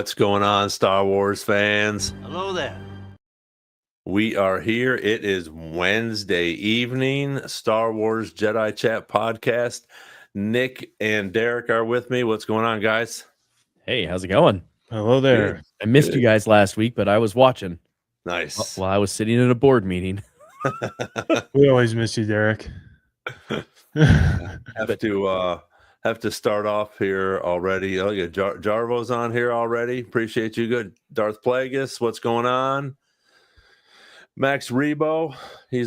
What's going on, Star Wars fans? Hello there. We are here. It is Wednesday evening, Star Wars Jedi Chat podcast. Nick and Derek are with me. What's going on, guys? Hey, how's it going? Hello there. Good. I missed you guys last week, but I was watching Nice. while I was sitting in a board meeting. We always miss you, Derek. Have to start off here already. Oh, yeah, Jarvo's on here already. Appreciate you. Good. Darth Plagueis, what's going on? Max Rebo, he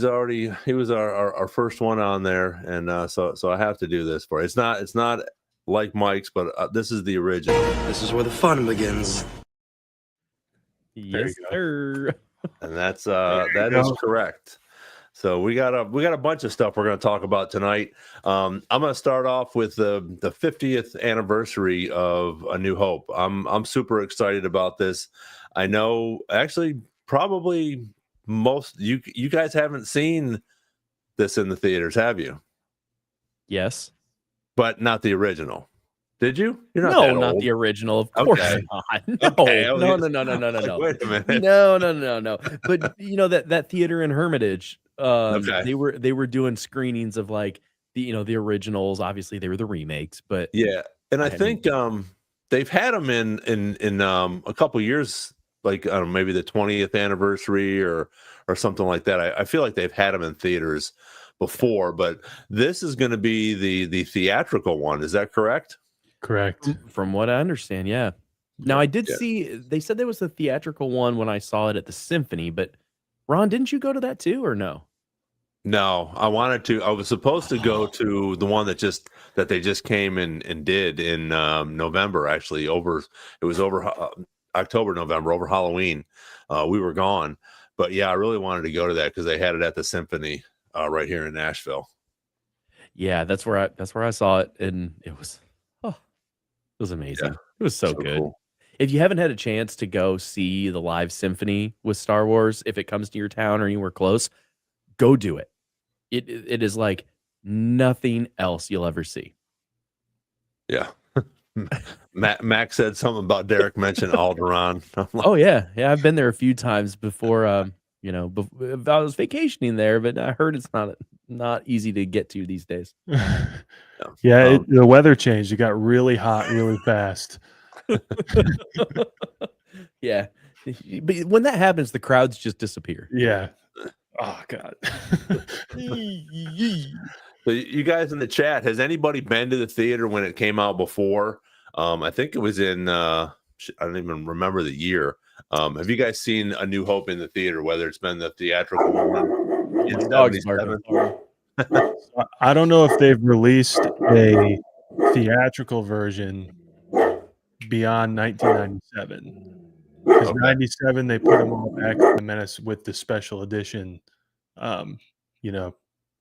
was our first one on there, and so I have to do this for you. It's not like Mike's, but this is the original. This is where the fun begins. Yes, sir. And that is correct. So we got a bunch of stuff we're going to talk about tonight. I'm going to start off with the 50th anniversary of A New Hope. I'm super excited about this. I know actually probably most you guys haven't seen this in the theaters, have you? Yes. But not the original. Did you? You're not No, not the original. Of course not. No, Okay, no. Wait a minute. No. But you know that theater in Hermitage, Okay. they were doing screenings of like the originals. Obviously, they were the remakes, but Yeah, and I think they've had them in a couple years, like I don't know, maybe the 20th anniversary or something like that. I feel like they've had them in theaters before, but this is going to be the theatrical one. Is that correct? Correct. from what I understand, yeah. Now I did see they said there was a theatrical one when I saw it at the Symphony, but Ron, didn't you go to that too, or no? No, I wanted to. I was supposed to go to the one that they just came and did in November. Actually, it was over October, November, over Halloween. We were gone, but yeah, I really wanted to go to that because they had it at the Symphony right here in Nashville. Yeah, that's where I saw it, and it was amazing. Yeah, it was so good. Cool. If you haven't had a chance to go see the live symphony with Star Wars, if it comes to your town or anywhere close, go do it. It is like nothing else you'll ever see. Yeah. Max said something about Derek mentioned Alderaan. Oh yeah, I've been there a few times before. I was vacationing there, but I heard it's not easy to get to these days. Yeah, the weather changed. It got really hot really fast. Yeah, but when that happens, the crowds just disappear. Yeah. Oh God. So you guys in the chat, has anybody been to the theater when it came out before? I think it was in I don't even remember the year. Have you guys seen A New Hope in the theater, whether it's been the theatrical one in 77? I don't know if they've released a theatrical version beyond 1997. Because 97 they put them all back in the Menace with the special edition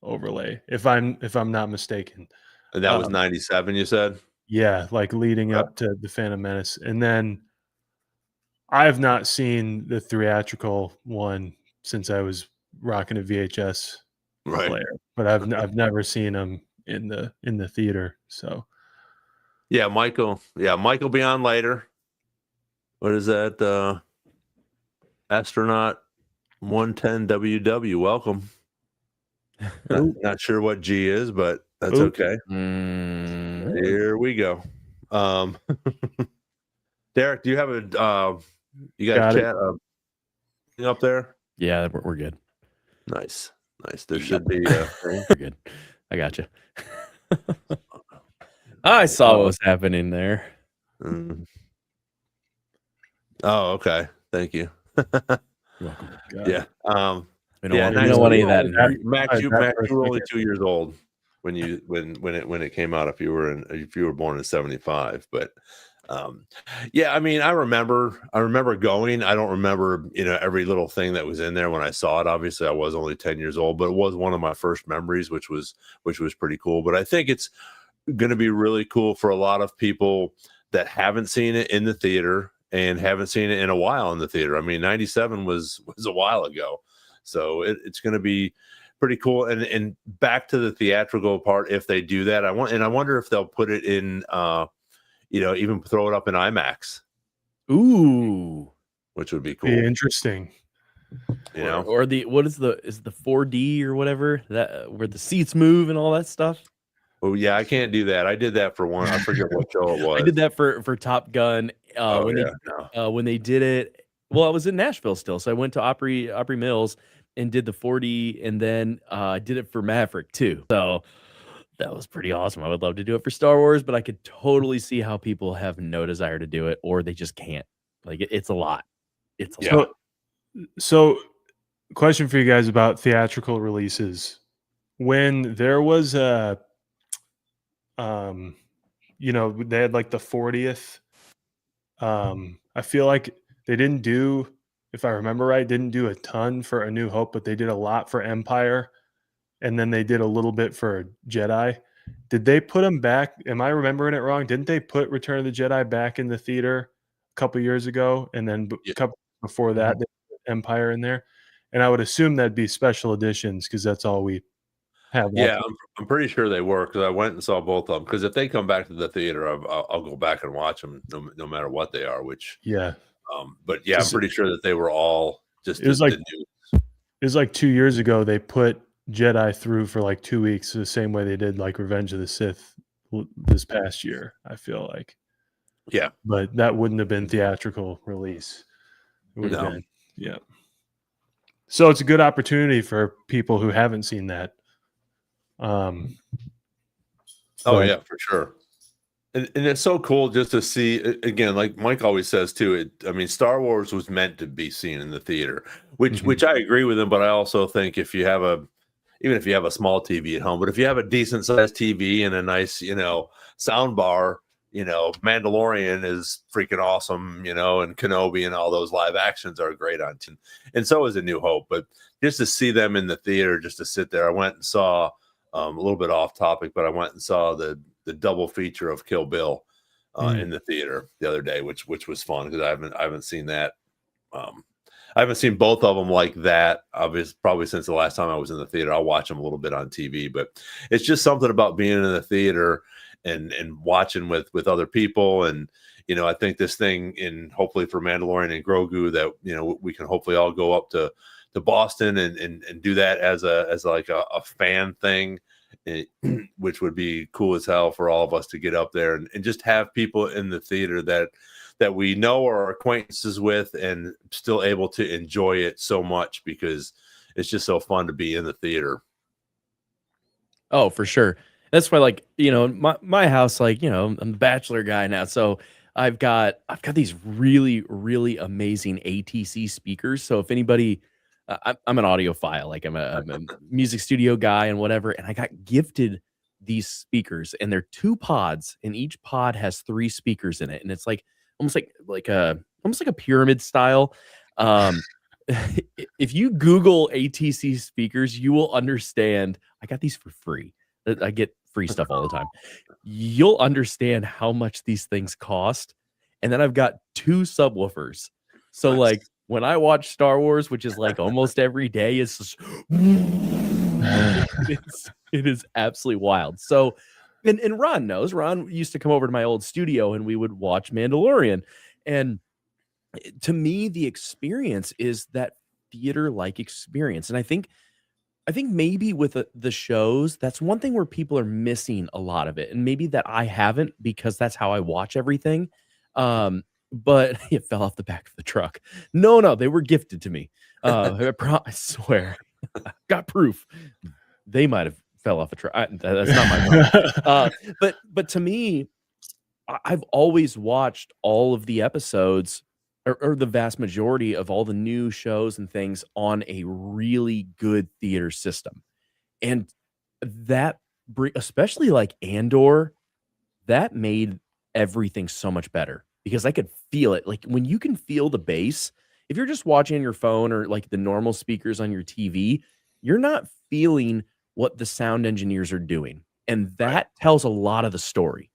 overlay. If I'm not mistaken. And that was 97, you said? Yeah, like leading up to the Phantom Menace. And then I've not seen the theatrical one since I was rocking a VHS player, but I've never seen them in the theater. So yeah, Michael be on later. What is that? Astronaut 110 WW. Welcome. Not sure what G is, but that's okay. Here we go. Derek, do you have you guys chat up there? Yeah, we're good. Nice. There should be. We're good. I got you. I saw what was happening there. Oh, okay. Thank you. You're welcome. Yeah. We don't want any of that in here. Max, you were only 2 years old when it came out. If you were born in 75, but yeah, I mean, I remember going. I don't remember every little thing that was in there when I saw it. Obviously, I was only 10 years old, but it was one of my first memories, which was pretty cool. But I think it's going to be really cool for a lot of people that haven't seen it in the theater and haven't seen it in a while in the theater. I mean, 97 was a while ago. So it's going to be pretty cool. And back to the theatrical part, if they do that, I wonder if they'll put it in, even throw it up in IMAX. Ooh. which would be cool. Be interesting. You know, Or the what is the 4D or whatever that where the seats move and all that stuff. oh yeah, I can't do that. I did that for one. I forget what show it was. I did that for Top Gun. Oh, When yeah, when they did it. Well, I was in Nashville still, so I went to Opry Mills and did the 4D, and then I did it for Maverick too. So that was pretty awesome. I would love to do it for Star Wars, but I could totally see how people have no desire to do it, or they just can't. Like it's a lot. It's a lot. So, question for you guys about theatrical releases. When there was a, they had like the 40th. I feel like they didn't do, if I remember right, didn't do a ton for A New Hope, but they did a lot for Empire, and then they did a little bit for Jedi. Did they put them back? Am I remembering it wrong? Didn't they put Return of the Jedi back in the theater a couple years ago, and then a couple before that, they put Empire in there? And I would assume that'd be special editions because that's all we have. Yeah, I'm pretty sure they were because I went and saw both of them. Because if they come back to the theater, I'll go back and watch them no matter what they are. Which but yeah, I'm pretty sure that they were all just. It was like 2 years ago. They put Jedi through for like 2 weeks, the same way they did like Revenge of the Sith this past year. I feel like, yeah, but that wouldn't have been theatrical release. It would have been, yeah. So it's a good opportunity for people who haven't seen that. Oh yeah, for sure. And it's so cool just to see again, like Mike always says too. I mean, Star Wars was meant to be seen in the theater, which I agree with him. But I also think if you have even if you have a small TV at home, but if you have a decent sized TV and a nice, sound bar, Mandalorian is freaking awesome, and Kenobi and all those live actions are great on TV. And so is A New Hope. But just to see them in the theater, just to sit there, I went and saw a little bit off topic, but I went and saw the double feature of Kill Bill in the theater the other day, which was fun because I haven't seen that. I haven't seen both of them like that. Obviously, probably since the last time I was in the theater. I'll watch them a little bit on TV, but it's just something about being in the theater and watching with other people. And I think this thing hopefully for Mandalorian and Grogu that we can hopefully all go up to Boston and do that as like a fan thing. Which would be cool as hell for all of us to get up there and just have people in the theater that we know or are acquaintances with and still able to enjoy it so much because it's just so fun to be in the theater. Oh, for sure. That's why, like, my house, like, I'm a bachelor guy now, so I've got these really, really amazing ATC speakers. So if anybody, I'm an audiophile, like I'm a music studio guy and whatever, and I got gifted these speakers, and they're 2 pods, and each pod has 3 speakers in it, and it's like almost like a pyramid style. If you Google ATC speakers, you will understand. I got these for free. I get free stuff all the time. You'll understand how much these things cost. And then I've got 2 subwoofers. So nice. Like when I watch Star Wars, which is like almost every day, it's just it is absolutely wild. So and Ron knows. Ron used to come over to my old studio and we would watch Mandalorian. And to me, the experience is that theater-like experience. And I think maybe with the shows, that's one thing where people are missing a lot of it. And maybe that I haven't because that's how I watch everything. But it fell off the back of the truck. No, they were gifted to me. I swear. Got proof. They might have fell off a truck. That's not my problem. But to me, I've always watched all of the episodes or the vast majority of all the new shows and things on a really good theater system. And that, especially like Andor, that made everything so much better because I could feel it. Like when you can feel the bass, if you're just watching on your phone or like the normal speakers on your TV, you're not feeling what the sound engineers are doing. And that tells a lot of the story.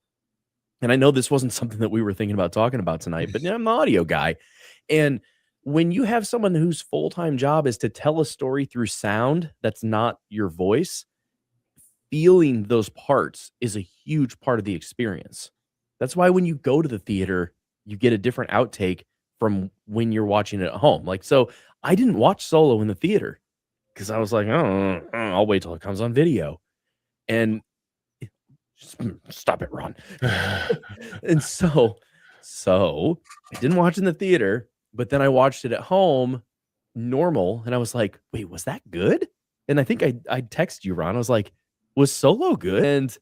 And I know this wasn't something that we were thinking about talking about tonight, but I'm an audio guy. And when you have someone whose full-time job is to tell a story through sound that's not your voice, feeling those parts is a huge part of the experience. That's why when you go to the theater, you get a different outtake from when you're watching it at home. Like, so I didn't watch Solo in the theater because I was like, oh, I'll wait till it comes on video. And stop it, Ron. And so I didn't watch it in the theater, but then I watched it at home normal, and I was like, wait, was that good? And I think I texted you, Ron. I was like, was Solo good? And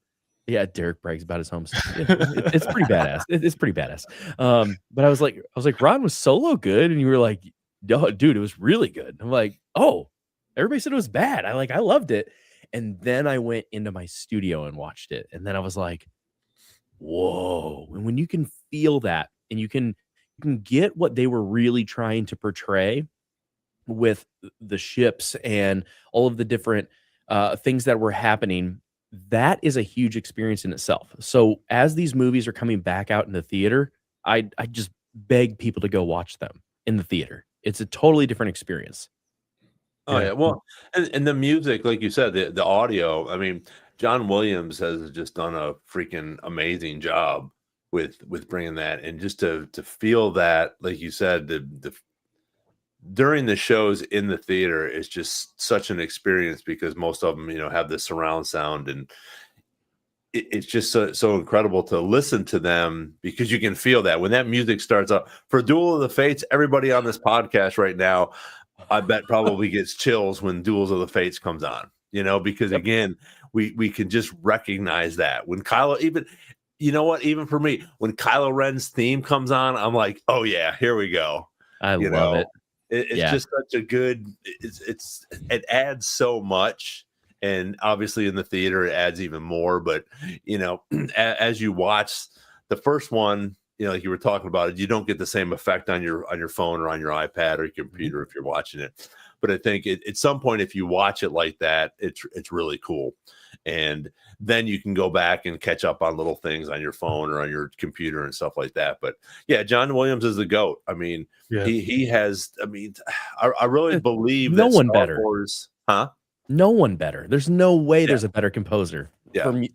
yeah, Derek brags about his home stuff. Yeah, it's pretty badass. It's pretty badass. But I was like, Ron, was Solo good? And you were like, no, dude, it was really good. I'm like, oh, everybody said it was bad. I loved it. And then I went into my studio and watched it. And then I was like, whoa. And when you can feel that and you can get what they were really trying to portray with the ships and all of the different things that were happening, that is a huge experience in itself. So as these movies are coming back out in the theater, I just beg people to go watch them in the theater. It's a totally different experience. Oh yeah, well, and the music, like you said, the audio. I mean, John Williams has just done a freaking amazing job with bringing that, and just to feel that, like you said, the during the shows in the theater is just such an experience because most of them, have the surround sound, and it's just so incredible to listen to them because you can feel that when that music starts up. For Duel of the Fates, everybody on this podcast right now, I bet probably gets chills when Duels of the Fates comes on, because again, we can just recognize that when Kylo, even, even for me, when Kylo Ren's theme comes on, I'm like, oh yeah, here we go. I love it. It's just such a good, it adds so much. And obviously in the theater, it adds even more, but as you watch the first one, like you were talking about it, you don't get the same effect on your phone or on your iPad or your computer if you're watching it. But I think at some point, if you watch it like that, it's really cool. And then you can go back and catch up on little things on your phone or on your computer and stuff like that. But yeah, John Williams is the GOAT. I mean, he has, I really believe no that one Star better. Wars, huh? No one better. There's no way there's a better composer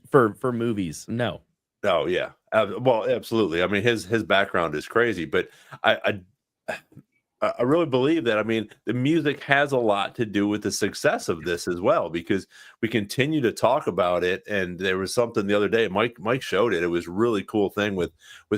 for movies. No. Oh yeah. Well, absolutely. I mean, his background is crazy, but I really believe that. I mean, the music has a lot to do with the success of this as well, because we continue to talk about it. And there was something the other day, Mike showed it. It was a really cool thing with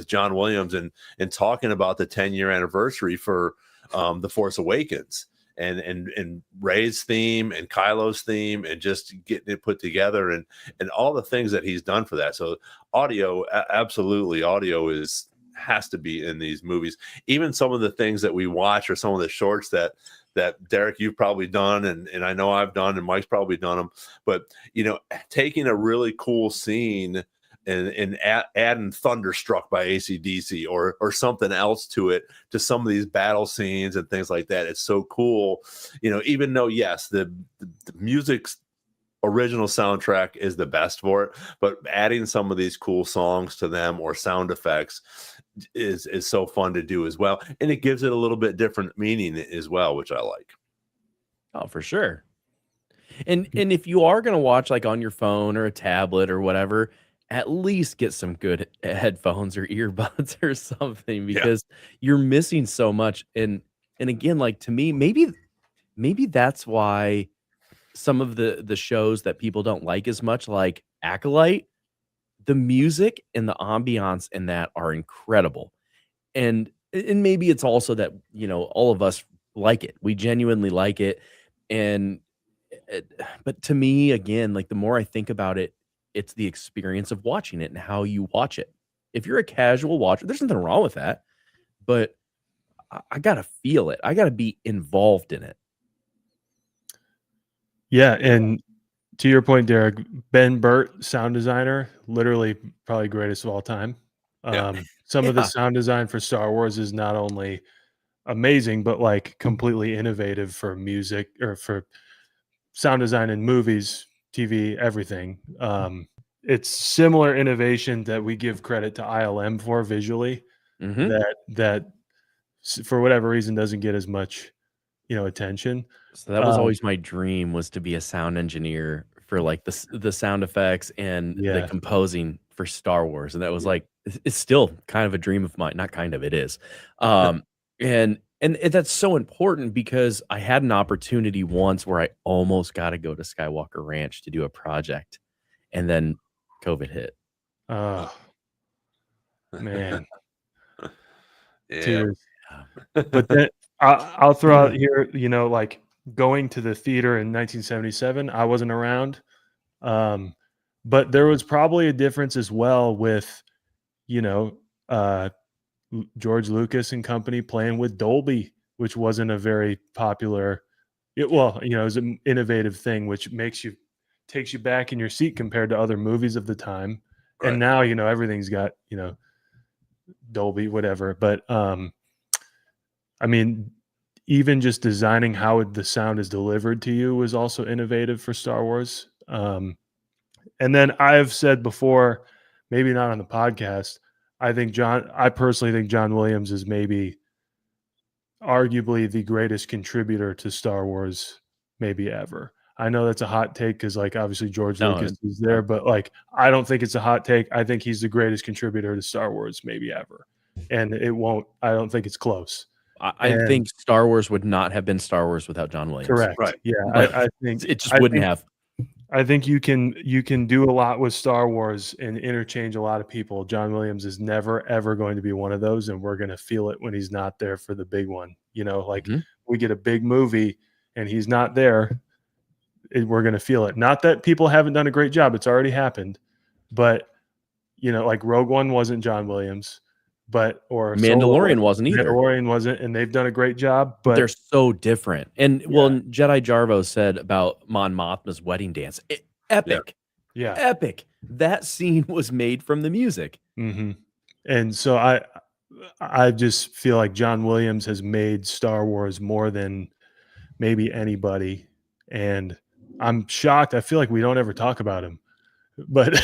John Williams and talking about the 10-year anniversary for The Force Awakens. And Rey's theme and Kylo's theme and just getting it put together and all the things that he's done for that. So audio, absolutely, audio has to be in these movies. Even some of the things that we watch or some of the shorts that Derek, you've probably done, and I know I've done, and Mike's probably done them. But taking a really cool scene and adding Thunderstruck by AC/DC or something else to it, to some of these battle scenes and things like that. It's so cool, even though, yes, the music's original soundtrack is the best for it, but adding some of these cool songs to them or sound effects is so fun to do as well. And it gives it a little bit different meaning as well, which I like. Oh, for sure. And if you are going to watch like on your phone or a tablet or whatever, at least get some good headphones or earbuds or something, because you're missing so much. And again, like, to me, maybe that's why some of the shows that people don't like as much, like Acolyte, the music and the ambiance in that are incredible. And maybe it's also that, all of us like it. We genuinely like it. But to me, again, like, the more I think about it, it's the experience of watching it and how you watch it. If you're a casual watcher, there's nothing wrong with that, but I gotta feel it. I gotta be involved in it. Yeah, and to your point, Derek, Ben Burt, sound designer, literally probably greatest of all time. Some of the sound design for Star Wars is not only amazing, but like completely innovative for music or for sound design in movies, TV, everything. It's similar innovation that we give credit to ILM for visually, that for whatever reason doesn't get as much attention. So that was always my dream, was to be a sound engineer for like the sound effects and the composing for Star Wars. And that was like it's still kind of a dream of mine. Not kind of, it is. And that's so important because I had an opportunity once where I almost got to go to Skywalker Ranch to do a project, and then COVID hit. Oh man, Yeah. tears. But then I'll throw out here, like going to the theater in 1977. I wasn't around, but there was probably a difference as well with, George Lucas and company playing with Dolby, which wasn't a very popular. It was an innovative thing, which takes you back in your seat compared to other movies of the time. Right. And now everything's got Dolby, whatever. But I mean, even just designing how the sound is delivered to you was also innovative for Star Wars. And then I've said before, maybe not on the podcast, I personally think John Williams is maybe arguably the greatest contributor to Star Wars maybe ever. I know that's a hot take because obviously George Lucas is there, but I don't think it's a hot take. I think he's the greatest contributor to Star Wars maybe ever. And I don't think it's close. I think Star Wars would not have been Star Wars without John Williams. Correct. Right. Yeah. I think it just wouldn't have. I think you can do a lot with Star Wars and interchange a lot of people. John Williams is never, ever going to be one of those, and we're going to feel it when he's not there for the big one. We get a big movie and he's not there, we're going to feel it. Not that people haven't done a great job. It's already happened. But, Rogue One wasn't John Williams. Or Mandalorian wasn't either. Mandalorian wasn't, and they've done a great job. But they're so different. And Jedi Jarvo said about Mon Mothma's wedding dance, epic, epic. That scene was made from the music. Mm-hmm. And so I just feel like John Williams has made Star Wars more than maybe anybody, and I'm shocked. I feel like we don't ever talk about him, but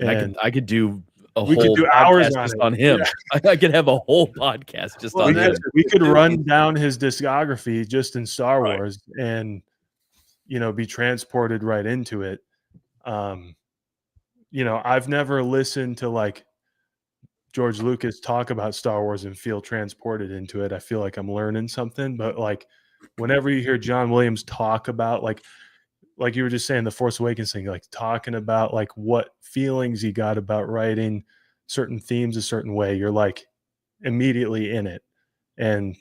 I could do. We could do hours on him. Yeah. I could have a whole podcast just on him. We could run down his discography just in Star Wars and, be transported right into it. I've never listened to George Lucas talk about Star Wars and feel transported into it. I feel like I'm learning something, but whenever you hear John Williams talk about like you were just saying, the Force Awakens thing, talking about what feelings he got about writing certain themes a certain way, you're immediately in it. And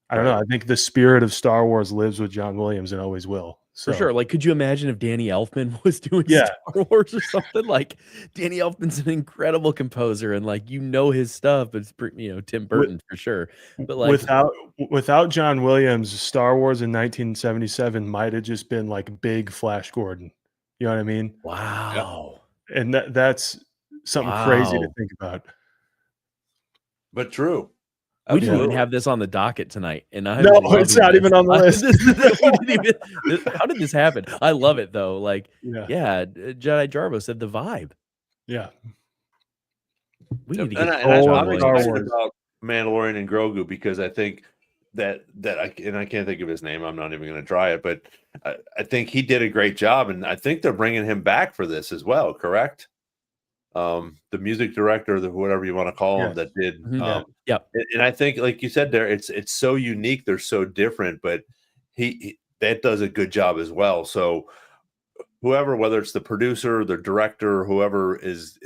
I don't know. I think the spirit of Star Wars lives with John Williams and always will. So. For sure. Could you imagine if Danny Elfman was doing Star Wars or something? Danny Elfman's an incredible composer, and his stuff. It's Tim Burton for sure. But without John Williams, Star Wars in 1977 might have just been big Flash Gordon. You know what I mean? Wow. Yep. And that's something crazy to think about. But true. We didn't even have this on the docket tonight, and it's not even on the list. How did this happen? I love it though. Jedi Jarvo said the vibe. Yeah, we need to get. I'm excited about Mandalorian and Grogu because I think that I can't think of his name. I'm not even going to try it, but I think he did a great job, and I think they're bringing him back for this as well. Correct? The music director, whatever you want to call him, that did. And I think, like you said, there, it's so unique. They're so different, but he that does a good job as well. So whoever, whether it's the producer, the director, whoever is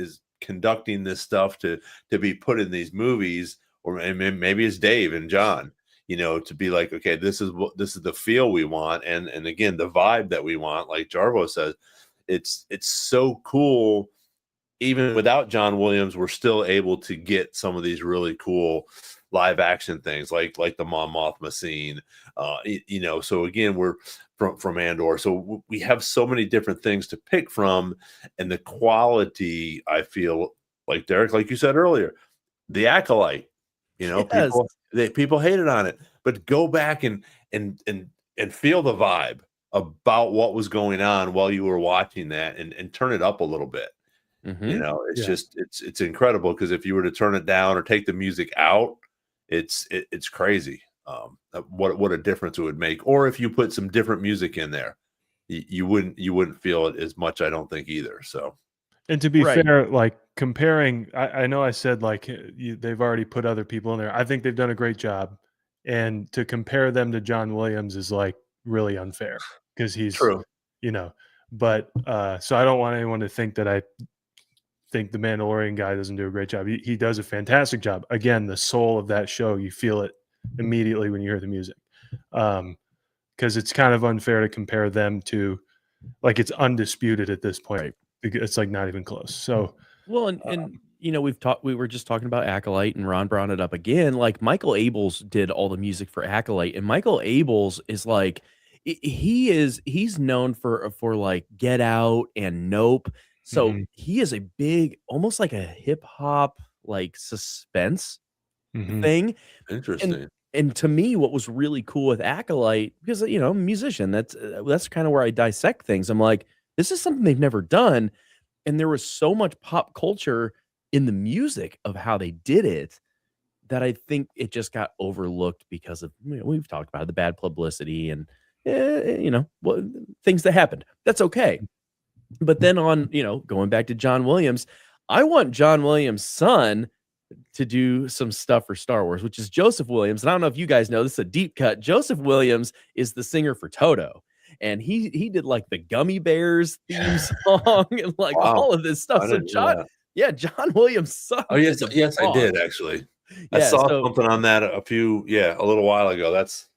conducting this stuff to be put in these movies, or maybe it's Dave and John, to be okay, this is the feel we want, and again, the vibe that we want. Like Jarvo says, it's so cool. Even without John Williams, we're still able to get some of these really cool live action things, like the Mon Mothma scene. So again, we're from Andor, so we have so many different things to pick from, and the quality, I feel like, Derek, like you said earlier, the Acolyte. People hated on it, but go back and feel the vibe about what was going on while you were watching that, and turn it up a little bit. It's just it's incredible, because if you were to turn it down or take the music out, it's crazy. What a difference it would make. Or if you put some different music in there, you wouldn't feel it as much, I don't think, either. So, and to be fair, comparing, I know I said like they've already put other people in there. I think they've done a great job, and to compare them to John Williams is like really unfair because he's, True. But so I don't want anyone to think that I think the Mandalorian guy doesn't do a great job. He does a fantastic job. Again, the soul of that show, you feel it immediately when you hear the music. Because it's kind of unfair to compare them to, like, it's undisputed at this point. Right. It's like not even close. So Well, and we were just talking about Acolyte, and Ron brought it up again. Like Michael Abels did all the music for Acolyte, and Michael Abels is like he's known for like Get Out and Nope. So he is a big, almost like a hip hop like suspense thing. Interesting. And to me, what was really cool with Acolyte, because I'm a musician, that's kind of where I dissect things. I'm like, this is something they've never done. And there was so much pop culture in the music of how they did it that I think it just got overlooked because of, we've talked about it, the bad publicity and, things that happened. That's okay. But then on, going back to John Williams, I want John Williams' son to do some stuff for Star Wars, which is Joseph Williams. And I don't know if you guys know, this is a deep cut. Joseph Williams is the singer for Toto. And he did like the Gummy Bears theme song and like all of this stuff. So John Williams' son. Oh yes, I did actually. I saw something on that a little while ago. That's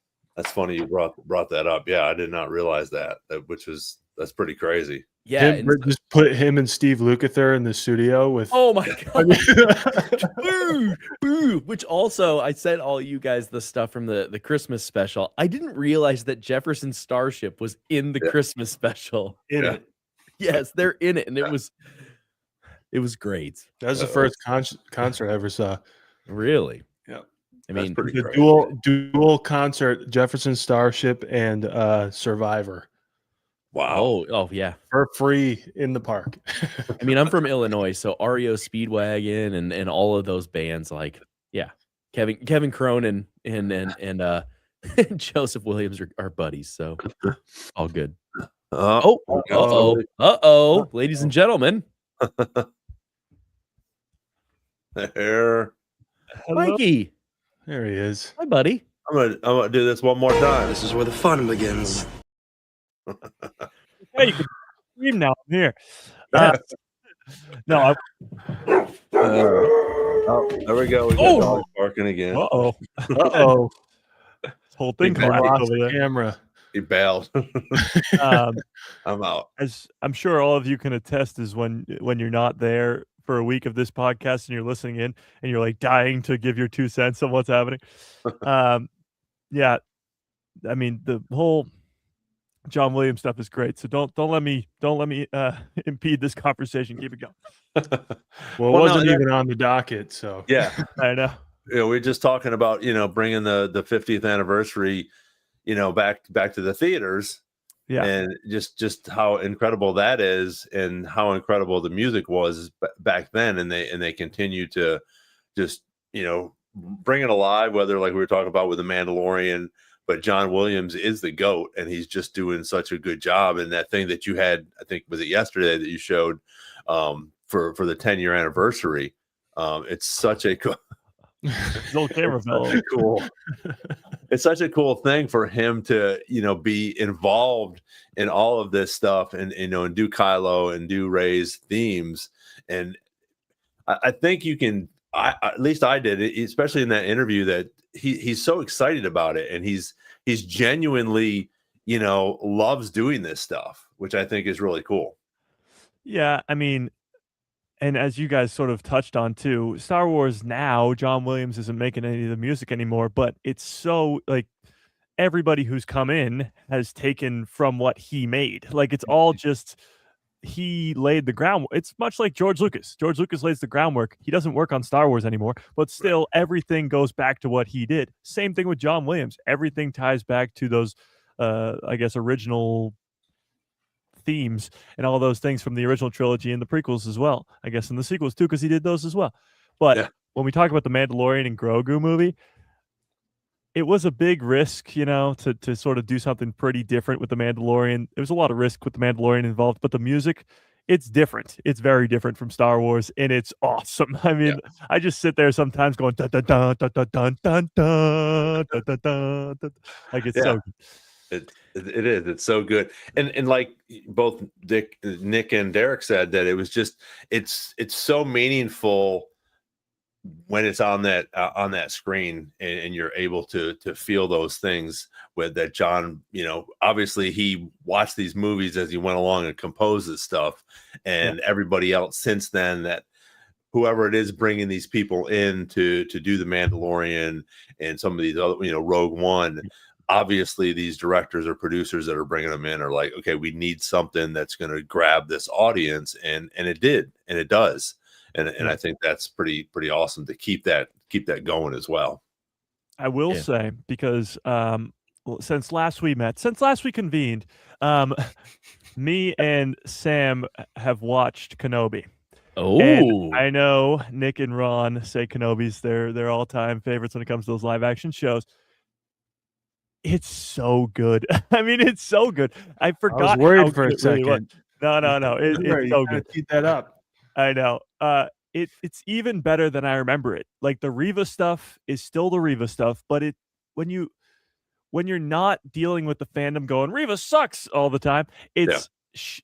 funny you brought that up. Yeah, I did not realize that, that's pretty crazy. Yeah, just put him and Steve Lukather in the studio with. Oh my god! Boo, boo. Which also, I sent all you guys the stuff from the Christmas special. I didn't realize that Jefferson Starship was in the Christmas special. In it, yes, they're in it, and it was great. That was the first concert I ever saw. Really? Yeah. I mean, the dual concert, Jefferson Starship and Survivor. Wow. Oh yeah. For free in the park. I mean, I'm from Illinois, so REO Speedwagon and all of those bands, like, yeah. Kevin Cronin and Joseph Williams are buddies, so all good. Ladies and gentlemen. There. Mikey. There he is. Hi, buddy. I'm gonna do this one more time. This is where the fun begins. Hey, you can scream now. I'm here. No. There we go. We got dogs barking again. Uh-oh. This whole thing lost the camera. He bailed. I'm out. As I'm sure all of you can attest, is when you're not there for a week of this podcast and you're listening in and you're like dying to give your 2 cents on what's happening. Yeah. I mean, the whole John Williams stuff is great. So don't let me impede this conversation. Keep it going. Well, it wasn't even on the docket. So yeah, I know. We're just talking about, bringing the 50th anniversary, back to the theaters. Yeah. And just how incredible that is and how incredible the music was back then. And they continue to just, bring it alive, whether like we were talking about with the Mandalorian, but John Williams is the GOAT and he's just doing such a good job. And that thing that you had, I think, was it yesterday that you showed for the 10-year anniversary. It's such a cool. Cool. It's such a cool thing for him to, be involved in all of this stuff and do Kylo and do Rey's themes. And I think you can, at least I did, especially in that interview, that he's so excited about it and he's genuinely, loves doing this stuff, which I think is really cool. Yeah, I mean, and as you guys sort of touched on too, Star Wars now, John Williams isn't making any of the music anymore, but it's so like everybody who's come in has taken from what he made. Like it's all just, he laid the groundwork. It's much like George Lucas. George Lucas lays the groundwork. He doesn't work on Star Wars anymore, but still everything goes back to what he did. Same thing with John Williams. Everything ties back to those, I guess, original themes and all those things from the original trilogy and the prequels as well. I guess in the sequels too, because he did those as well. But when we talk about the Mandalorian and Grogu movie, it was a big risk, to sort of do something pretty different with the Mandalorian. There was a lot of risk with the Mandalorian involved, but the music it's different. It's very different from Star Wars, and it's awesome. I mean, I just sit there sometimes going dun dun dun dun dun dun dun dun dun dun dun. Like it's so good. It is. It's so good. And like both Nick and Derek said, that it was just it's so meaningful when it's on that screen, and you're able to feel those things with that. John, obviously he watched these movies as he went along and composed this stuff, and everybody else since then, that whoever it is bringing these people in to do the Mandalorian and some of these other, Rogue One, obviously these directors or producers that are bringing them in are like, okay, we need something that's going to grab this audience, and it did, and it does. And I think that's pretty awesome to keep that going as well. I will say, because since last we convened, me and Sam have watched Kenobi. And I know Nick and Ron say Kenobi's their all-time favorites when it comes to those live-action shows. It's so good. I mean, it's so good. I forgot. I was worried for a second. Really no. It's so good. Keep that up. I know. It's even better than I remember it. Like the Reva stuff is still the Reva stuff, but when you're not dealing with the fandom going Reva sucks all the time, it's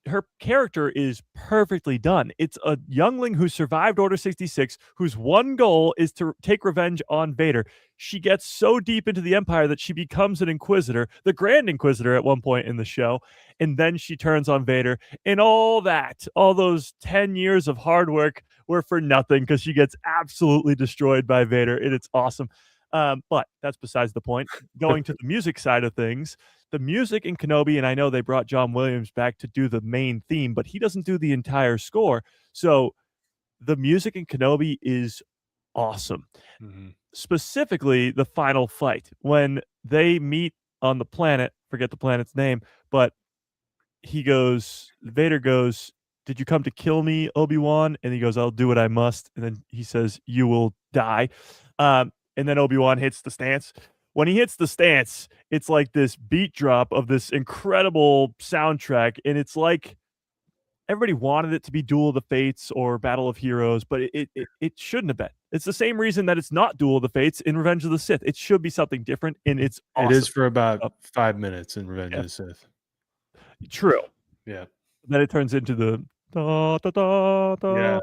her character is perfectly done. It's a youngling who survived Order 66, whose one goal is to take revenge on Vader. She gets so deep into the Empire that she becomes an Inquisitor, the Grand Inquisitor at one point in the show, and then she turns on Vader. And all those 10 years of hard work were for nothing because she gets absolutely destroyed by Vader, and it's awesome. But that's besides the point. Going to the music side of things, the music in Kenobi, and I know they brought John Williams back to do the main theme, but he doesn't do the entire score. So the music in Kenobi is awesome. Mm-hmm. Specifically, the final fight when they meet on the planet, forget the planet's name, but Vader goes, "Did you come to kill me, Obi-Wan?" And he goes, "I'll do what I must." And then he says, "You will die." And then Obi-Wan hits the stance. When he hits the stance, it's like this beat drop of this incredible soundtrack. And it's like everybody wanted it to be Duel of the Fates or Battle of Heroes, but it shouldn't have been. It's the same reason that it's not Duel of the Fates in Revenge of the Sith. It should be something different, and it's awesome. It is for about 5 minutes in Revenge of the Sith. True. Yeah. Then it turns into the da, da, da, da. Yeah.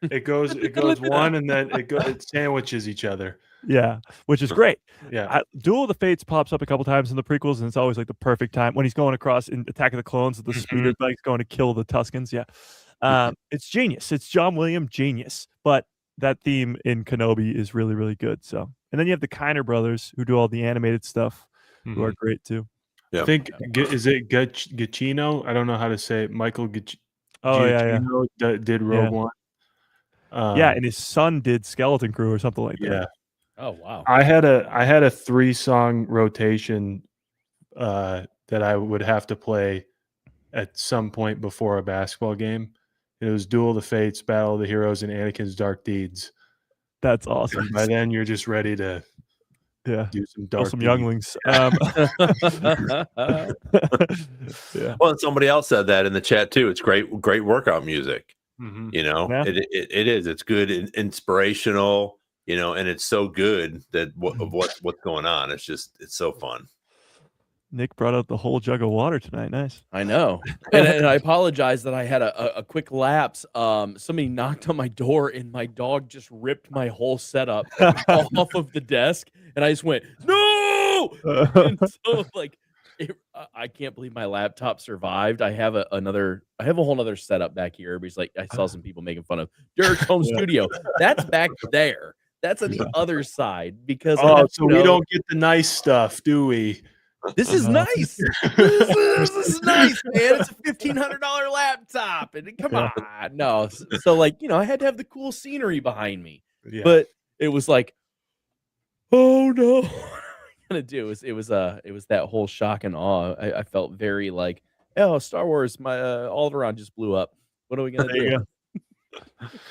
It goes one, and then it sandwiches each other. Yeah, which is great. Yeah. Duel of the Fates pops up a couple times in the prequels, and it's always like the perfect time when he's going across in Attack of the Clones with the speeder bikes going to kill the Tuskens. Yeah. It's genius. It's John Williams genius. But that theme in Kenobi is really, really good. So, and then you have the Kiner brothers who do all the animated stuff, who are great too. Yeah. I think is it Giacchino? I don't know how to say it. Michael Giacchino did Rogue One. And his son did Skeleton Crew or something like that. Yeah. Oh wow. I had a 3-song rotation that I would have to play at some point before a basketball game. It was Duel of the Fates, Battle of the Heroes, and Anakin's Dark Deeds. That's awesome. And by then you're just ready to do some younglings. Well, somebody else said that in the chat too. It's great workout music. Mm-hmm. It is. It's good, inspirational. And it's so good that what's going on. It's so fun. Nick brought out the whole jug of water tonight. Nice. I know. And I apologize that I had a quick lapse. Somebody knocked on my door and my dog just ripped my whole setup off of the desk. And I just went, no! And so I can't believe my laptop survived. I have a whole other setup back here. Everybody's like, I saw some people making fun of Derek's home studio. That's back there. That's on the other side because we don't get the nice stuff, do we? This is nice. This is nice, man. It's a $1,500 laptop, and come on, no. So I had to have the cool scenery behind me, but it was like, oh no, what am I gonna do? It was that whole shock and awe. I felt very like, oh, Star Wars, my Alderaan just blew up. What are we gonna do?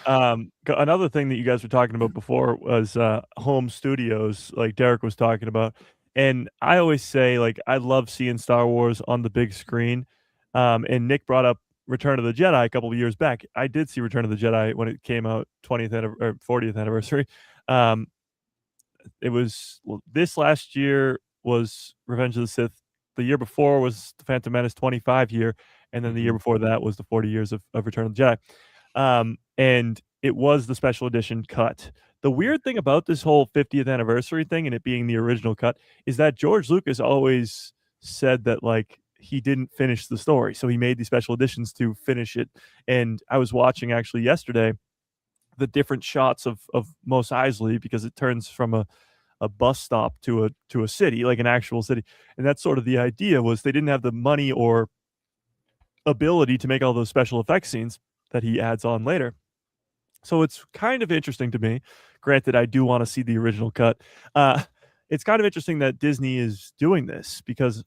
Another thing that you guys were talking about before was home studios, like Derek was talking about. And I always say, I love seeing Star Wars on the big screen. And Nick brought up Return of the Jedi a couple of years back. I did see Return of the Jedi when it came out 20th or 40th anniversary. It was this last year was Revenge of the Sith. The year before was the Phantom Menace 25 year, and then the year before that was the 40 years of Return of the Jedi. And it was the special edition cut. The weird thing about this whole 50th anniversary thing and it being the original cut is that George Lucas always said that like he didn't finish the story, so he made these special editions to finish it. And I was watching actually yesterday the different shots of Mos Eisley, because it turns from a bus stop to a city, like an actual city. And that's sort of the idea, was they didn't have the money or ability to make all those special effects scenes that he adds on later. So it's kind of interesting to me. Granted, I do want to see the original cut. It's kind of interesting that Disney is doing this, because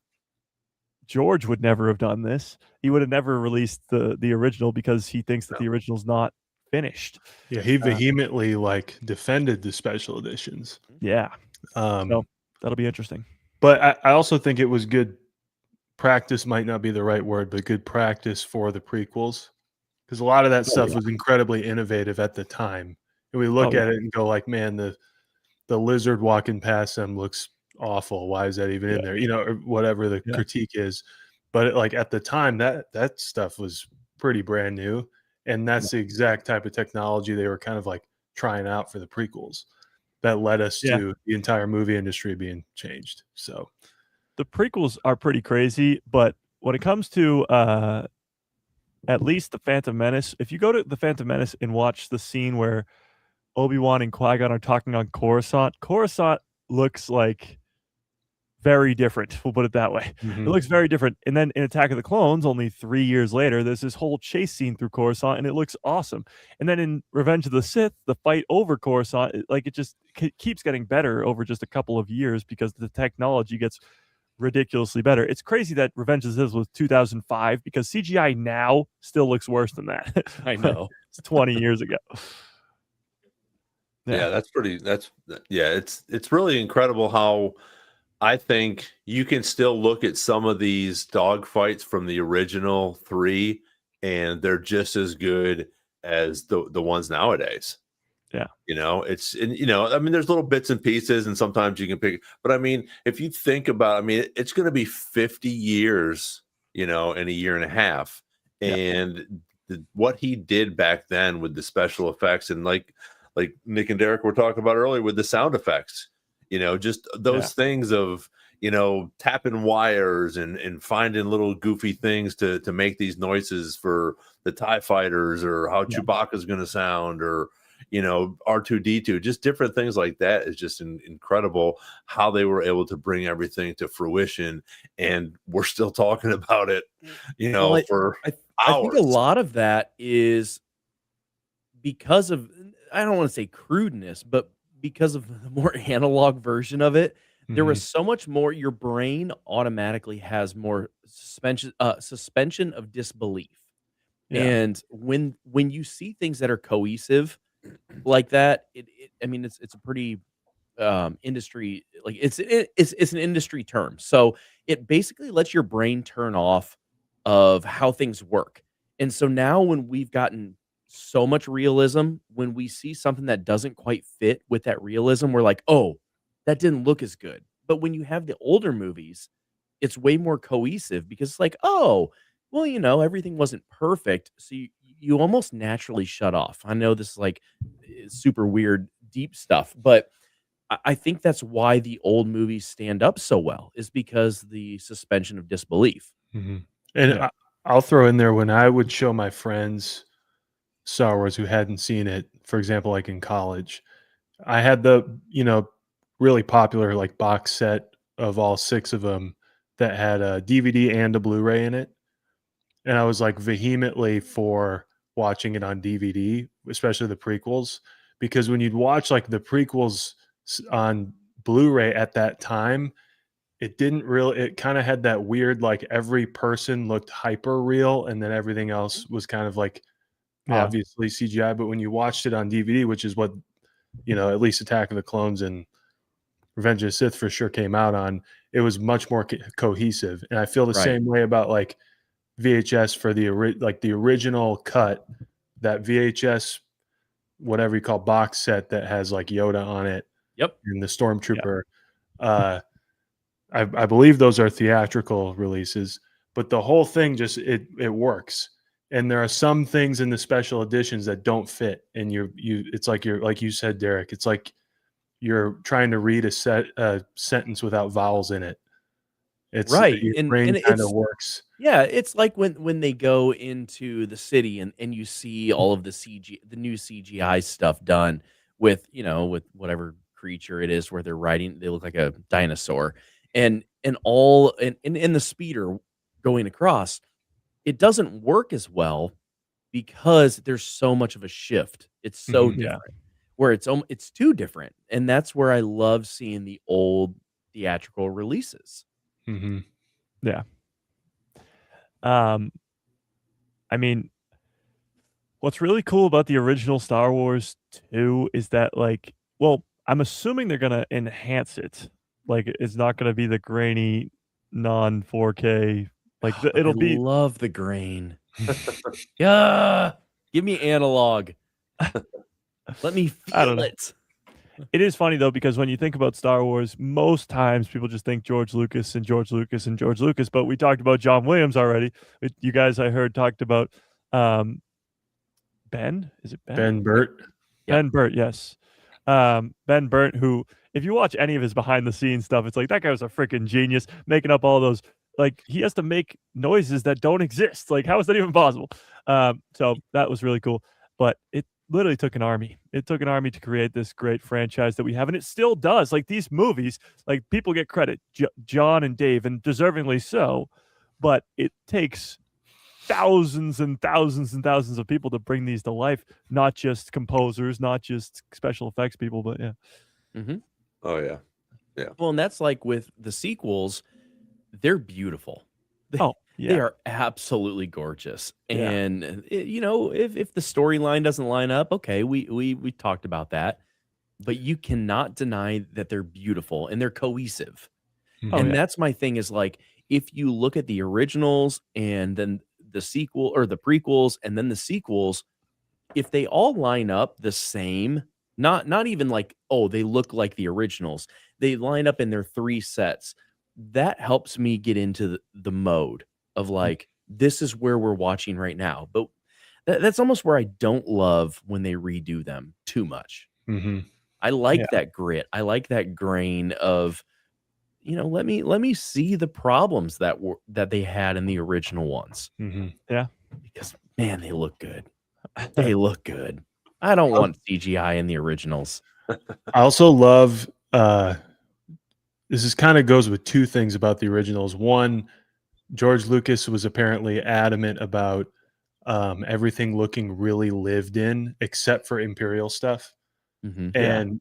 George would never have done this. He would have never released the original because he thinks that the original's not finished. Yeah, he vehemently like defended the special editions. Yeah. So that'll be interesting. But I also think it was good practice, might not be the right word, but good practice for the prequels, because a lot of that stuff was incredibly innovative at the time. And we look at it and go like, man, the lizard walking past them looks awful. Why is that even in there? You know, or whatever the critique is. But like at the time, that stuff was pretty brand new. And that's the exact type of technology they were kind of like trying out for the prequels that led us to the entire movie industry being changed. So the prequels are pretty crazy, but when it comes to at least the Phantom Menace, if you go to the Phantom Menace and watch the scene where Obi-Wan and Qui-Gon are talking on Coruscant looks like very different. We'll put it that way. It looks very different. And then in Attack of the Clones, only 3 years later, there's this whole chase scene through Coruscant, and it looks awesome. And then in Revenge of the Sith, the fight over Coruscant, it just keeps getting better over just a couple of years because the technology gets ridiculously better. It's crazy that Revenge of the Sith was 2005, because CGI now still looks worse than that. I know. It's 20 years ago. Yeah, it's really incredible how I think you can still look at some of these dogfights from the original 3 and they're just as good as the ones nowadays. Yeah. You know, I mean, there's little bits and pieces and sometimes you can pick, but I mean, if you think about, I mean, it's going to be 50 years, you know, in a year and a half. And what he did back then with the special effects, and like Nick and Derek were talking about earlier with the sound effects, you know, just those things of, you know, tapping wires and finding little goofy things to make these noises for the TIE fighters, or how Chewbacca's going to sound, or, you know, R2-D2, just different things like that. Is just incredible how they were able to bring everything to fruition. And we're still talking about it, you know, for hours. I think a lot of that is because of, I don't want to say crudeness, but because of the more analog version of it, there was so much more. Your brain automatically has more suspension of disbelief. And when you see things that are cohesive like that, I mean, it's a pretty industry, like it's an industry term. So it basically lets your brain turn off of how things work. And so now when we've gotten so much realism, when we see something that doesn't quite fit with that realism, we're like, oh, that didn't look as good. But when you have the older movies, it's way more cohesive, because it's like, oh, well, you know, everything wasn't perfect. So you almost naturally shut off. I know this is like super weird, deep stuff, but I think that's why the old movies stand up so well, is because the suspension of disbelief. And I'll throw in there, when I would show my friends Star Wars who hadn't seen it, for example, like in college, I had the, you know, really popular like box set of all 6 of them that had a DVD and a Blu-ray in it. And I was like vehemently for watching it on DVD, especially the prequels, because when you'd watch like the prequels on Blu-ray at that time, it kind of had that weird, like every person looked hyper real, and then everything else was kind of like obviously CGI. But when you watched it on DVD, which is what, you know, at least Attack of the Clones and Revenge of the Sith for sure came out on, it was much more cohesive. And I feel the same way about like VHS for the original cut, that VHS, whatever you call box set that has like Yoda on it. Yep. And the Stormtrooper. I believe those are theatrical releases, but the whole thing just it works. And there are some things in the special editions that don't fit, and it's like like you said, Derek, it's like you're trying to read a sentence without vowels in it. It's right, your brain kind of works. Yeah, it's like when they go into the city and you see all of the new CGI stuff done with with whatever creature it is where they're riding, they look like a dinosaur, and in the speeder going across, it doesn't work as well because there's so much of a shift. It's so different. Where it's too different, and that's where I love seeing the old theatrical releases. Yeah. I mean, what's really cool about the original Star Wars 2 is that, like, well, I'm assuming they're gonna enhance it. Like, it's not gonna be the grainy non 4K. Like, it'll be. Love the grain. Yeah, give me analog. Let me feel it. It is funny though, because when you think about Star Wars, most times people just think George Lucas and George Lucas and George Lucas. But we talked about John Williams already. You guys, I heard, talked about Ben. Is it Ben? Ben Burtt. Ben Burtt, yes. Ben Burtt, who, if you watch any of his behind the scenes stuff, it's like that guy was a freaking genius, making up all those. Like, he has to make noises that don't exist. Like, how is that even possible? So that was really cool. But it literally took an army. It took an army to create this great franchise that we have, and it still does. Like, these movies, like, people get credit, John and Dave, and deservingly so, but it takes thousands and thousands and thousands of people to bring these to life, not just composers, not just special effects people, but Oh yeah. Well, and that's like with the sequels, they're beautiful. They are absolutely gorgeous. And if the storyline doesn't line up, okay, we talked about that, but you cannot deny that they're beautiful and they're cohesive. That's my thing, is like, if you look at the originals and then the sequel or the prequels and then the sequels, if they all line up the same, not even like, oh, they look like the originals, they line up in their 3 sets, that helps me get into the mode of like, this is where we're watching right now. But that's almost where I don't love when they redo them too much. I like that grit. I like that grain of, let me see the problems that they had in the original ones. Because man, they look good. They look good. I don't want CGI in the originals. I also love this is kind of goes with 2 things about the originals. One, George Lucas was apparently adamant about everything looking really lived in, except for Imperial stuff. And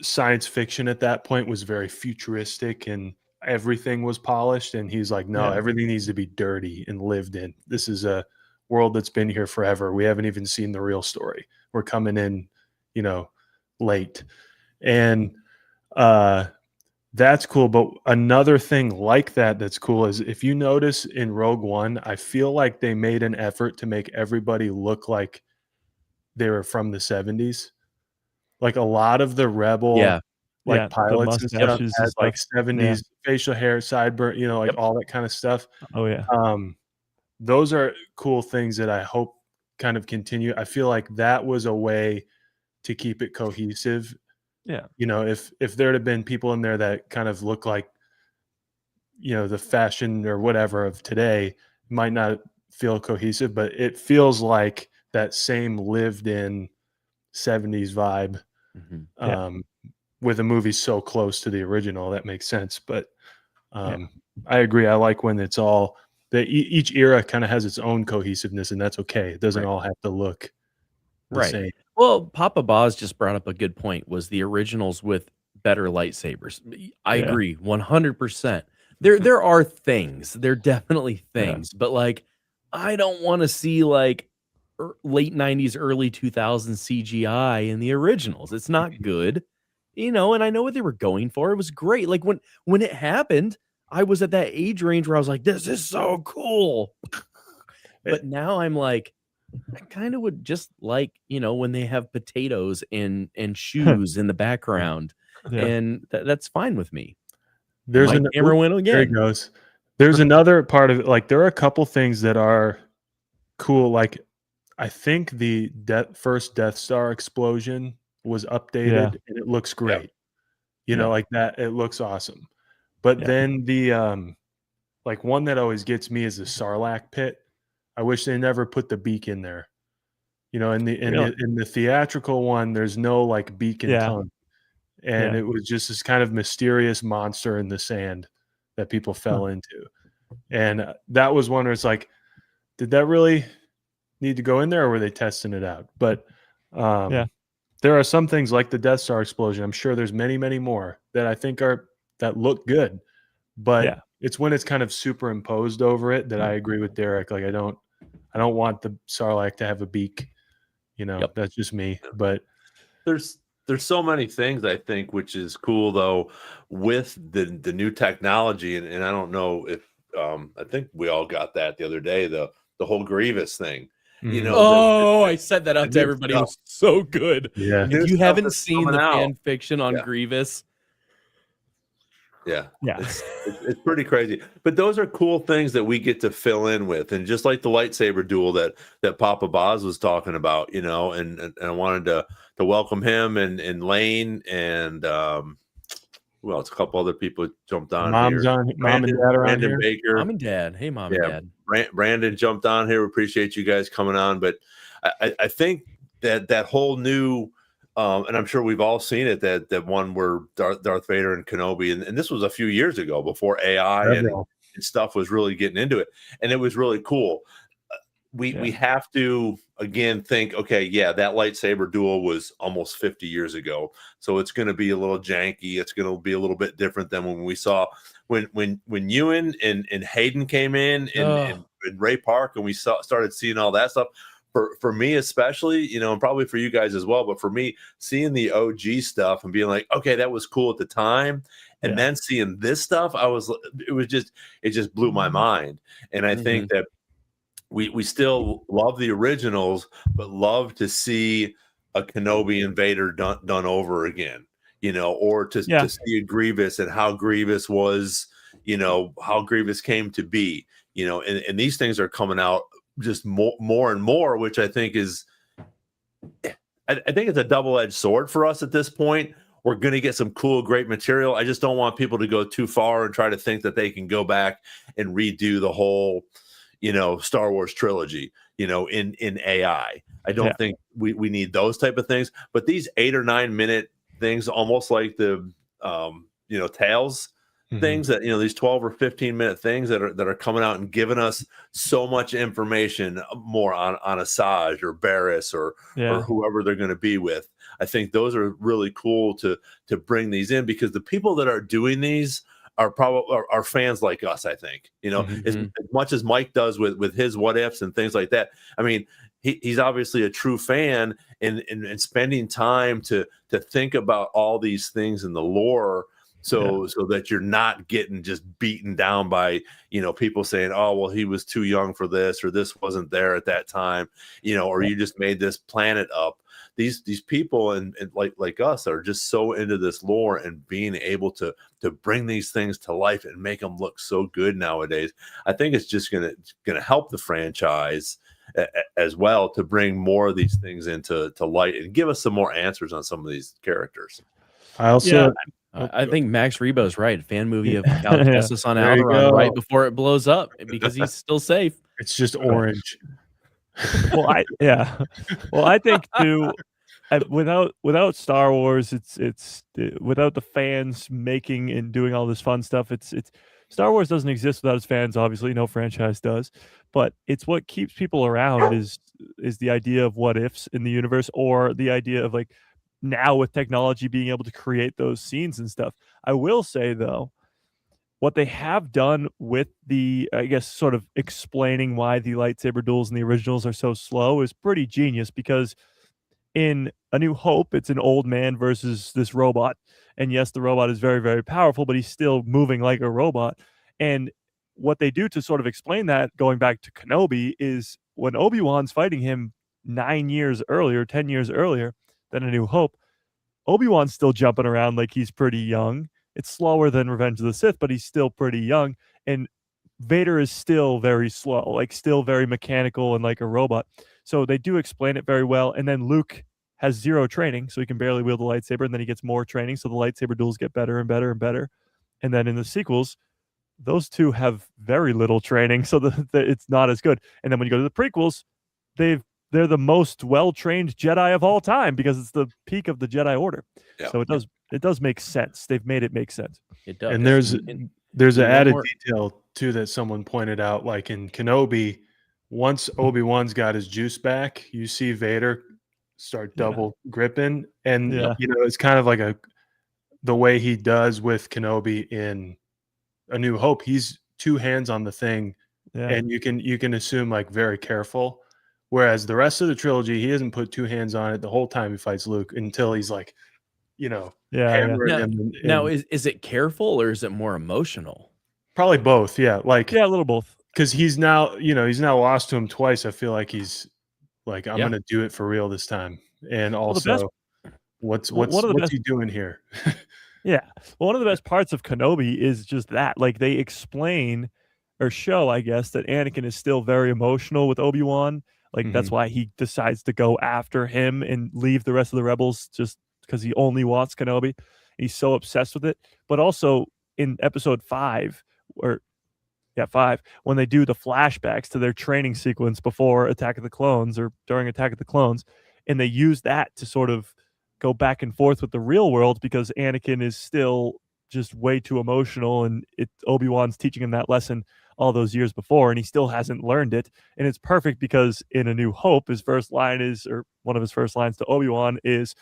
science fiction at that point was very futuristic and everything was polished. And he's like, no, everything needs to be dirty and lived in. This is a world that's been here forever. We haven't even seen the real story. We're coming in, late. And that's cool. But another thing like that's cool is, if you notice in Rogue One, I feel like they made an effort to make everybody look like they were from the 70s. Like, a lot of the rebel pilots and stuff had like 70s facial hair, sideburn, all that kind of stuff. Those are cool things that I hope kind of continue. I feel like that was a way to keep it cohesive. If there had been people in there that kind of look like, the fashion or whatever of today, might not feel cohesive, but it feels like that same lived in 70s vibe. With a movie so close to the original, that makes sense. But I agree. I like when it's all each era kind of has its own cohesiveness, and that's okay. It doesn't all have to look the same. Well, Papa Boz just brought up a good point, was the originals with better lightsabers. I agree 100%. There are things, there are definitely things, but like, I don't want to see like late 90s, early 2000s CGI in the originals. It's not good, and I know what they were going for. It was great. Like, when it happened, I was at that age range where I was like, this is so cool. But now I'm like, I kind of would just like, when they have potatoes and shoes in the background, and that's fine with me. There's camera win again. There it goes. There's another part of it. Like, there are a couple things that are cool. Like, I think the first Death Star explosion was updated and it looks great. You know, like that, it looks awesome. But then the like one that always gets me is the Sarlacc pit. I wish they never put the beak in there. You know, in the theatrical one, there's no like beak and tongue. And it was just this kind of mysterious monster in the sand that people fell into. And that was one where it's like, did that really need to go in there, or were they testing it out? But there are some things like the Death Star explosion. I'm sure there's many, many more that I think that look good. But it's when it's kind of superimposed over it that I agree with Derek. Like, I don't want the Sarlacc to have a beak. You know, that's just me. But there's so many things, I think, which is cool though with the new technology, and I don't know if I think we all got that the other day, the whole Grievous thing. You know, I said that out to everybody. It was so good. Yeah. If you haven't seen the fan fiction on Grievous, it's pretty crazy. But those are cool things that we get to fill in with, and just like the lightsaber duel that Papa Boz was talking about, and I wanted to welcome him and Lane and who else? A couple other people jumped on. Mom and Dad are on here. Baker. Mom and Dad. Hey, Mom and Dad. Brandon jumped on here. We appreciate you guys coming on. But I think that whole new and I'm sure we've all seen it, that one where Darth Vader and Kenobi, and this was a few years ago before AI and stuff was really getting into it, and it was really cool. We have to again think, okay, that lightsaber duel was almost 50 years ago, so it's going to be a little janky. It's going to be a little bit different than when we saw when Ewan and Hayden came in and Ray Park, and we started seeing all that stuff. For me especially, and probably for you guys as well, but for me, seeing the OG stuff and being like, okay, that was cool at the time, and then seeing this stuff, it just blew my mind. And I think that we still love the originals, but love to see a Kenobi and Vader done over again, or to see a Grievous and how Grievous was, how Grievous came to be, and these things are coming out just more and more, which I think is, I think it's a double-edged sword for us at this point. We're going to get some cool, great material. I just don't want people to go too far and try to think that they can go back and redo the whole, Star Wars trilogy, in AI. I don't think we need those type of things, but these 8 or 9 minute things, almost like the, Tales things that, these 12 or 15 minute things that are coming out and giving us so much information more on Asajj or Barriss or whoever they're going to be with. I think those are really cool to bring these in, because the people that are doing these are probably are fans like us. I think, as much as Mike does with his what ifs and things like that. I mean, he's obviously a true fan and spending time to think about all these things in the lore. So that you're not getting just beaten down by, people saying, oh, well, he was too young for this, or this wasn't there at that time, or you just made this planet up. These people and like us are just so into this lore and being able to bring these things to life and make them look so good nowadays. I think it's just gonna help the franchise as well to bring more of these things into light and give us some more answers on some of these characters. I also. I think Max Rebo's right. Fan movie of Cal Kestis on Alderaan right before it blows up, because he's still safe. It's just orange. Well, I think too. Without Star Wars, it's without the fans making and doing all this fun stuff. It's Star Wars doesn't exist without its fans. Obviously, no franchise does, but it's what keeps people around is the idea of what ifs in the universe, or the idea of like, now with technology being able to create those scenes and stuff. I will say though, what they have done with the, I guess, sort of explaining why the lightsaber duels in the originals are so slow is pretty genius, because in A New Hope, it's an old man versus this robot. And yes, the robot is very, very powerful, but he's still moving like a robot. And what they do to sort of explain that, going back to Kenobi, is when Obi-Wan's fighting him 10 years earlier than A New Hope, Obi-Wan's still jumping around like he's pretty young. It's slower than Revenge of the Sith, but he's still pretty young. And Vader is still very slow, like still very mechanical and like a robot. So they do explain it very well. And then Luke has 0 training, so he can barely wield the lightsaber, and then he gets more training, so the lightsaber duels get better and better and better. And then in the sequels, those two have very little training, so it's not as good. And then when you go to the prequels, they're the most well-trained Jedi of all time because it's the peak of the Jedi Order. Yeah. So it does make sense. They've made it make sense. It does. And there's an added detail too that someone pointed out, like in Kenobi, once Obi-Wan's got his juice back, you see Vader start double gripping, and it's kind of like the way he does with Kenobi in A New Hope. He's 2 hands on the thing, and you can assume like very careful. Whereas the rest of the trilogy, he hasn't put 2 hands on it the whole time he fights Luke until he's like, hammering him. Now, is it careful or is it more emotional? Probably both. Yeah, a little both. Because he's now lost to him twice. I feel like he's like, I'm gonna do it for real this time. And also, what's he doing here? Yeah. Well, one of the best parts of Kenobi is just that. Like, they explain or show, I guess, that Anakin is still very emotional with Obi-Wan. Like, that's why he decides to go after him and leave the rest of the rebels, just because he only wants Kenobi. He's so obsessed with it. But also in episode 5, when they do the flashbacks to their training sequence before Attack of the Clones or during Attack of the Clones, and they use that to sort of go back and forth with the real world because Anakin is still just way too emotional, and Obi-Wan's teaching him that lesson all those years before, and he still hasn't learned it. And it's perfect because in A New Hope, his first line is, or one of his first lines to Obi-Wan is,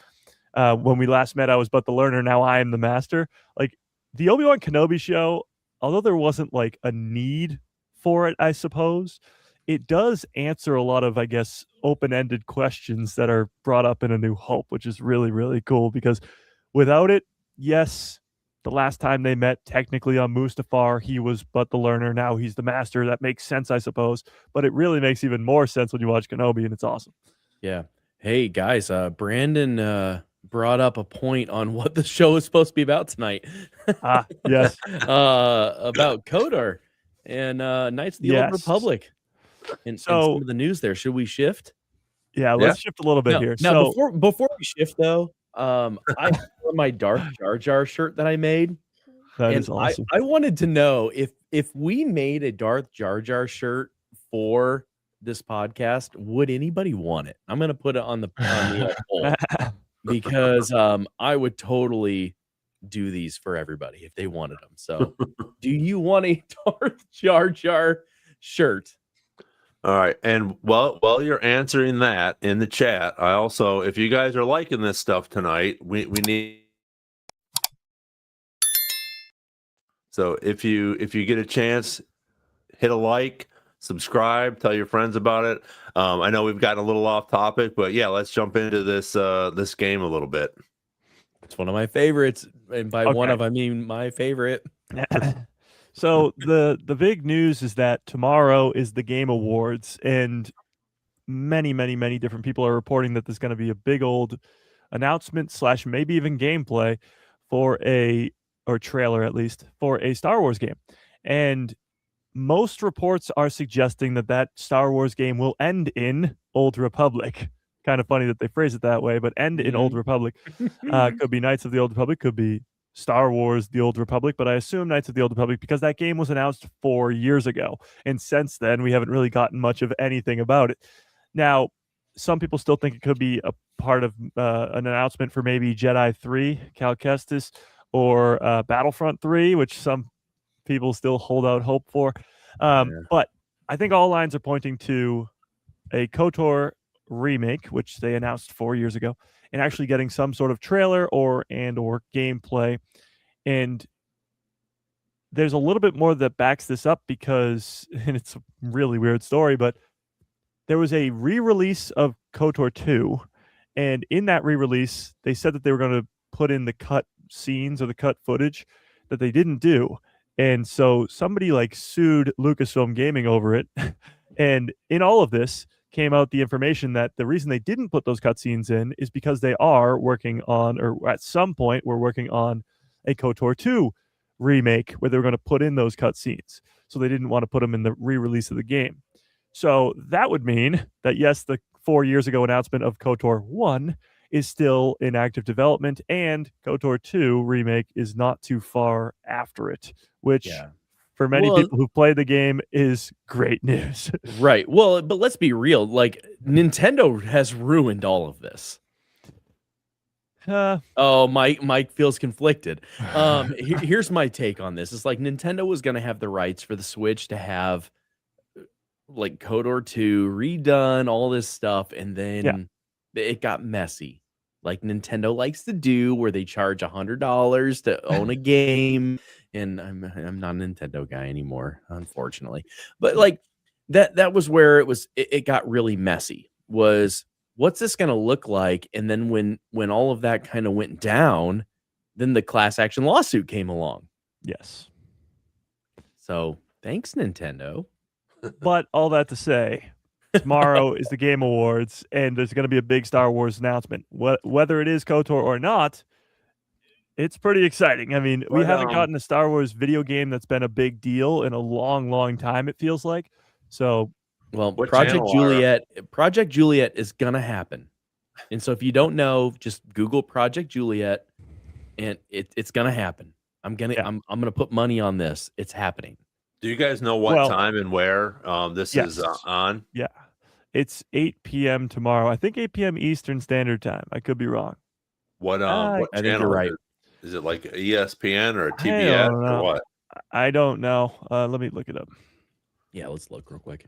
when we last met, I was but the learner, now I am the master. Like, the Obi-Wan Kenobi show, although there wasn't like a need for it, I suppose, it does answer a lot of, I guess, open-ended questions that are brought up in A New Hope, which is really, really cool because without it, yes, the last time they met technically on Mustafar, he was but the learner, now he's the master. That makes sense, I suppose, but it really makes even more sense when you watch Kenobi, and it's awesome. Yeah. Hey, guys, Brandon brought up a point on what the show is supposed to be about tonight. Yes. About KOTOR and Knights of the Old Republic. And some of the news there. Should we shift? Yeah, let's shift a little bit here. Now, before we shift, though, I have my Darth Jar Jar shirt that I made. That is awesome. I wanted to know if we made a Darth Jar Jar shirt for this podcast, would anybody want it? I'm going to put it on the poll because I would totally do these for everybody if they wanted them. So, do you want a Darth Jar Jar shirt? All right. And while you're answering that in the chat, I also, if you guys are liking this stuff tonight, we need. So if you get a chance, hit a like, subscribe, tell your friends about it. I know we've gotten a little off topic, but yeah, let's jump into this game a little bit. It's one of my favorites, and by one of I mean my favorite. So the big news is that tomorrow is the Game Awards, and many different people are reporting that there's going to be a big old announcement / maybe even gameplay or trailer at least for a Star Wars game. And most reports are suggesting that Star Wars game will end in Old Republic. Kind of funny that they phrase it that way, but end in Old Republic. Could be Knights of the Old Republic, could be Star Wars The Old Republic, but I assume Knights of the Old Republic because that game was announced 4 years ago. And since then, we haven't really gotten much of anything about it. Now, some people still think it could be a part of an announcement for maybe Jedi 3, Cal Kestis, or Battlefront 3, which some people still hold out hope for. But I think all lines are pointing to a KOTOR remake, which they announced 4 years ago, and actually getting some sort of trailer or gameplay. And there's a little bit more that backs this up because, and it's a really weird story, but there was a re-release of KOTOR 2, and in that re-release, they said that they were going to put in the cut scenes or the cut footage that they didn't do. And so somebody like sued Lucasfilm Gaming over it. And in all of this came out the information that the reason they didn't put those cutscenes in is because they are working on, or at some point we're working on, a KOTOR II remake where they were going to put in those cutscenes. So they didn't want to put them in the re-release of the game. So that would mean that, yes, the 4 years ago announcement of KOTOR 1 is still in active development, and KOTOR 2 remake is not too far after it, which for many people who play the game is great news. Right. Well, but let's be real. Like, Nintendo has ruined all of this. Oh, Mike feels conflicted. Here's my take on this. It's like Nintendo was going to have the rights for the Switch to have like KOTOR 2 redone, all this stuff, and then it got messy. Like Nintendo likes to do, where they charge $100 to own a game. And I'm not a Nintendo guy anymore, unfortunately. But like that was where it got really messy. Was, what's this going to look like? And then when all of that kind of went down, then the class action lawsuit came along. Yes. So thanks, Nintendo. But all that to say, tomorrow is the Game Awards, and there's going to be a big Star Wars announcement. Whether it is KOTOR or not, it's pretty exciting. I mean, we haven't gotten a Star Wars video game that's been a big deal in a long, long time, it feels like. So, well, Project Juliet is going to happen. And so if you don't know, just Google Project Juliet, and it's going to happen. I'm going to put money on this. It's happening. Do you guys know what time and where this is on? Yeah. It's 8 p.m. tomorrow. I think 8 p.m. Eastern Standard Time. I could be wrong. What I think you're right. Is it like ESPN or TBS or what? I don't know. Let me look it up. Yeah, let's look real quick.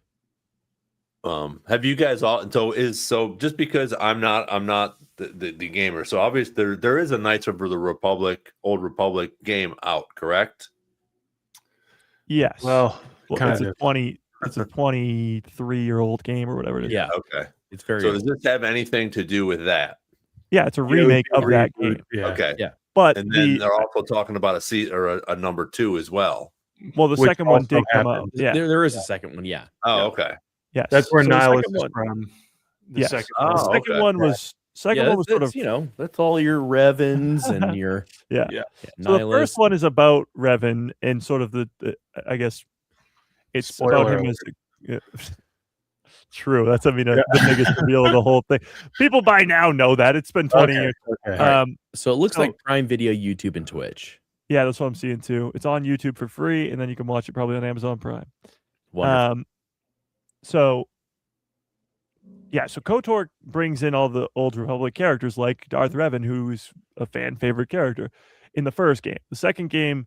Have you guys all just because I'm not the gamer, so obviously there is a Knights of the Republic, Old Republic game out, correct? Yes. Well, it's a 23-year-old game or whatever it is. Yeah. Okay. It's very. So does this have anything to do with that? Yeah, it's a remake of that game. Yeah. Okay. Yeah. But and then they're also talking about a number 2 as well. Well, the second one did come out. Yeah. There is a second one. Yeah. Oh, okay. Yes. That's where Nihilus is from. The second one was sort of, that's all your Revens and your So the first one is about Revan and sort of the I guess it's Spoiler about him as true. That's the biggest reveal of the whole thing. People by now know that. It's been 20 years. Okay. So it looks like Prime Video, YouTube, and Twitch. Yeah, that's what I'm seeing too. It's on YouTube for free, and then you can watch it probably on Amazon Prime. Wonderful. So KOTOR brings in all the Old Republic characters like Darth Revan, who's a fan favorite character in the first game. The second game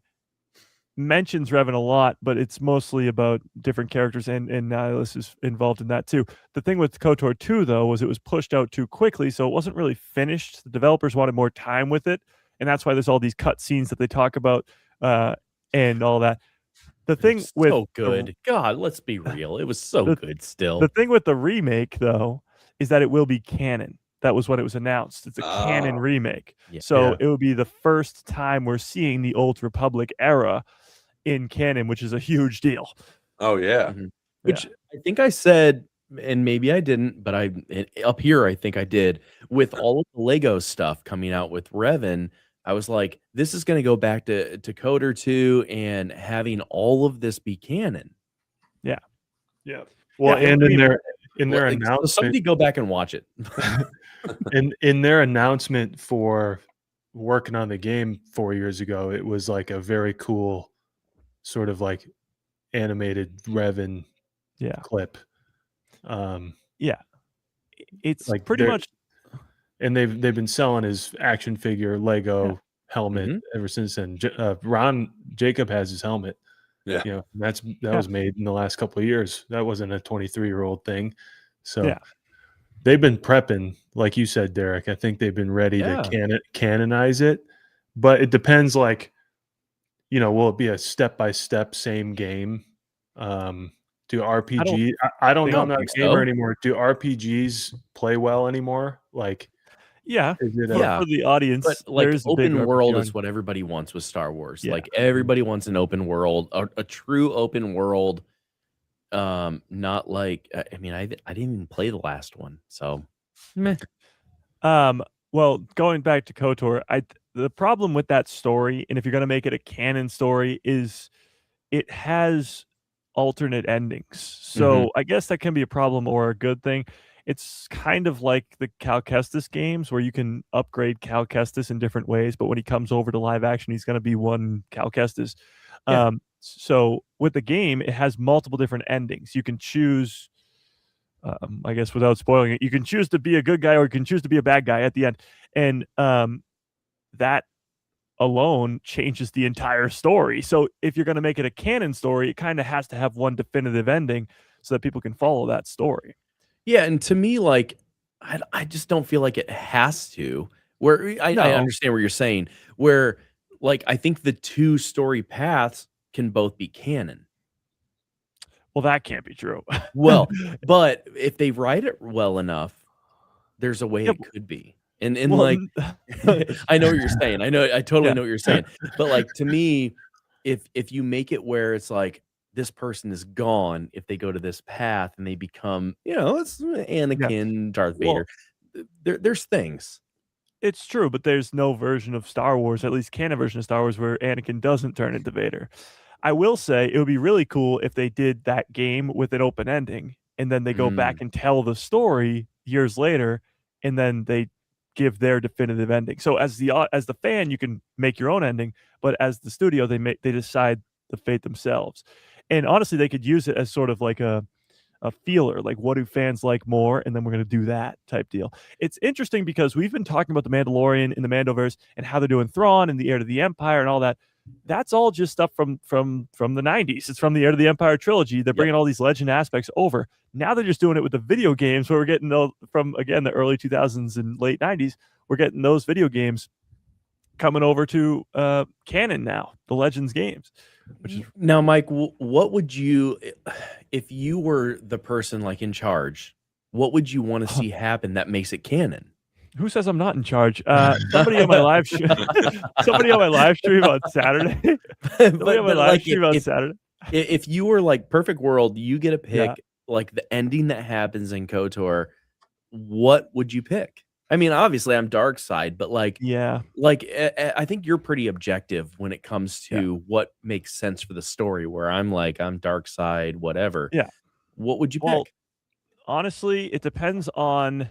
mentions Revan a lot, but it's mostly about different characters, and Nihilus is involved in that too. The thing with KOTOR 2, though, was it was pushed out too quickly, so it wasn't really finished. The developers wanted more time with it, and that's why there's all these cut scenes that they talk about and all that. The thing with so good. God, let's be real. It was so good still. The thing with the remake, though, is that it will be canon. That was what it was announced. It's a canon remake. Yeah. So it will be the first time we're seeing the Old Republic era in canon, which is a huge deal. Oh, yeah. Mm-hmm. Which I think I said, and maybe I didn't, but up here, I think I did, with all of the Lego stuff coming out with Revan, I was like, this is going to go back to KOTOR 2 and having all of this be canon. Yeah. Yeah. Well, and in their announcement, somebody go back and watch it. in their announcement for working on the game 4 years ago, it was like a very cool sort of like animated Revan clip. It's like pretty much. And they've been selling his action figure Lego helmet ever since then. Ron Jacob has his helmet. Yeah, that was made in the last couple of years. That wasn't a 23-year-old thing. So they've been prepping, like you said, Derek. I think they've been ready to canonize it, but it depends. Like, will it be a step-by-step same game? Do RPG? I don't know. I'm not a gamer anymore. Do RPGs play well anymore? Like. Yeah, Is it Yeah. for the audience, But like there's a big open world RPG is what everybody wants with Star Wars. Yeah. Like everybody wants an open world, a true open world. Not like I mean, I didn't even play the last one, so meh. Well, going back to KOTOR, the problem with that story, and if you're going to make it a canon story, is it has alternate endings. So I guess that can be a problem or a good thing. It's kind of like the Cal Kestis games where you can upgrade Cal Kestis in different ways, but when he comes over to live action, he's going to be one Cal Kestis. Yeah. So with the game, it has multiple different endings. You can choose, I guess without spoiling it, you can choose to be a good guy or you can choose to be a bad guy at the end. And that alone changes the entire story. So if you're going to make it a canon story, it kind of has to have one definitive ending so that people can follow that story. Yeah, and to me, like, I just don't feel like it has to. Where I No. understand what you're saying. Where, like, I think the two story paths can both be canon. Well, that can't be true. Well, but if they write it well enough, there's a way Yeah, it could be. And well, like, I know what you're saying. I totally Yeah. know what you're saying. But like to me, if you make it where it's like this person is gone, if they go to this path and they become, it's Anakin, Darth Well, Vader. There's things. It's true, but there's no version of Star Wars, at least canon version of Star Wars, where Anakin doesn't turn into Vader. I will say it would be really cool if they did that game with an open ending, and then they go back and tell the story years later, and then they give their definitive ending. So as the fan, you can make your own ending, but as the studio, they decide the fate themselves. And honestly, they could use it as sort of like a feeler, like what do fans like more, and then we're going to do that type deal. It's interesting because we've been talking about the Mandalorian in the Mandoverse and how they're doing Thrawn and the Heir to the Empire and all that. That's all just stuff from the 90s. It's from the Heir to the Empire trilogy. They're bringing all these legend aspects over. Now they're just doing it with the video games, where we're getting from again the early 2000s and late 90s. We're getting those video games coming over to canon now, the Legends games. Which is Now, Mike, what would you, if you were the person like in charge, what would you want to see happen that makes it canon? Who says I'm not in charge? Somebody on my live stream. Somebody on my live stream on Saturday. Somebody on my live stream on Saturday. If you were like perfect world, you get to pick like the ending that happens in KOTOR. What would you pick? I mean, obviously, I'm dark side, but like, I think you're pretty objective when it comes to what makes sense for the story. Where I'm like, I'm dark side, whatever. Yeah. What would you pick? Honestly, it depends on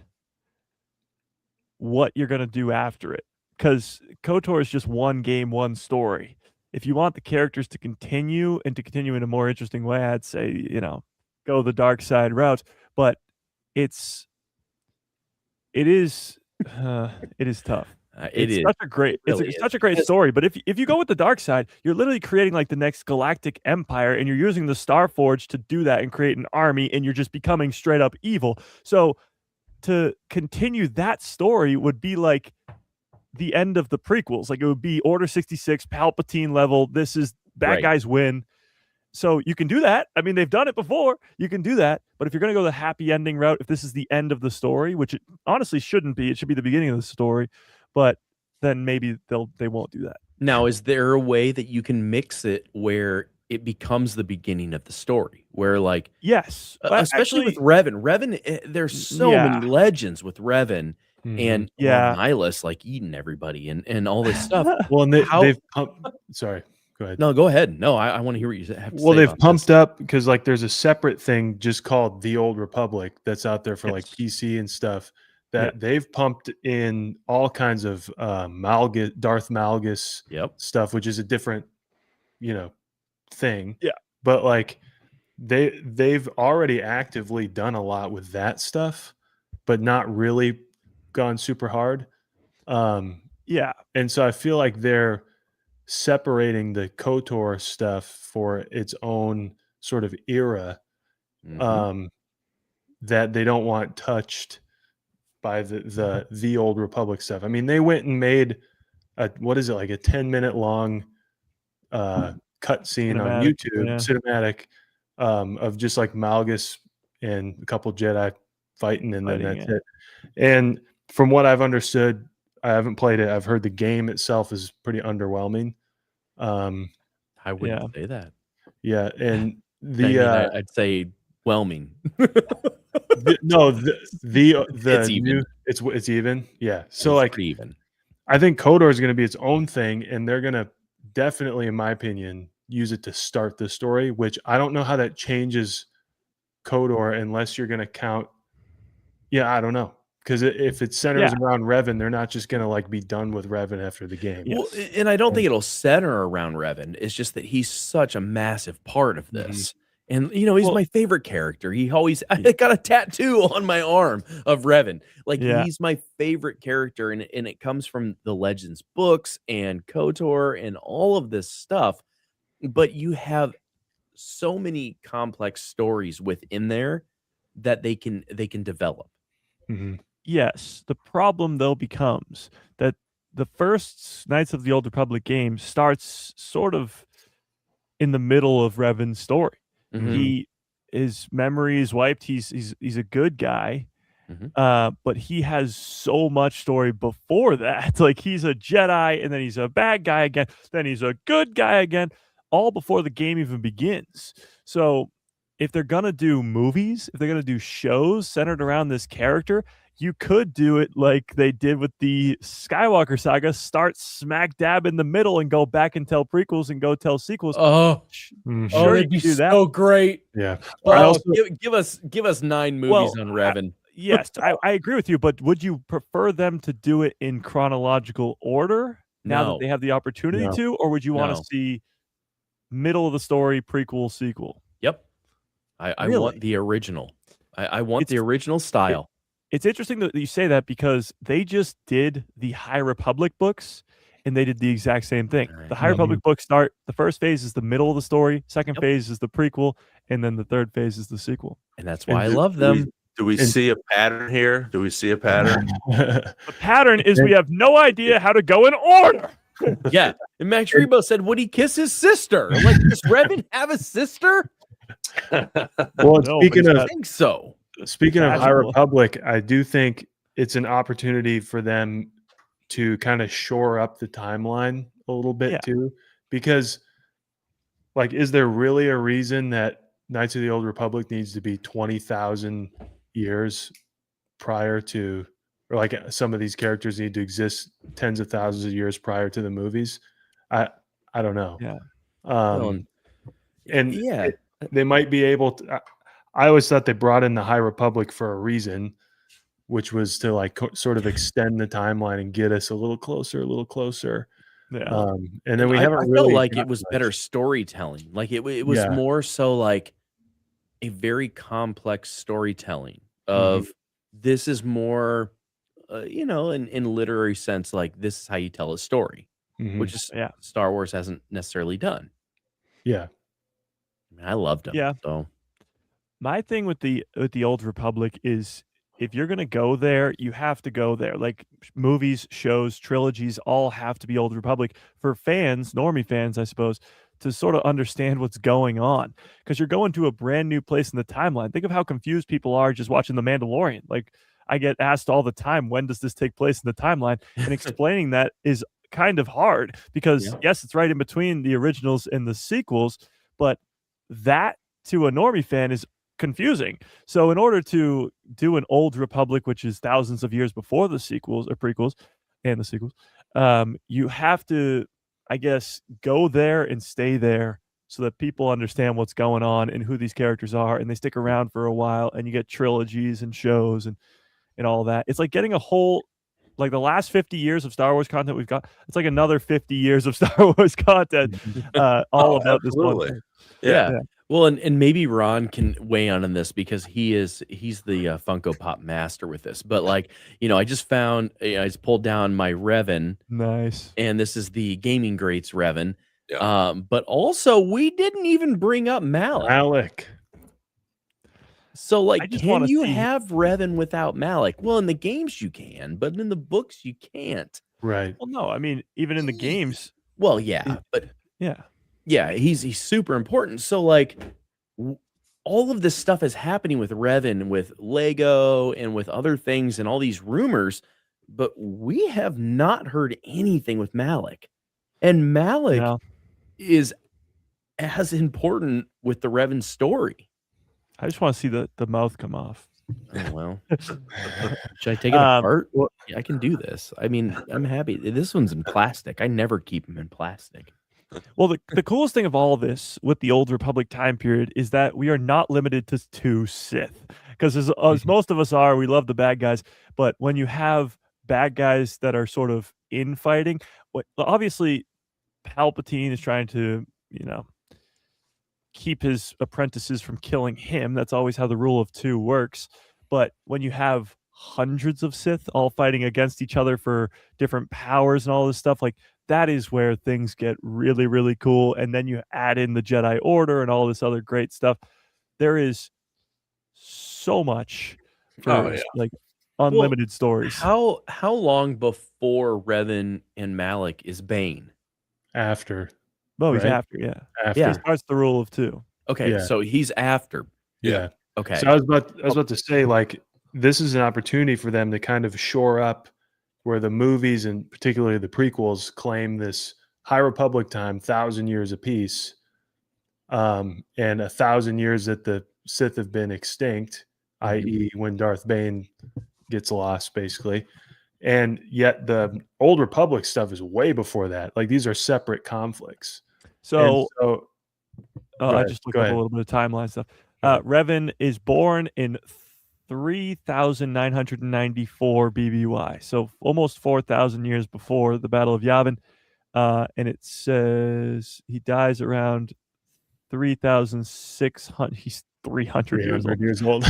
what you're going to do after it, because KOTOR is just one game, one story. If you want the characters to continue and to continue in a more interesting way, I'd say, go the dark side route. But it is tough. It's such a great story. But if you go with the dark side, you're literally creating like the next galactic empire, and you're using the Starforge to do that and create an army, and you're just becoming straight up evil. So to continue that story would be like the end of the prequels. Like it would be Order 66, Palpatine level. This is bad guys win. So you can do that. I mean, they've done it before. You can do that. But if you're going to go the happy ending route, if this is the end of the story, which it honestly shouldn't be, it should be the beginning of the story. But then maybe they won't do that. Now, is there a way that you can mix it where it becomes the beginning of the story? Where like, yes, especially with Revan. Revan, there's so many legends with Revan. And Nihilus like eating everybody and all this stuff. Well, and they've pumped. Sorry, go ahead. No, go ahead. No, I want to hear what you have to say. Well, they've pumped up because like there's a separate thing just called The Old Republic that's out there for like PC and stuff that they've pumped in all kinds of Darth Malgus stuff, which is a different, thing. Yeah. But like they've already actively done a lot with that stuff, but not really gone super hard. And so I feel like they're separating the KOTOR stuff for its own sort of era that they don't want touched by the Old Republic stuff. I mean, they went and made like a 10-minute long cutscene on YouTube, cinematic, of just like Malgus and a couple Jedi fighting, and then that's it. And from what I've understood, I haven't played it. I've heard the game itself is pretty underwhelming. I wouldn't say that. Yeah, and I'd say whelming. it's even. It's even. Yeah. So it's pretty even. I think KOTOR is going to be its own thing, and they're going to definitely, in my opinion, use it to start the story, which I don't know how that changes KOTOR unless you're going to count. Yeah, I don't know. Because if it centers around Revan, they're not just going to like be done with Revan after the game. Well, and I don't think it'll center around Revan. It's just that he's such a massive part of this. And, you know, he's my favorite character. I got a tattoo on my arm of Revan. Like, he's my favorite character. And it comes from the Legends books and KOTOR and all of this stuff. But you have so many complex stories within there that they can develop. Yes. The problem, though, becomes that the first Knights of the Old Republic game starts sort of in the middle of Revan's story. His memory is wiped. He's a good guy, but he has so much story before that. Like, he's a Jedi, and then he's a bad guy again. Then he's a good guy again, all before the game even begins. So if they're gonna do movies, if they're gonna do shows centered around this character, you could do it like they did with the Skywalker saga, start smack dab in the middle and go back and tell prequels and go tell sequels. Sure, it'd be so great. Yeah. Give us 9 movies on Revan. Yes, I agree with you, but would you prefer them to do it in chronological order now that they have the opportunity to, or would you want to see middle of the story, prequel, sequel? Yep. I want the original. I want the original style. It's interesting that you say that because they just did the High Republic books and they did the exact same thing. The High Republic books start, the first phase is the middle of the story, second phase is the prequel, and then the third phase is the sequel. And that's why I love them. Do we see a pattern here? Do we see a pattern? The pattern is we have no idea how to go in order. Yeah. And Max Rebo said, would he kiss his sister? Like, does Revan have a sister? Well, I think so. Speaking of High Republic, I do think it's an opportunity for them to kind of shore up the timeline a little bit too, because like, is there really a reason that Knights of the Old Republic needs to be 20,000 years prior to, or like some of these characters need to exist tens of thousands of years prior to the movies? I don't know. They might be able to. I always thought they brought in the High Republic for a reason, which was to like sort of extend the timeline and get us a little closer. Yeah. And then I felt like it was better storytelling. Like it was more so like a very complex storytelling of this is more, in literary sense, like this is how you tell a story, which is Star Wars hasn't necessarily done. Yeah. I mean, I loved them. Yeah. So my thing with the Old Republic is if you're going to go there, you have to go there. Like movies, shows, trilogies all have to be Old Republic for fans, normie fans, I suppose, to sort of understand what's going on. Because you're going to a brand new place in the timeline. Think of how confused people are just watching The Mandalorian. Like, I get asked all the time, when does this take place in the timeline? And explaining that is kind of hard because, yes, it's right in between the originals and the sequels, but that to a normie fan is confusing. So in order to do an Old Republic, which is thousands of years before the sequels or prequels and the sequels, you have to, I guess, go there and stay there so that people understand what's going on and who these characters are, and they stick around for a while, and you get trilogies and shows and all that. It's like getting a whole, like the last 50 years of Star Wars content we've got, it's like another 50 years of Star Wars content, all about this one thing. Yeah. Well, and maybe Ron can weigh on this because he's the Funko Pop master with this. But like, I just found, I just pulled down my Revan. Nice. And this is the Gaming Greats Revan. Yeah. But also, we didn't even bring up Malak. So like, can you have Revan without Malak? Well, in the games you can, but in the books you can't. Right. Well, no, I mean, even in the games. Well, yeah, but yeah, he's super important. So like, all of this stuff is happening with Revan, with Lego, and with other things, and all these rumors. but we have not heard anything with Malik. And Malik No. is as important with the Revan story. I just want to see the mouth come off. Oh, well. Should I take it apart? Well, yeah, I can do this. I mean, I'm happy. This one's in plastic. I never keep them in plastic. Well, the coolest thing of all this with the Old Republic time period is that we are not limited to 2 Sith. Because as most of us are, we love the bad guys. But when you have bad guys that are sort of infighting, obviously Palpatine is trying to, keep his apprentices from killing him. That's always how the rule of 2 works. But when you have hundreds of Sith all fighting against each other for different powers and all this stuff, like that is where things get really, really cool. And then you add in the Jedi Order and all this other great stuff. There is so much for like unlimited stories. How long before Revan and Malik is Bane? After. Oh, he's right? after, yeah. After. Yeah. He starts the rule of 2. Okay, Yeah. so he's after. Yeah. Okay. So I was about to say, like, this is an opportunity for them to kind of shore up where the movies and particularly the prequels claim this High Republic time, 1,000 years apiece, and 1,000 years that the Sith have been extinct, i.e., when Darth Bane gets lost, basically. And yet the Old Republic stuff is way before that. Like, these are separate conflicts. So I I just looked up a little bit of timeline stuff. Revan is born in 3,994 BBY, so almost 4,000 years before the Battle of Yavin. And it says he dies around 3,600. He's 300 years old.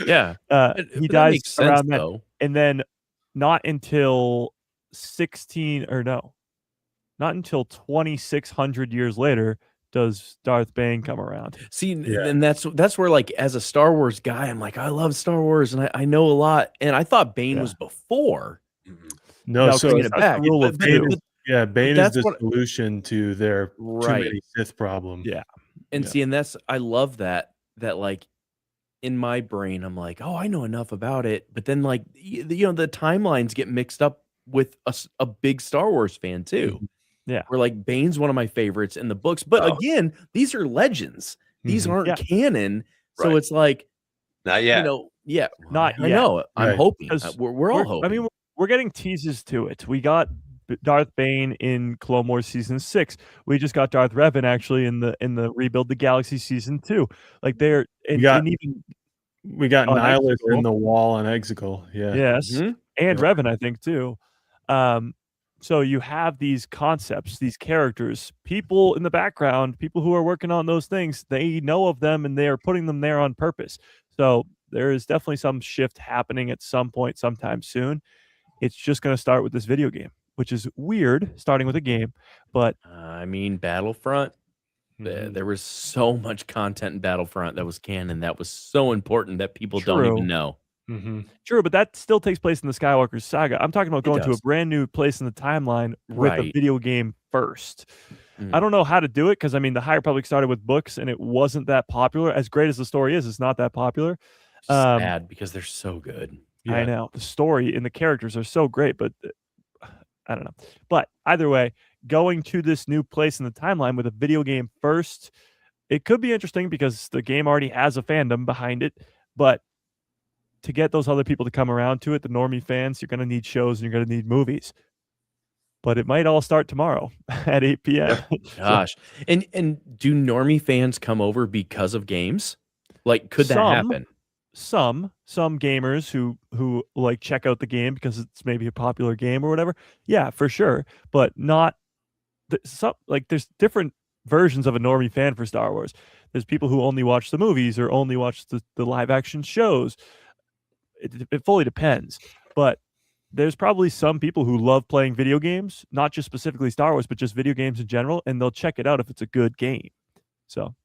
Yeah. He dies around that. And then not until 2,600 years later does Darth Bane come around. See, and that's where, like, as a Star Wars guy, I'm like, I love Star Wars and I know a lot. And I thought Bane was before. No, so bringing it back. Rule of 2. Bane is the solution to their too many Sith problem. Yeah. And see, and I love that like in my brain, I'm like, oh, I know enough about it. But then, like, the timelines get mixed up with a big Star Wars fan too. Yeah. Where, like, Bane's one of my favorites in the books. But again, these are legends. These aren't canon. So it's like, not yet. Not yet. I know. I'm hoping. 'Cause We're all hoping. I mean, we're getting teases to it. We got Darth Bane in Clone Wars season 6. We just got Darth Revan actually in the Rebuild the Galaxy season 2. Like, they're we got Nihilus in the wall on Exegol. Yeah. Yes. And Revan, I think, too. So you have these concepts, these characters, people in the background, people who are working on those things, they know of them and they are putting them there on purpose. So there is definitely some shift happening at some point sometime soon. It's just going to start with this video game, which is weird, starting with a game. But I mean, Battlefront, there was so much content in Battlefront that was canon that was so important that people don't even know. True, but that still takes place in the Skywalker saga. I'm talking about going to a brand new place in the timeline with a video game first. I don't know how to do it because, I mean, the High Republic started with books and it wasn't that popular. As great as the story is, it's not that popular. Sad because they're so good. Yeah. I know. The story and the characters are so great, but I don't know. But either way, going to this new place in the timeline with a video game first, it could be interesting because the game already has a fandom behind it. But to get those other people to come around to it, the normie fans, you're going to need shows and you're going to need movies. But it might all start tomorrow at 8 p.m. Gosh. And do normie fans come over because of games? Like, could that happen? Some gamers who like check out the game because it's maybe a popular game or whatever. Yeah, for sure. But not there's different versions of a normie fan for Star Wars. There's people who only watch the movies or only watch the live action shows. It fully depends. But there's probably some people who love playing video games, not just specifically Star Wars, but just video games in general, and they'll check it out if it's a good game. So,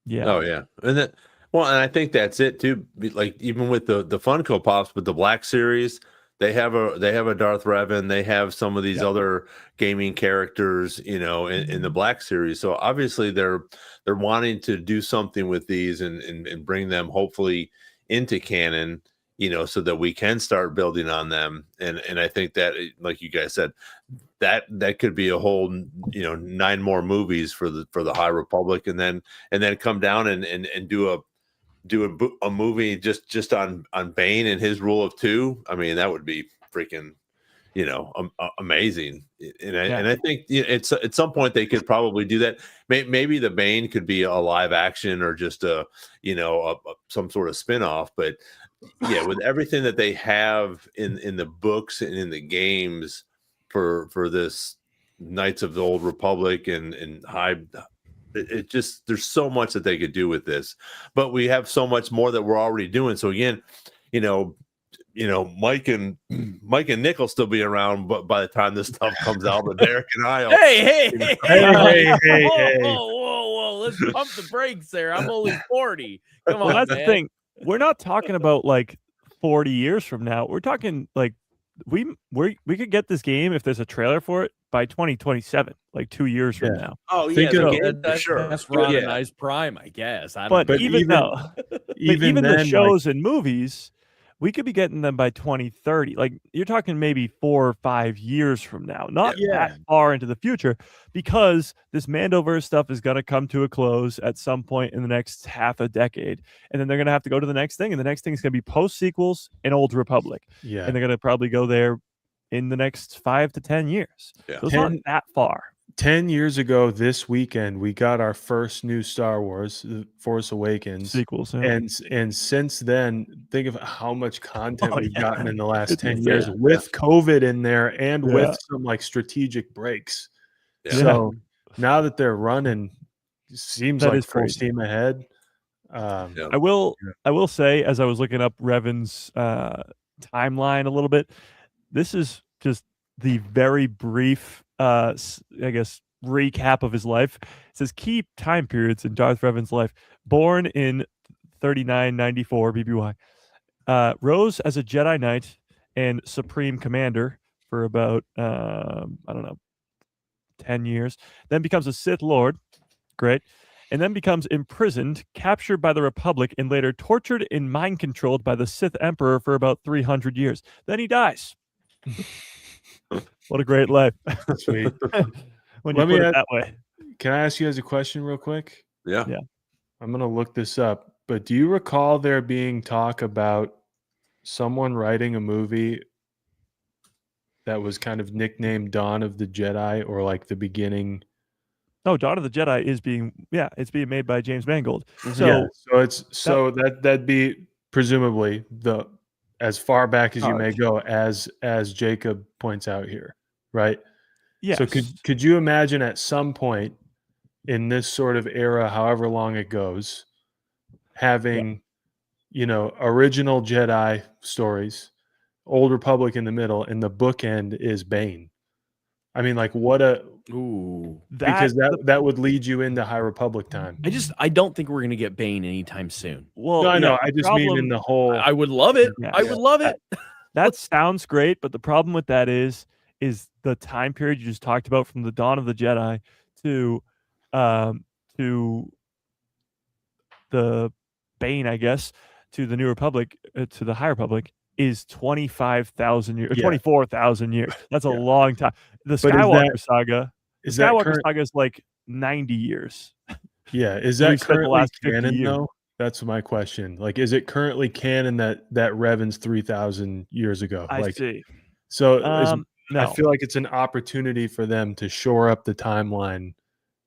yeah. Oh yeah, and I think that's it too. Like, even with the Funko Pops, with the Black Series, they have a Darth Revan. They have some of these other gaming characters, in the Black Series. So obviously they're wanting to do something with these and bring them hopefully into canon. so that we can start building on them. And I think that, like you guys said, that could be a whole 9 more movies for the High Republic, and then come down and do a movie just on Bane and his rule of 2. I mean, that would be freaking amazing. And I think it's at some point they could probably do that. Maybe the Bane could be a live action or just some sort of spin-off. But yeah, with everything that they have in the books and in the games for this Knights of the Old Republic and High, it just, there's so much that they could do with this. But we have so much more that we're already doing. So again, Mike and Nick will still be around, but by the time this stuff comes out, but Derek and I, hey, whoa, let's pump the brakes there. I'm only 40. Come on, that's man. the thing. We're not talking about like 40 years from now. We're talking like we could get this game if there's a trailer for it by 2027, like 2 years from now. Oh Think yeah, of- the game, That's sure. That's Ron Yeah. and I's prime, I guess. I don't But know. even even the then, shows and movies, we could be getting them by 2030. Like you're talking maybe 4 or 5 years from now, not that far into the future, because this Mandoverse stuff is going to come to a close at some point in the next half a decade. And then they're going to have to go to the next thing. And the next thing is going to be post sequels and Old Republic. Yeah. And they're going to probably go there in the next 5 to 10 years. Yeah. So it's not that far. 10 years ago this weekend, we got our first new Star Wars, The Force Awakens. Sequels. Yeah. And since then, think of how much content we've gotten in the last It's 10 insane. years with COVID in there and Yeah. with some like strategic breaks. Yeah. So now that they're running, it seems That like is full crazy. steam ahead. Yeah. I will say, as I was looking up Revan's timeline a little bit, this is just the very brief I guess recap of his life. It says key time periods in Darth Revan's life: born in 3994 BBY, rose as a Jedi Knight and Supreme Commander for about 10 years, then becomes a Sith Lord, great, and then becomes imprisoned, captured by the Republic, and later tortured and mind controlled by the Sith Emperor for about 300 years. Then he dies. What a great life. Sweet. When you Let me put it ask- that way. Can I ask you guys a question real quick? Yeah. I'm going to look this up, but do you recall there being talk about someone writing a movie that was kind of nicknamed Dawn of the Jedi, or like the beginning? No, Dawn of the Jedi is being made by James Mangold. So Yeah, so that'd be presumably as far back as you may go, as Jacob points out here, right? yes. So could you imagine at some point in this sort of era, however long it goes, having original Jedi stories, Old Republic in the middle, and the bookend is Bane? I mean, like because that would lead you into High Republic time. I don't think we're gonna get Bane anytime soon. well, No, I know. yeah, I the just mean in problem- the whole. I would love it. Yeah. I would love it. that sounds great, but the problem with that is the time period you just talked about, from the Dawn of the Jedi to the Bane, I guess, to the New Republic, to the High Republic, is 25,000 years, Yeah. 24,000 years. That's a long time. The But Skywalker saga, the is that Skywalker current? is like 90 years. Yeah, is we that spent the currently last 50 canon years. though? That's my question. Like, is it currently canon that Revan's 3,000 years ago? I see. So No. I feel like it's an opportunity for them to shore up the timeline,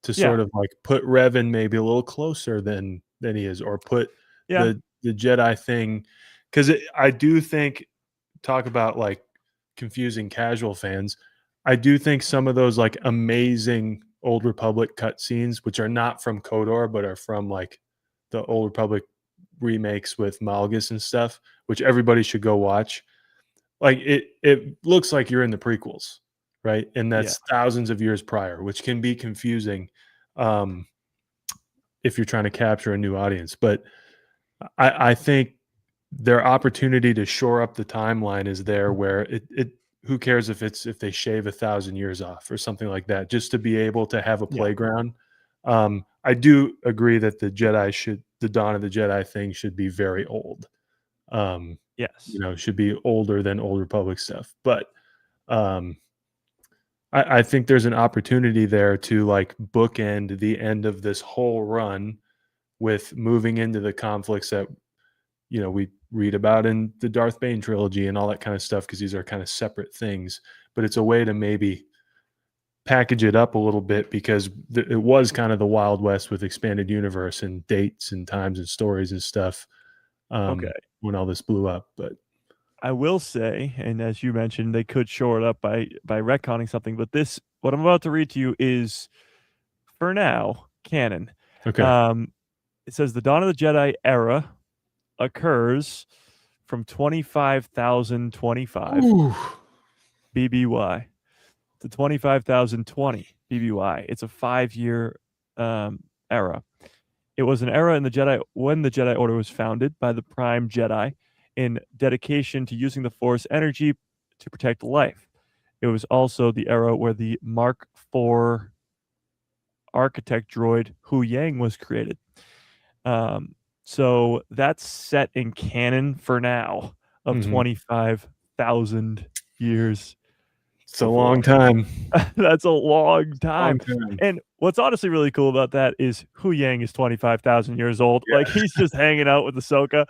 to Yeah. sort of like put Revan maybe a little closer than he is, or put Yeah. the Jedi thing, because I do think, talk about like confusing casual fans, I do think some of those like amazing Old Republic cutscenes, which are not from KOTOR but are from like the Old Republic remakes with Malgus and stuff, which everybody should go watch. Like it looks like you're in the prequels, right? And that's thousands of years prior, which can be confusing if you're trying to capture a new audience. But I think their opportunity to shore up the timeline is there, where it who cares if they shave 1,000 years off or something like that, just to be able to have a playground. I do agree that the Dawn of the Jedi thing should be very old. Yes. should be older than Old Republic stuff. But I think there's an opportunity there to like bookend the end of this whole run with moving into the conflicts that we read about in the Darth Bane trilogy and all that kind of stuff, because these are kind of separate things. But it's a way to maybe package it up a little bit, because it was kind of the Wild West with expanded universe and dates and times and stories and stuff Okay. when all this blew up. But I will say, and as you mentioned, they could shore it up by retconning something, but what I'm about to read to you is, for now, canon. okay. It says the Dawn of the Jedi era occurs from 25,025 Ooh. BBY to 25,020 BBY. It's a 5-year era. It was an era in the Jedi when the Jedi Order was founded by the Prime Jedi in dedication to using the Force energy to protect life. It was also the era where the Mark IV architect droid Hu Yang was created. So that's set in canon for now of 25,000 years. It's a long time. That's a long time. And what's honestly really cool about that is Hu Yang is 25,000 years old. Yeah. Like, he's just hanging out with Ahsoka,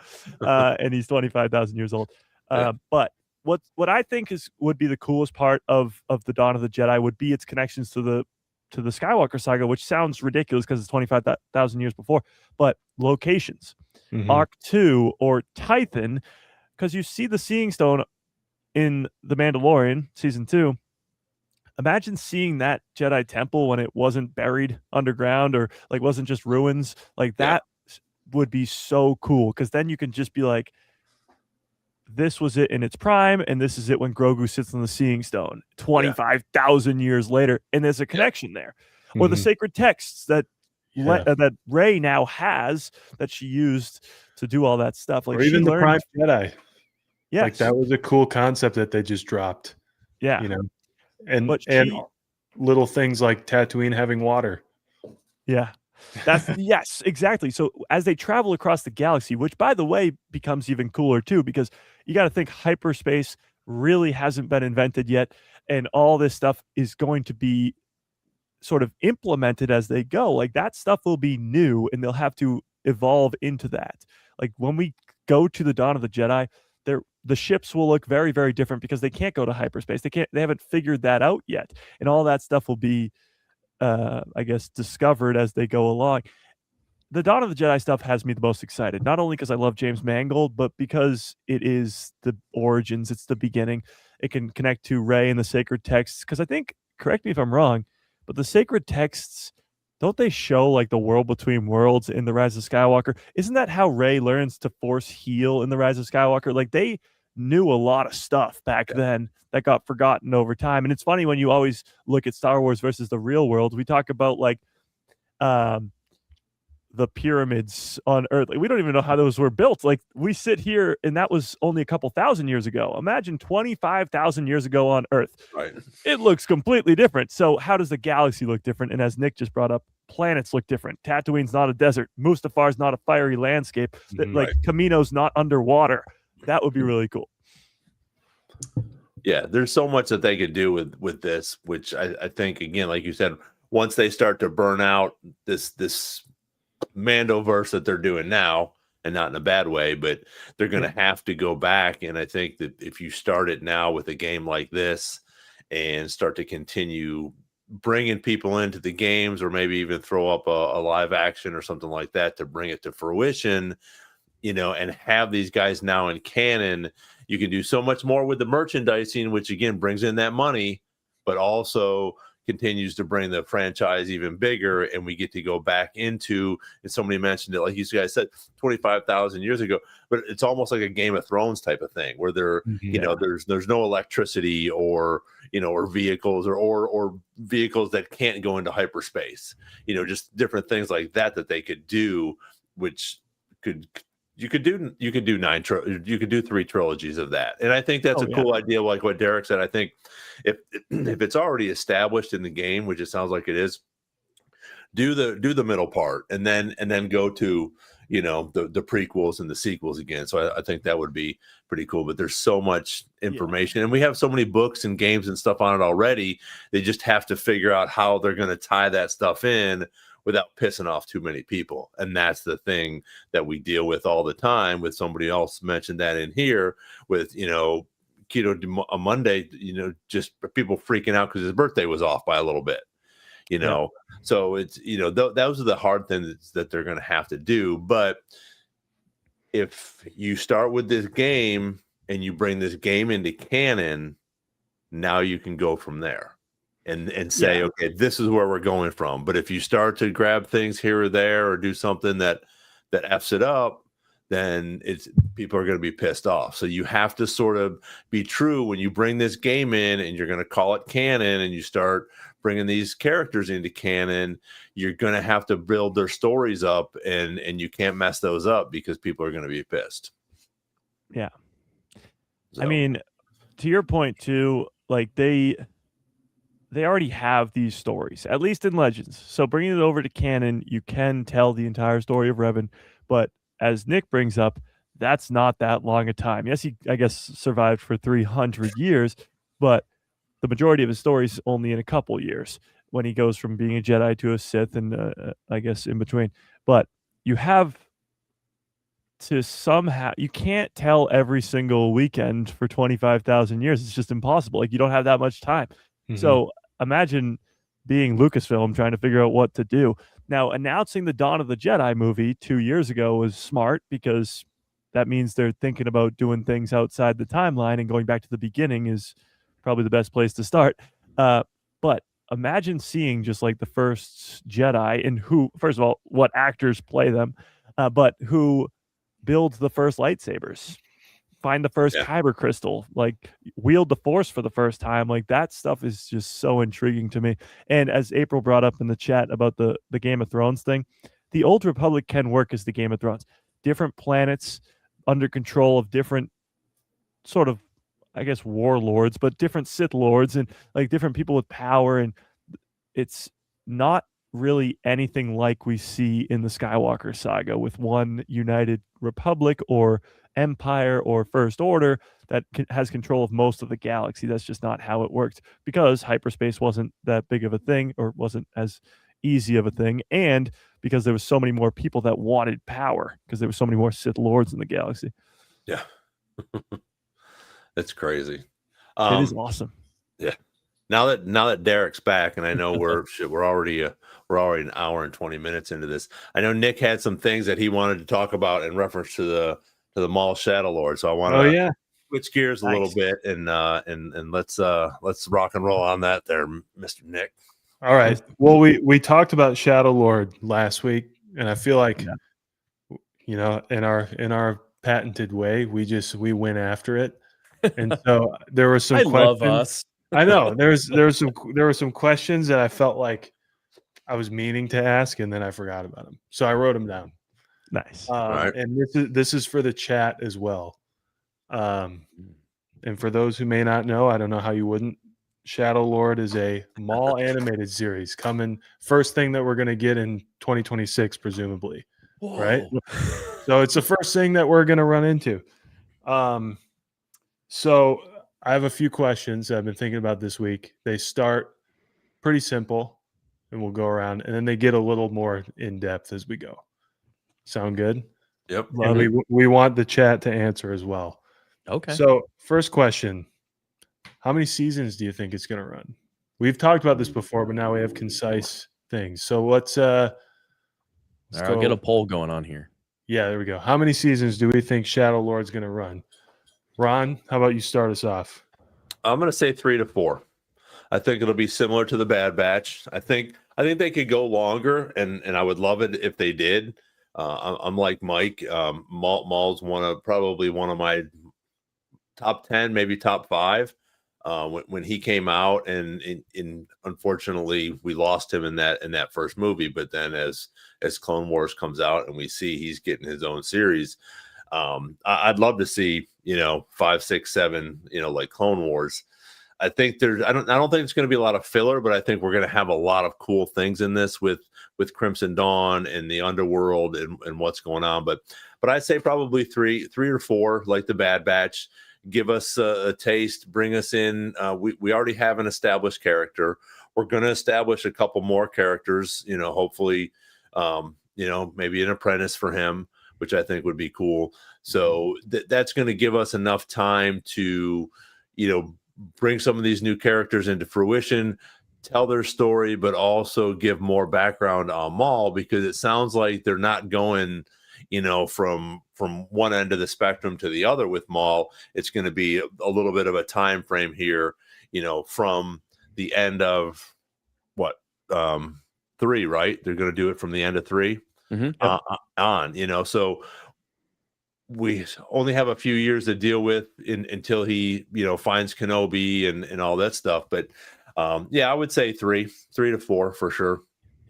and he's 25,000 years old. But what I think would be the coolest part of the Dawn of the Jedi would be its connections to the Skywalker saga, which sounds ridiculous because it's 25,000 years before. But locations, Arc 2 or Tython, because you see the Seeing Stone in The Mandalorian season 2. Imagine seeing that Jedi temple when it wasn't buried underground, or like wasn't just ruins. Like, that would be so cool, because then you can just be like, this was it in its prime, and this is it when Grogu sits on the Seeing Stone 25,000 years later, and there's a connection there. Or the sacred texts that that Rey now has, that she used to do all that stuff. Like, or even the Prime Jedi. Yes. Like, that was a cool concept that they just dropped. Yeah. And little things like Tatooine having water. Yeah. That's yes, exactly. So as they travel across the galaxy, which by the way becomes even cooler too, because you got to think hyperspace really hasn't been invented yet, and all this stuff is going to be sort of implemented as they go. Like, that stuff will be new, and they'll have to evolve into that. Like, when we go to the Dawn of the Jedi, the ships will look very, very different, because they can't go to hyperspace. They haven't figured that out yet. And all that stuff will be, I guess, discovered as they go along. The Dawn of the Jedi stuff has me the most excited, not only because I love James Mangold, but because it is the origins. It's the beginning. It can connect to Rey and the sacred texts. Because I think, correct me if I'm wrong, but the sacred texts, don't they show like the world between worlds in The Rise of Skywalker? Isn't that how Rey learns to force heal in The Rise of Skywalker? Like, they knew a lot of stuff back then that got forgotten over time. And it's funny when you always look at Star Wars versus the real world. We talk about like the pyramids on Earth. Like, we don't even know how those were built. Like, we sit here and that was only a couple thousand years ago. Imagine 25,000 years ago on Earth. Right. It looks completely different. So how does the galaxy look different? And as Nick just brought up, planets look different. Tatooine's not a desert. Mustafar's not a fiery landscape. Like, Kamino's not underwater. That would be really cool. Yeah, there's so much that they could do with this, which I think, again, like you said, once they start to burn out this Mandoverse that they're doing now, and not in a bad way, but they're going to have to go back. And I think that if you start it now with a game like this and start to continue bringing people into the games, or maybe even throw up a live action or something like that to bring it to fruition, and have these guys now in canon, you can do so much more with the merchandising, which again brings in that money, but also continues to bring the franchise even bigger. And we get to go back into, and somebody mentioned it, like you guys said, 25,000 years ago, but it's almost like a Game of Thrones type of thing, where there's no electricity or vehicles or vehicles that can't go into hyperspace, just different things like that they could do, which you could do 3 trilogies of that. And I think that's a cool idea, like what Derek said. I think if it's already established in the game, which it sounds like it is, do the middle part, and then go to the prequels and the sequels again. So I think that would be pretty cool. But there's so much information, and we have so many books and games and stuff on it already. They just have to figure out how they're going to tie that stuff in without pissing off too many people. And that's the thing that we deal with all the time. With somebody else mentioned that in here with, Keto Monday, just people freaking out because his birthday was off by a little bit, So it's, those are the hard things that they're going to have to do. But if you start with this game and you bring this game into canon, now you can go from there. And say, okay, this is where we're going from. But if you start to grab things here or there or do something that F's it up, then people are going to be pissed off. So you have to sort of be true when you bring this game in and you're going to call it canon and you start bringing these characters into canon. You're going to have to build their stories up and you can't mess those up because people are going to be pissed. Yeah. So. I mean, to your point too, like they already have these stories, at least in Legends. So bringing it over to canon, you can tell the entire story of Revan. But as Nick brings up, that's not that long a time. Yes, he, I guess, survived for 300 years, but the majority of his story is only in a couple years when he goes from being a Jedi to a Sith and I guess in between. But you have to somehow, you can't tell every single weekend for 25,000 years. It's just impossible. Like, you don't have that much time. Mm-hmm. So imagine being Lucasfilm trying to figure out what to do. Now, announcing the Dawn of the Jedi movie 2 years ago was smart because that means they're thinking about doing things outside the timeline, and going back to the beginning is probably the best place to start. But imagine seeing just like the first Jedi and who, first of all, what actors play them, but who builds the first lightsabers, find the first kyber crystal, like wield the Force for the first time. Like, that stuff is just so intriguing to me. And as April brought up in the chat about the Game of Thrones thing, the Old Republic can work as the Game of Thrones. Different planets under control of different sort of, I guess, warlords, but different Sith lords and like different people with power. And it's not really anything like we see in the Skywalker saga with one united republic or empire or first order that has control of most of the galaxy. That's just not how it worked, because hyperspace wasn't that big of a thing, or wasn't as easy of a thing, and because there was so many more people that wanted power, because there were so many more Sith lords in the galaxy. Yeah. That's crazy. It is awesome. Yeah. Now that Derek's back, and I know we're already an hour and 20 minutes into this. I know Nick had some things that he wanted to talk about in reference to the Maul Shadow Lord. So I want to switch gears a little bit and let's rock and roll on that there, Mr. Nick. All right. Well, we talked about Shadow Lord last week, and I feel like in our patented way, we went after it. And so there were some questions. Love us. I know there were some questions that I felt like I was meaning to ask, and then I forgot about them. So I wrote them down. Nice. Right. And this is for the chat as well. And for those who may not know, I don't know how you wouldn't. Shadow Lord is a Maul animated series coming. First thing that we're going to get in 2026, presumably. Whoa. Right. So it's the first thing that we're going to run into. So I have a few questions that I've been thinking about this week. They start pretty simple, and we'll go around, and then they get a little more in depth as we go. Sound good? Yep. And we want the chat to answer as well. Okay. So first question: how many seasons do you think it's going to run? We've talked about this before, but now we have concise things. So let's I'll get a poll going on here. Yeah, there we go. How many seasons do we think Shadow Lord's going to run? Ron, how about you start us off? I'm going to say 3 to 4. I think it'll be similar to the Bad Batch. I think they could go longer, and I would love it if they did. I'm like Mike. Maul's probably one of my top 10, maybe top 5. When he came out, and unfortunately we lost him in that first movie. But then as Clone Wars comes out and we see he's getting his own series, I'd love to see 5, 6, 7 like Clone Wars. I think I don't think it's going to be a lot of filler, but I think we're going to have a lot of cool things in this with Crimson Dawn and the underworld and what's going on. But I'd say probably three or four, like the Bad Batch. Give us a taste, bring us in. We already have an established character. We're going to establish a couple more characters, hopefully, maybe an apprentice for him, which I think would be cool. So that's going to give us enough time to, bring some of these new characters into fruition, tell their story, but also give more background on Maul, because it sounds like they're not going, from one end of the spectrum to the other with Maul. It's going to be a little bit of a time frame here, from the end of 3, right? They're going to do it from the end of 3 on, so we only have a few years to deal with until he, finds Kenobi and all that stuff. But I would say 3 to 4 for sure.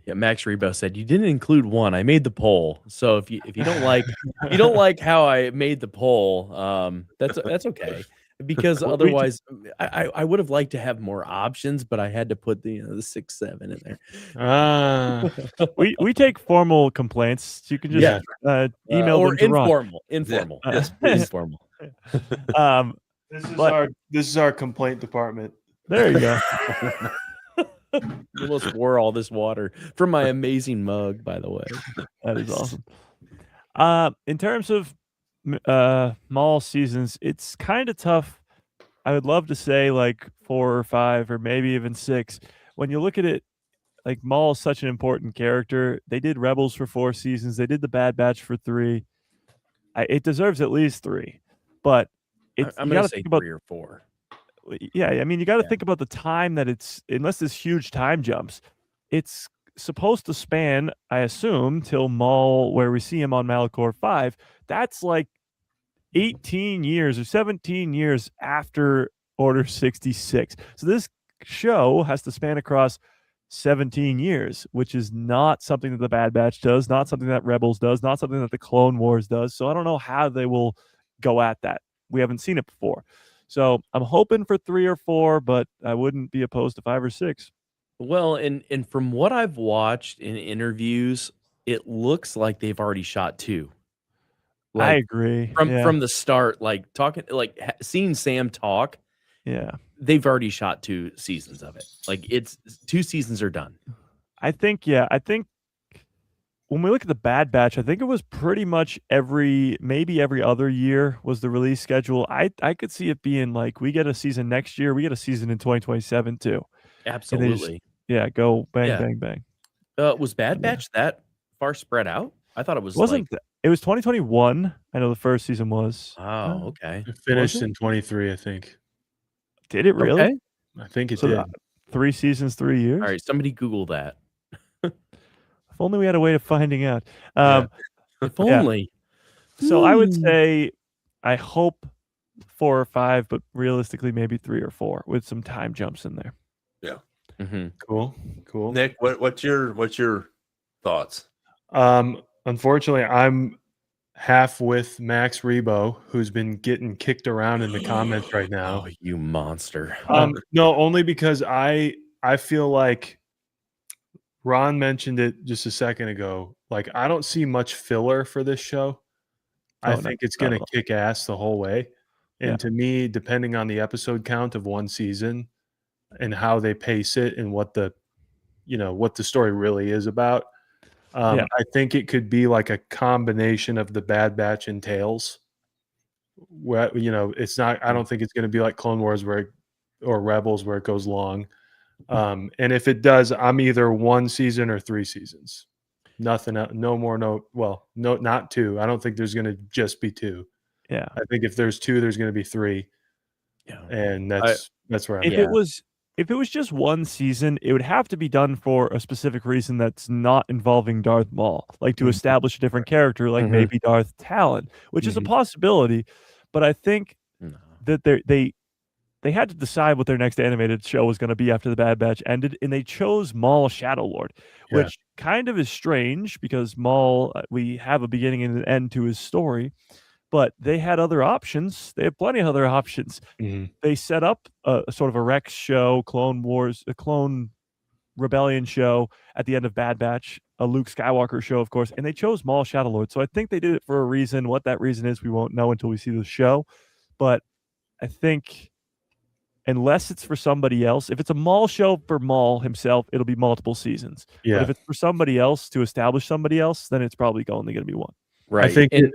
Yeah, Max Rebo said you didn't include one. I made the poll, so if you don't like how I made the poll, that's okay. Because otherwise, I would have liked to have more options, but I had to put the 6, 7 in there. We take formal complaints. You can just email or them to informal. Ron. Informal. Yes, informal. This is our complaint department. There you go. You almost wore all this water from my amazing mug, by the way. That is awesome. In terms of Maul seasons, it's kind of tough. I would love to say like 4 or 5 or maybe even 6. When you look at it, like Maul is such an important character. They did Rebels for 4 seasons. They did the Bad Batch for 3. It deserves at least 3, but I'm going to say 3 or 4. Yeah, I mean, you got to think about the time that unless there's huge time jumps, it's supposed to span, I assume, till Maul, where we see him on Malachor 5. That's like 18 years or 17 years after Order 66. So this show has to span across 17 years, which is not something that the Bad Batch does, not something that Rebels does, not something that the Clone Wars does. So I don't know how they will go at that. We haven't seen it before. So I'm hoping for 3 or 4, but I wouldn't be opposed to 5 or 6. Well, and from what I've watched in interviews, it looks like they've already shot 2. I agree. From the start, like seeing Sam talk. Yeah. They've already shot 2 seasons of it. Like it's 2 seasons are done. I think when we look at the Bad Batch, I think it was pretty much maybe every other year was the release schedule. I could see it being like we get a season next year, we get a season in 2027 too. Absolutely. Go bang, bang. Was Bad Batch that far spread out? I thought it was it was 2021. I know the first season was. Oh, okay. It finished in 23, I think. Did it really? Okay. I think it did. 3 seasons, 3 years. All right, somebody Google that. If only we had a way of finding out. If only. So I would say, I hope 4 or 5, but realistically maybe 3 or 4 with some time jumps in there. Yeah. Mm-hmm. Cool. Nick, what's your thoughts? Unfortunately, I'm half with Max Rebo, who's been getting kicked around in the comments right now. Oh, you monster. No, only because I feel like Ron mentioned it just a second ago. Like, I don't see much filler for this show. I think it's going to kick ass the whole way. And to me, depending on the episode count of one season and how they pace it and what the story really is about, I think it could be like a combination of the Bad Batch and Tales. Where it's not. I don't think it's going to be like Clone Wars or Rebels where it goes long. And if it does, I'm either 1 season or 3 seasons. Nothing else, no more. Not 2. I don't think there's going to just be 2. Yeah, I think if there's 2, there's going to be 3. Yeah, and that's where I'm. If it was just 1 season, it would have to be done for a specific reason that's not involving Darth Maul, like to establish a different character, like maybe Darth Talon, which is a possibility. But I think that they had to decide what their next animated show was going to be after the Bad Batch ended, and they chose Maul Shadow Lord, which kind of is strange because Maul, we have a beginning and an end to his story, but they had other options. They have plenty of other options. Mhm. They set up a sort of a Rex show, Clone Wars, a Clone Rebellion show at the end of Bad Batch, a Luke Skywalker show, of course, and they chose Maul Shadowlord. So I think they did it for a reason. What that reason is, we won't know until we see the show. But I think unless it's for somebody else, if it's a Maul show for Maul himself, it'll be multiple seasons. But Yeah. if it's for somebody else to establish somebody else, then it's probably only going to be one. Right. I think And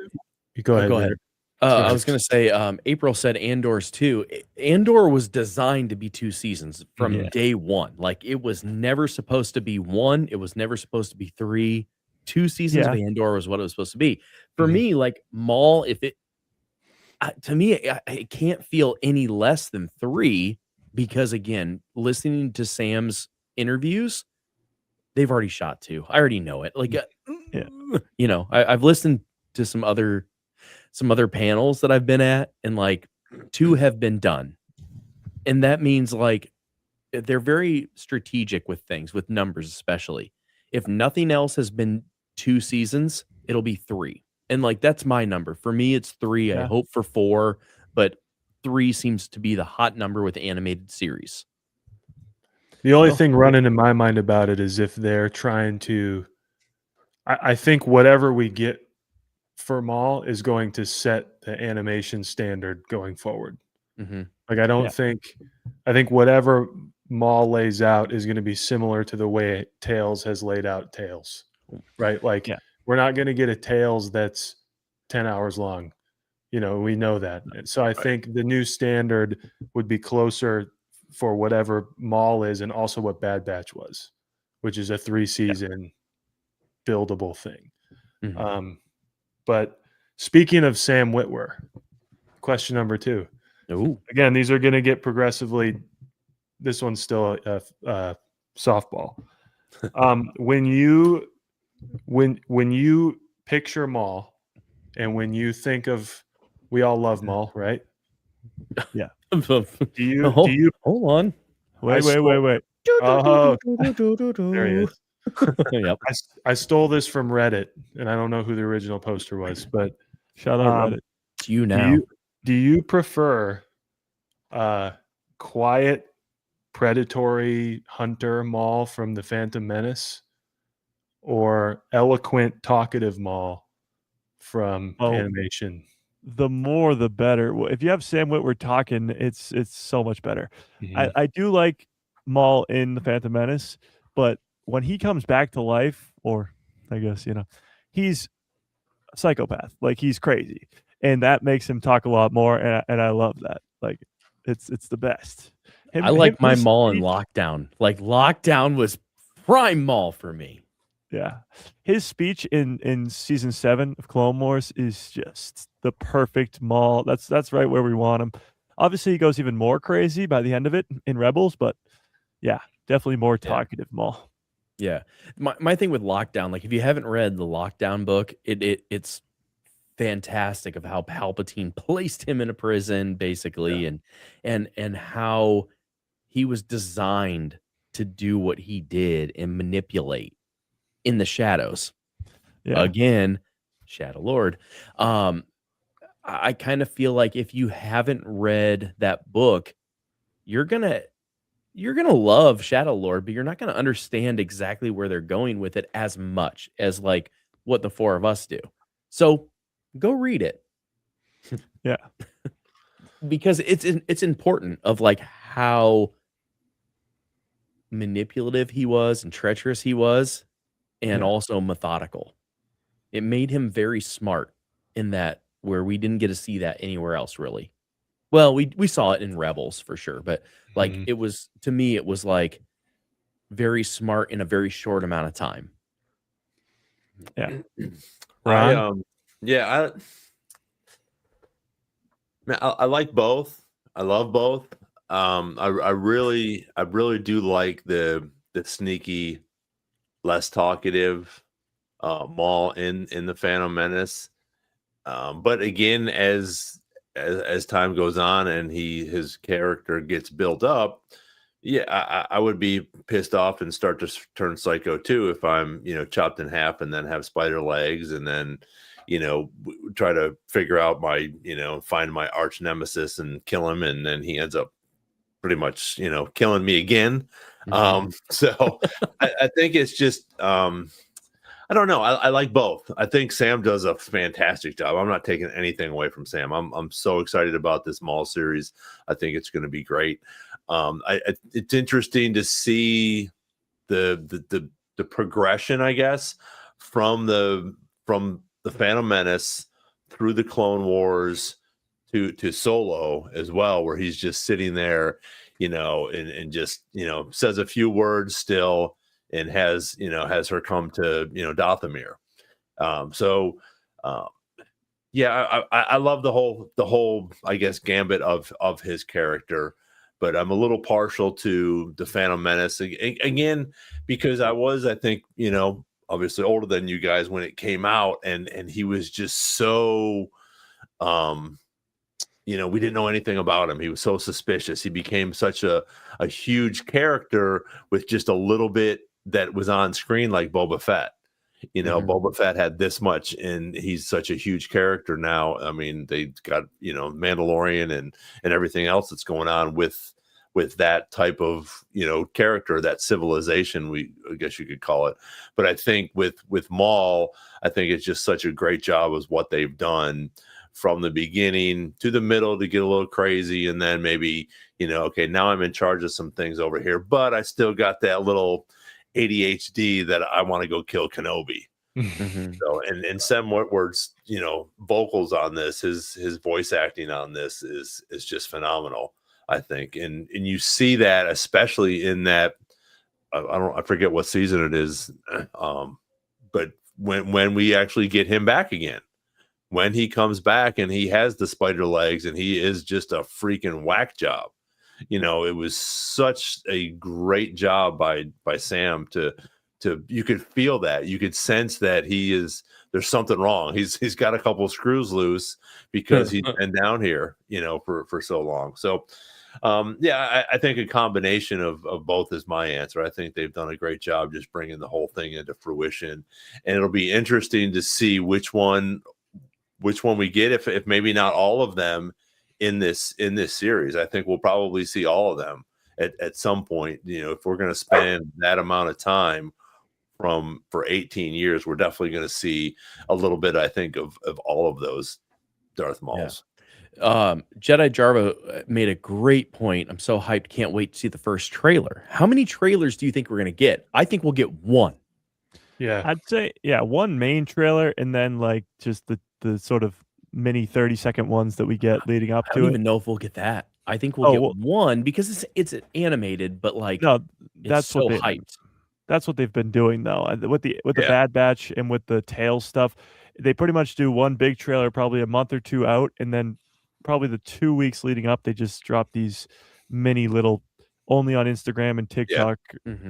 go ahead. go ahead. Garrett. I was going to say, April said Andor's 2. Andor was designed to be 2 seasons from Yeah. day one. Like, it was never supposed to be 1. It was never supposed to be 3. 2 seasons of Andor was what it was supposed to be. For me, like, Maul, if it, to me, it can't feel any less than 3 because, again, listening to Sam's interviews, they've already shot 2. I already know it. Like, you know, I've listened to some other panels that I've been at, and like 2 have been done. And that means like they're very strategic with things, with numbers, especially. If nothing else has been 2 seasons, it'll be 3. And like, that's my number. For me, it's 3. I hope for 4, but 3 seems to be the hot number with animated series. The only thing running in my mind about it is if they're trying to, I think whatever we get for Maul is going to set the animation standard going forward. Like, I don't think, I think whatever Maul lays out is going to be similar to the way Tales has laid out Tales, right? Like, we're not going to get a Tales that's 10 hours long. You know, we know that. And so I think the new standard would be closer for whatever Maul is, and also what Bad Batch was, which is a 3-season buildable thing. But speaking of Sam Witwer, question number 2. Again, these are going to get progressively. This one's still a softball. When you picture Maul, and when you think of, we all love Maul, right? Yeah. Do you hold on? Wait. Oh, there he is. Yep. I stole this from Reddit, and I don't know who the original poster was, but shout out Reddit. It's you now. Do you prefer quiet, predatory hunter Maul from the Phantom Menace, or eloquent, talkative Maul from animation? The more, the better. If you have Sam Witwer talking, it's so much better. I do like Maul in the Phantom Menace, but when he comes back to life, or I guess, you know, he's a psychopath. Like, he's crazy, and that makes him talk a lot more. And I love that. Like, it's the best. I like my Maul in Lockdown. Like, Lockdown was prime Maul for me. Yeah, his speech in season 7 of Clone Wars is just the perfect Maul. That's right where we want him. Obviously, he goes even more crazy by the end of it in Rebels, but yeah, definitely more talkative Maul. Yeah, my thing with Lockdown, like, if you haven't read the Lockdown book, it's fantastic of how Palpatine placed him in a prison, basically, and how he was designed to do what he did and manipulate in the shadows. Again, Shadow Lord. I kind of feel like if you haven't read that book, you're gonna love Shadow Lord, but you're not gonna understand exactly where they're going with it as much as like what the 4 of us do. So go read it. Yeah. Because it's important of like how manipulative he was and treacherous he was, and also methodical. It made him very smart in that, where we didn't get to see that anywhere else, really. Well, we saw it in Rebels for sure, but like it was, to me, it was like very smart in a very short amount of time. Yeah. I like both. I love both. I really do like the sneaky, less talkative Maul in the Phantom Menace. But again, as time goes on and his character gets built up, I would be pissed off and start to turn psycho too if I'm chopped in half and then have spider legs and then try to figure out find my arch nemesis and kill him, and then he ends up pretty much killing me again. So I think it's just I don't know. I like both. I think Sam does a fantastic job. I'm not taking anything away from Sam. I'm so excited about this Maul series. I think it's going to be great. It's interesting to see the progression, I guess, from the Phantom Menace through the Clone Wars to Solo as well, where he's just sitting there, and just says a few words still, and has her come to Dathomir. I love the whole I guess gambit of his character, but I'm a little partial to the Phantom Menace again, because I think obviously older than you guys when it came out, and he was just so we didn't know anything about him. He was so suspicious. He became such a huge character with just a little bit that was on screen, like Boba Fett. Boba Fett had this much, and he's such a huge character now. I mean, they got Mandalorian and everything else that's going on with that type of character, that civilization, I guess you could call it. But I think with Maul, I think it's just such a great job as what they've done from the beginning to the middle to get a little crazy, and then maybe okay, now I'm in charge of some things over here, but I still got that little ADHD that I want to go kill Kenobi. So and Sam Witwer's vocals on this, his voice acting on this is just phenomenal, I think, and you see that especially in that I forget what season it is, but when we actually get him back again, when he comes back and he has the spider legs and he is just a freaking whack job. It was such a great job by Sam to you could feel that, you could sense that there's something wrong. He's got a couple of screws loose because he's been down here, for so long. So I think a combination of both is my answer. I think they've done a great job just bringing the whole thing into fruition, and it'll be interesting to see which one we get, if maybe not all of them in this series. I think we'll probably see all of them at some point. If we're going to spend that amount of time for 18 years, we're definitely going to see a little bit, I think, of all of those Darth Mauls. Jedi Jarva made a great point. I'm so hyped. Can't wait to see the first trailer. How many trailers do you think we're going to get? I think we'll get one. Yeah, I'd say one main trailer, and then like just the sort of mini 30-second ones that we get leading up to it. I don't even know if we'll get that. I think we'll get one because it's animated, but like that's so hyped. That's what they've been doing though. With the Bad Batch and with the Tales stuff, they pretty much do one big trailer probably a month or two out, and then probably the 2 weeks leading up, they just drop these mini little only on Instagram and TikTok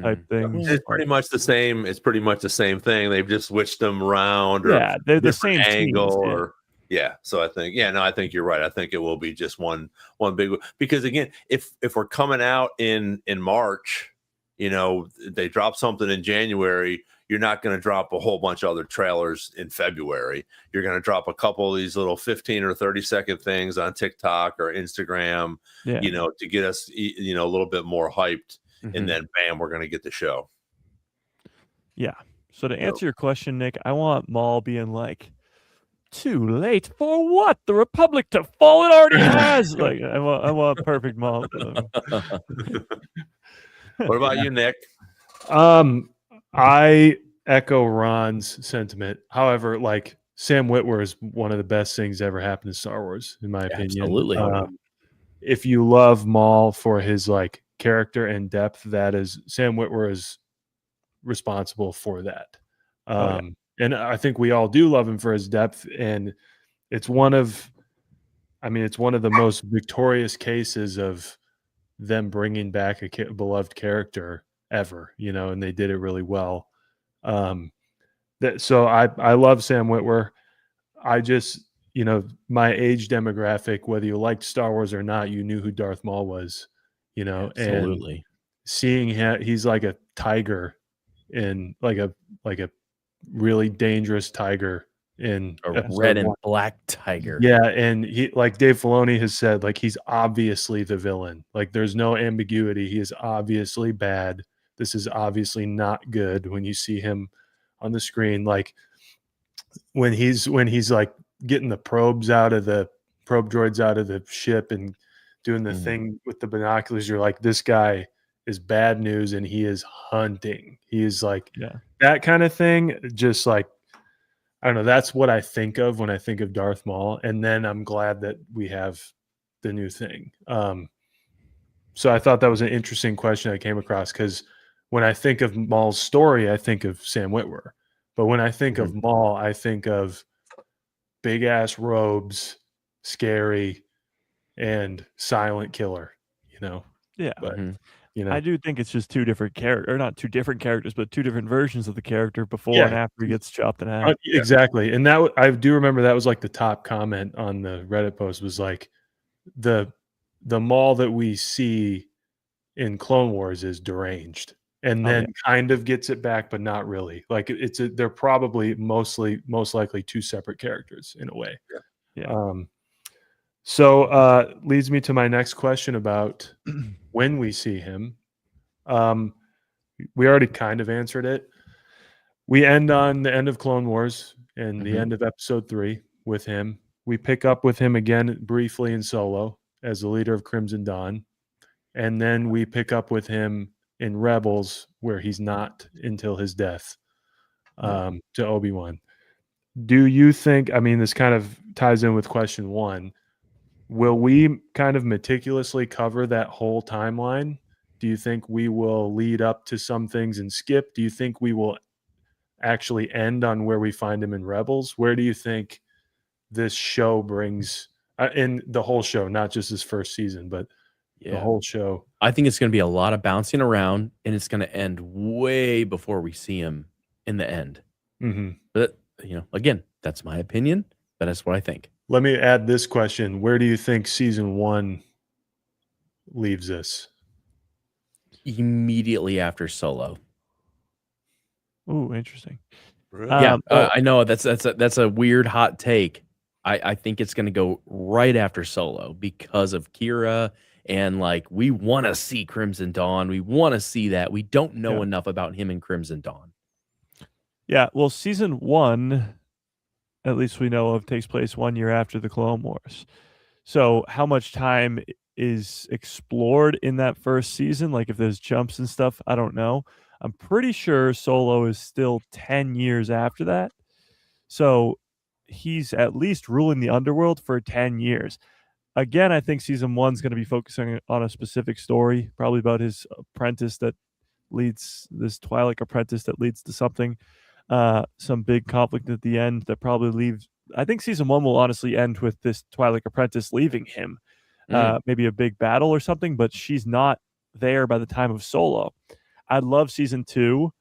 type things. It's pretty much the same. It's pretty much the same thing. They've just switched them around, or they're the same angle, teams, So I think, I think you're right. I think it will be just one big, because again, if we're coming out in March, they drop something in January, you're not going to drop a whole bunch of other trailers in February. You're going to drop a couple of these little 15 or 30-second things on TikTok or Instagram, to get us, a little bit more hyped. And then bam, we're going to get the show. Yeah. So to answer your question, Nick, I want Maul being like, too late for what? The Republic to fall? It already has. Like I want perfect Maul. What about you, Nick? I echo Ron's sentiment. However, like Sam Witwer is one of the best things ever happened to Star Wars, in my opinion. Absolutely. If you love Maul for his like character and depth, that is Sam Witwer is responsible for that. And I think we all do love him for his depth, and it's one of the most victorious cases of them bringing back a beloved character ever, and they did it really well. So I love Sam Witwer. I just, my age demographic, whether you liked Star Wars or not, you knew who Darth Maul was, Absolutely. And seeing him, he's like a tiger, in like a really dangerous tiger in A episode red and 1. black tiger. Yeah, and he, like Dave Filoni has said, like he's obviously the villain. Like there's no ambiguity. He is obviously bad. This is obviously not good when you see him on the screen. Like when he's like getting the probe droids out of the ship and doing the thing with the binoculars, you're like, this guy is bad news and he is hunting. He is like that kind of thing. Just like, I don't know. That's what I think of when I think of Darth Maul. And then I'm glad that we have the new thing. So I thought that was an interesting question I came across, because when I think of Maul's story, I think of Sam Witwer. But when I think of Maul, I think of big ass robes, scary, and silent killer, you know? Yeah. But, you know, I do think it's just two different characters, or not two different characters, but two different versions of the character before and after he gets chopped in half. Exactly. And that I do remember that was like the top comment on the Reddit post was like, the Maul that we see in Clone Wars is deranged, and then kind of gets it back, but not really. Like they're probably most likely two separate characters in a way. So leads me to my next question about when we see him. We already kind of answered it. We end on the end of Clone Wars and the end of episode 3 with him. We pick up with him again briefly in Solo as the leader of Crimson Dawn. And then we pick up with him in Rebels, where he's not until his death, to Obi-Wan. Do you think, I mean, this kind of ties in with question 1, will we kind of meticulously cover that whole timeline? Do you think we will lead up to some things and skip? Do you think we will actually end on where we find him in Rebels? Where do you think this show brings in the whole show, not just his first season, but the whole show? I think it's going to be a lot of bouncing around, and it's going to end way before we see him in the end. But, you know, again, that's my opinion, but that's what I think. Let me add this question. Where do you think season 1 leaves us? Immediately after Solo. Ooh, interesting. I know that's a weird hot take. I think it's going to go right after Solo because of Kira, and like we want to see Crimson Dawn. We want to see that. We don't know enough about him in Crimson Dawn. Yeah, well, season 1, at least we know of, takes place 1 year after the Clone Wars. So how much time is explored in that first season? Like if there's jumps and stuff, I don't know. I'm pretty sure Solo is still 10 years after that. So he's at least ruling the underworld for 10 years. Again, I think season 1's going to be focusing on a specific story, probably about his apprentice that leads this Twi'lek apprentice that leads to something, some big conflict at the end that probably leaves. I think season 1 will honestly end with this Twi'lek apprentice leaving him, maybe a big battle or something, but she's not there by the time of Solo. I'd love season 2.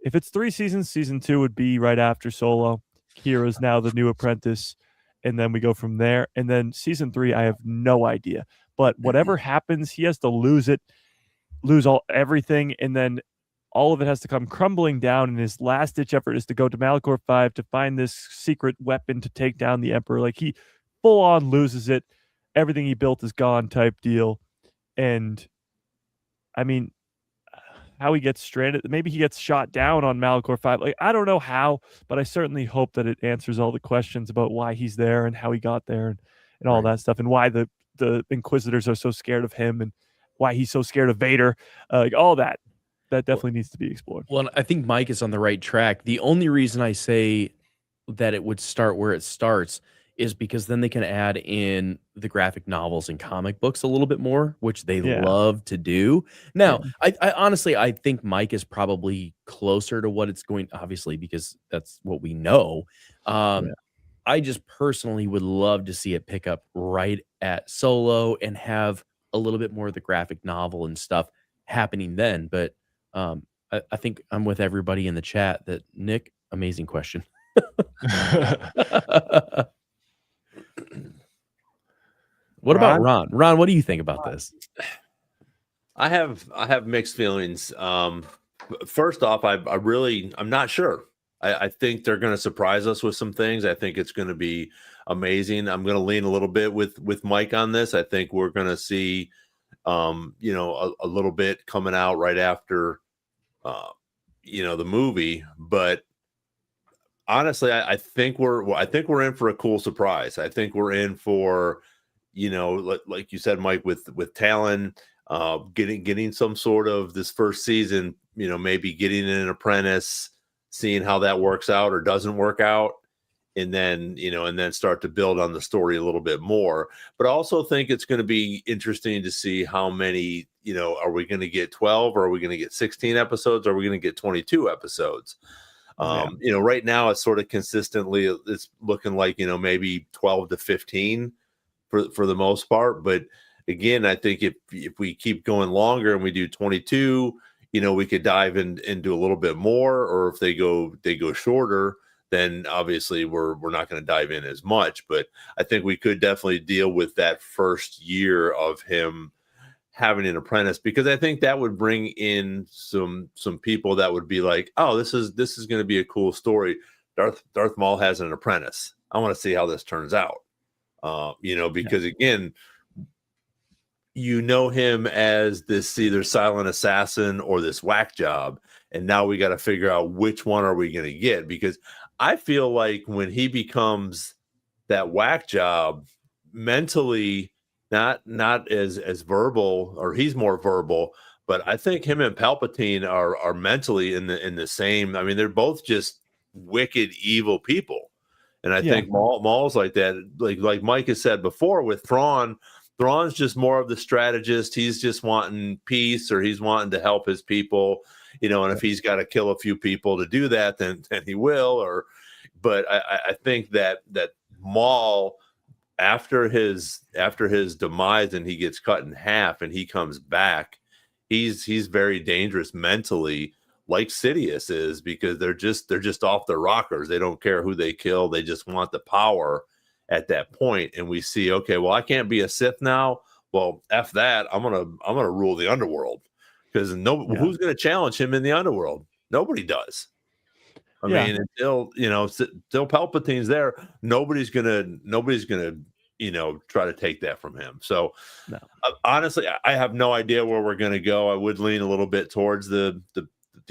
If it's 3 seasons, season 2 would be right after Solo. Kira's now the new apprentice, and then we go from there. And then season 3, I have no idea. But whatever happens, he has to lose everything, and then all of it has to come crumbling down, and his last-ditch effort is to go to Malachor 5 to find this secret weapon to take down the Emperor. Like, he full-on loses it. Everything he built is gone type deal. And, I mean, how he gets stranded, maybe he gets shot down on Malachor 5. Like, I don't know how, but I certainly hope that it answers all the questions about why he's there and how he got there and all that stuff, and why the Inquisitors are so scared of him and why he's so scared of Vader. Like, all that definitely needs to be explored. Well, I think Mike is on the right track. The only reason I say that it would start where it starts is because then they can add in the graphic novels and comic books a little bit more, which they love to do. Now, I honestly, I think Mike is probably closer to what it's going, obviously, because that's what we know. I just personally would love to see it pick up right at Solo and have a little bit more of the graphic novel and stuff happening then. But I think I'm with everybody in the chat that Nick, amazing question. What about Ron? Ron, what do you think about this? I have mixed feelings. First off, I'm not sure. I think they're going to surprise us with some things. I think it's going to be amazing. I'm going to lean a little bit with Mike on this. I think we're going to see, you know, a little bit coming out right after, you know, the movie. But honestly, I think we're in for a cool surprise. I think we're in for, you know, like you said, Mike, with Talon, getting some sort of this first season, you know, maybe getting an apprentice, seeing how that works out or doesn't work out, and then, you know, and then start to build on the story a little bit more. But I also think it's going to be interesting to see how many, you know, are we going to get 12 or are we going to get 16 episodes? Or are we going to get 22 episodes? You know, right now it's sort of consistently, it's looking like, you know, maybe 12 to 15 for the most part. But again, I think if we keep going longer and we do 22, you know, we could dive into a little bit more, or if they go shorter, then obviously we're not going to dive in as much. But I think we could definitely deal with that first year of him having an apprentice, because I think that would bring in some people that would be like, oh, this is going to be a cool story. Darth Maul has an apprentice. I want to see how this turns out. You know, because again, you know him as this either silent assassin or this whack job, and now we got to figure out which one are we going to get, because I feel like when he becomes that whack job, mentally not as verbal, or he's more verbal, but I think him and Palpatine are mentally in the same. I mean, they're both just wicked evil people, and I think Maul's like that. Like Mike has said before with Thrawn. Thrawn's just more of the strategist. He's just wanting peace, or he's wanting to help his people, you know, and if he's got to kill a few people to do that, then he will. But I think that Maul, after his demise and he gets cut in half and he comes back, he's very dangerous mentally, like Sidious is, because they're just off their rockers. They don't care who they kill. They just want the power at that point. And we see, okay, well, I can't be a Sith now. Well, F that. I'm gonna rule the underworld, because who's gonna challenge him in the underworld? Nobody does. I mean, until, you know, still Palpatine's there, nobody's gonna, you know, try to take that from him. So honestly, I have no idea where we're gonna go. I would lean a little bit towards the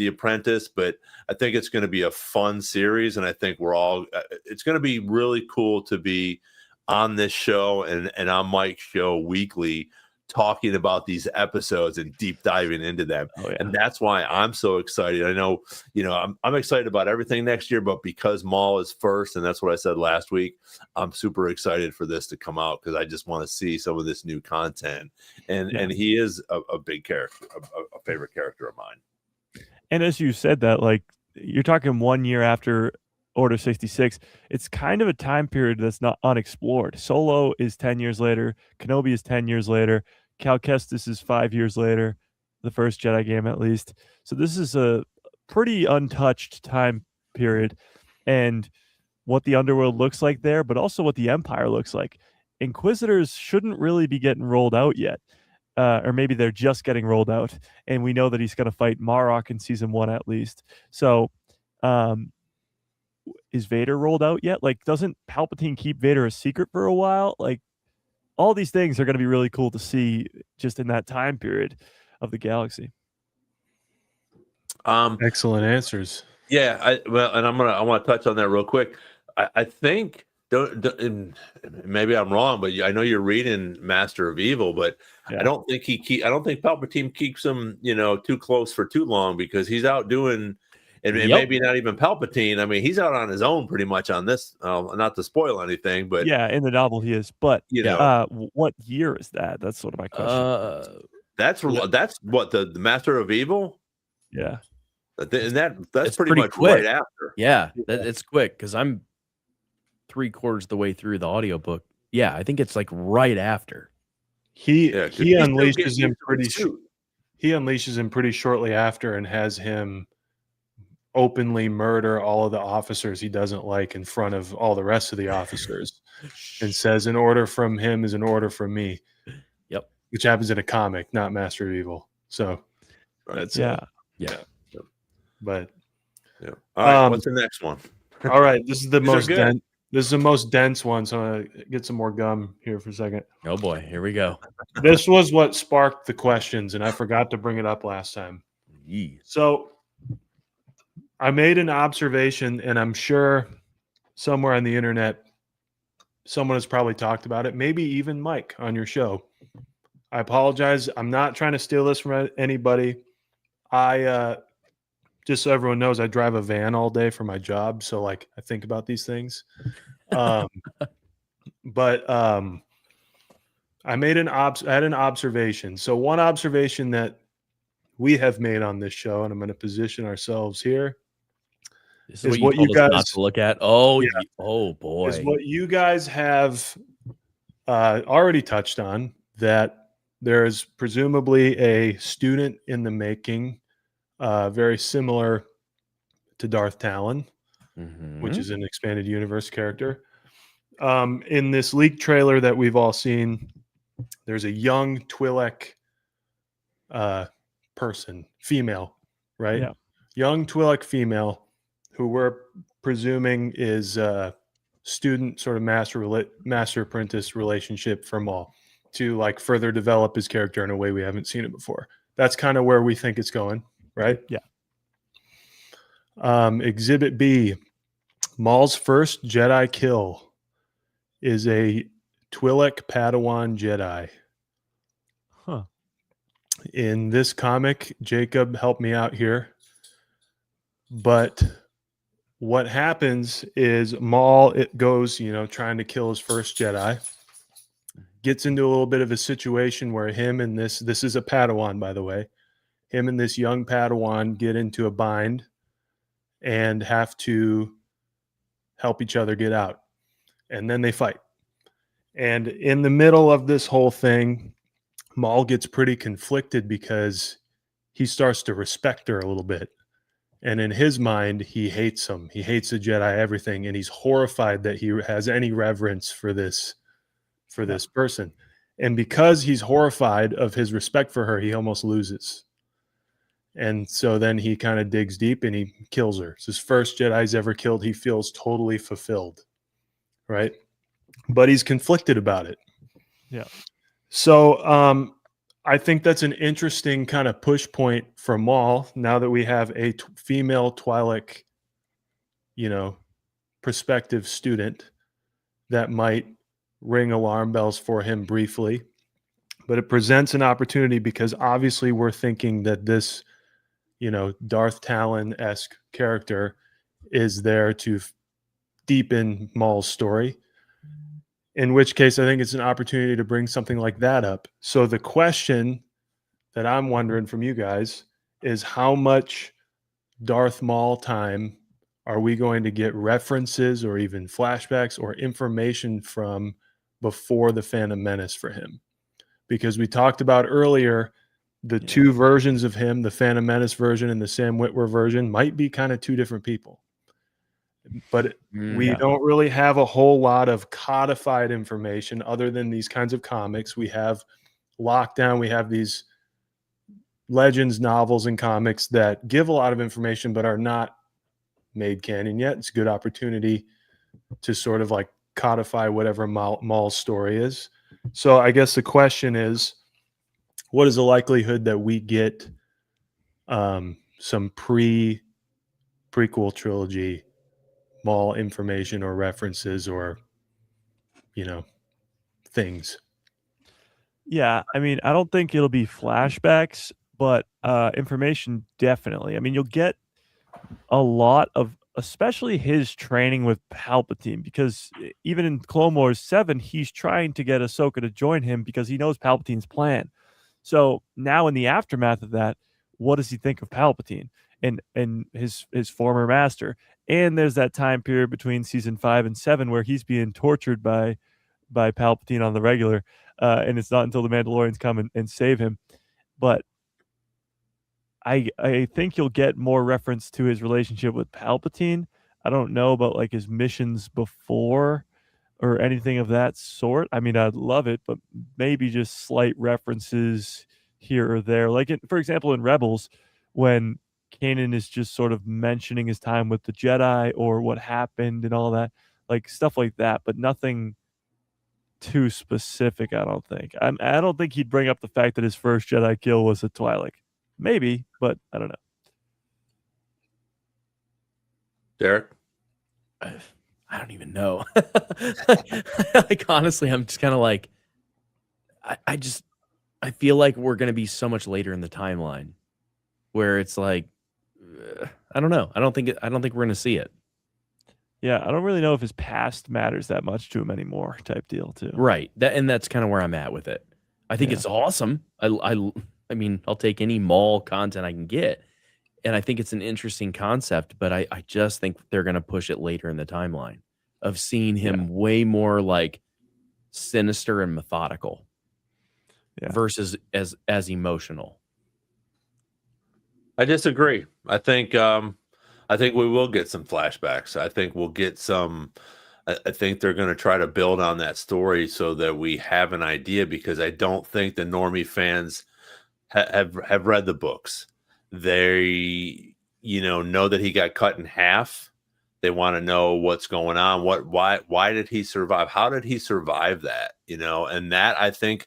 Apprentice, but I think it's going to be a fun series, and I think it's going to be really cool to be on this show and on Mike's show weekly, talking about these episodes and deep diving into them. And that's why I'm so excited. I know, you know, I'm excited about everything next year, but because Maul is first, and that's what I said last week, I'm super excited for this to come out, because I just want to see some of this new content. And he is a big character, a favorite character of mine. And as you said that, like, you're talking 1 year after Order 66, it's kind of a time period that's not unexplored. Solo is 10 years later. Kenobi is 10 years later. Cal Kestis is 5 years later, the first Jedi game at least. So this is a pretty untouched time period, and what the underworld looks like there, but also what the Empire looks like. Inquisitors shouldn't really be getting rolled out yet. Or maybe they're just getting rolled out, and we know that he's going to fight Marok in season 1 at least. So, is Vader rolled out yet? Like, doesn't Palpatine keep Vader a secret for a while? Like, all these things are going to be really cool to see just in that time period of the galaxy. Excellent answers. Yeah, I want to touch on that real quick. I think. Maybe I'm wrong, but I know you're reading Master of Evil, but I don't think Palpatine keeps him, you know, too close for too long, because he's out doing, and maybe not even Palpatine. I mean, he's out on his own pretty much on this. Not to spoil anything, but in the novel he is. But you know, what year is that? That's sort of my question. That's what the Master of Evil. Yeah, and that's pretty much quick. right after. Yeah, it's quick, because I'm 3/4 the way through the audiobook. Yeah, I think it's like right after. He unleashes him he unleashes him pretty shortly after, and has him openly murder all of the officers he doesn't like in front of all the rest of the officers, and says an order from him is an order from me. Yep. Which happens in a comic, not Master of Evil. So that's yeah. But Yeah. All right. What's the next one? All right. This is the These are most good. dense. This is the most dense one. So I'm gonna get some more gum here for a second. Oh boy, here we go. This was what sparked the questions, and I forgot to bring it up last time. Yee. So I made an observation, and I'm sure somewhere on the internet, someone has probably talked about it. Maybe even Mike on your show. I apologize. I'm not trying to steal this from anybody. I just so everyone knows, I drive a van all day for my job, so like I think about these things. But I made I had an observation. So one observation that we have made on this show, and I'm going to position ourselves here, This is what you told us not to look at. Oh, Yeah. oh boy. is what you guys have already touched on, that there is presumably a student in the making, very similar to Darth Talon, which is an expanded universe character. In this leaked trailer that we've all seen, there's a young Twi'lek person, female, right? Yeah. Young Twi'lek female, who we're presuming is a student, sort of master apprentice relationship for Maul, to like further develop his character in a way we haven't seen it before. That's kind of where we think it's going, right? Yeah. Exhibit B, Maul's first Jedi kill is a Twi'lek Padawan Jedi. Huh. In this comic, Jacob helped me out here, but what happens is Maul, it goes, trying to kill his first Jedi, gets into a little bit of a situation where him and this is a Padawan, by the way, him and this young Padawan get into a bind and have to help each other get out. And then they fight. And in the middle of this whole thing, Maul gets pretty conflicted because he starts to respect her a little bit. And in his mind, he hates him. He hates the Jedi, everything. And he's horrified that he has any reverence for this person. And because he's horrified of his respect for her, he almost loses. And so then he kind of digs deep and he kills her. It's his first Jedi he's ever killed. He feels totally fulfilled, right? But he's conflicted about it. Yeah. So I think that's an interesting kind of push point for Maul now that we have a female Twi'lek, prospective student that might ring alarm bells for him briefly. But it presents an opportunity because obviously we're thinking that this, Darth Talon-esque character is there to deepen Maul's story. In which case, I think it's an opportunity to bring something like that up. So the question that I'm wondering from you guys is, how much Darth Maul time are we going to get references or even flashbacks or information from before the Phantom Menace for him? Because we talked about earlier, the two versions of him, the Phantom Menace version and the Sam Witwer version, might be kind of two different people. But we don't really have a whole lot of codified information other than these kinds of comics. We have Lockdown. We have these Legends novels and comics that give a lot of information but are not made canon yet. It's a good opportunity to sort of like codify whatever Maul's story is. So I guess the question is, what is the likelihood that we get some prequel trilogy Maul information or references or, things? Yeah, I mean, I don't think it'll be flashbacks, but information definitely. I mean, you'll get a lot of, especially his training with Palpatine, because even in Clone Wars 7, he's trying to get Ahsoka to join him because he knows Palpatine's plan. So now in the aftermath of that, what does he think of Palpatine and his former master? And there's that time period between season 5 and 7 where he's being tortured by Palpatine on the regular, and it's not until the Mandalorians come and save him. But I think you'll get more reference to his relationship with Palpatine. I don't know about like his missions before or anything of that sort. I mean, I'd love it, but maybe just slight references here or there. Like, for example, in Rebels, when Kanan is just sort of mentioning his time with the Jedi or what happened and all that, like stuff like that, but nothing too specific. I don't think. I don't think he'd bring up the fact that his first Jedi kill was a Twi'lek. Maybe, but I don't know. Derek? I don't even know. Like, honestly, I'm just kind of like, I feel like we're going to be so much later in the timeline where it's like, I don't know. I don't think we're going to see it. Yeah, I don't really know if his past matters that much to him anymore, type deal too. Right. That's kind of where I'm at with it. I think it's awesome. I mean, I'll take any Maul content I can get. And I think it's an interesting concept, but I just think they're going to push it later in the timeline of seeing him way more like sinister and methodical versus as emotional. I disagree. I think we will get some flashbacks. I think we'll get some. I think they're going to try to build on that story so that we have an idea, because I don't think the normie fans have read the books. They know that he got cut in half. They want to know what's going on. Why did he survive? How did he survive that? And that, I think,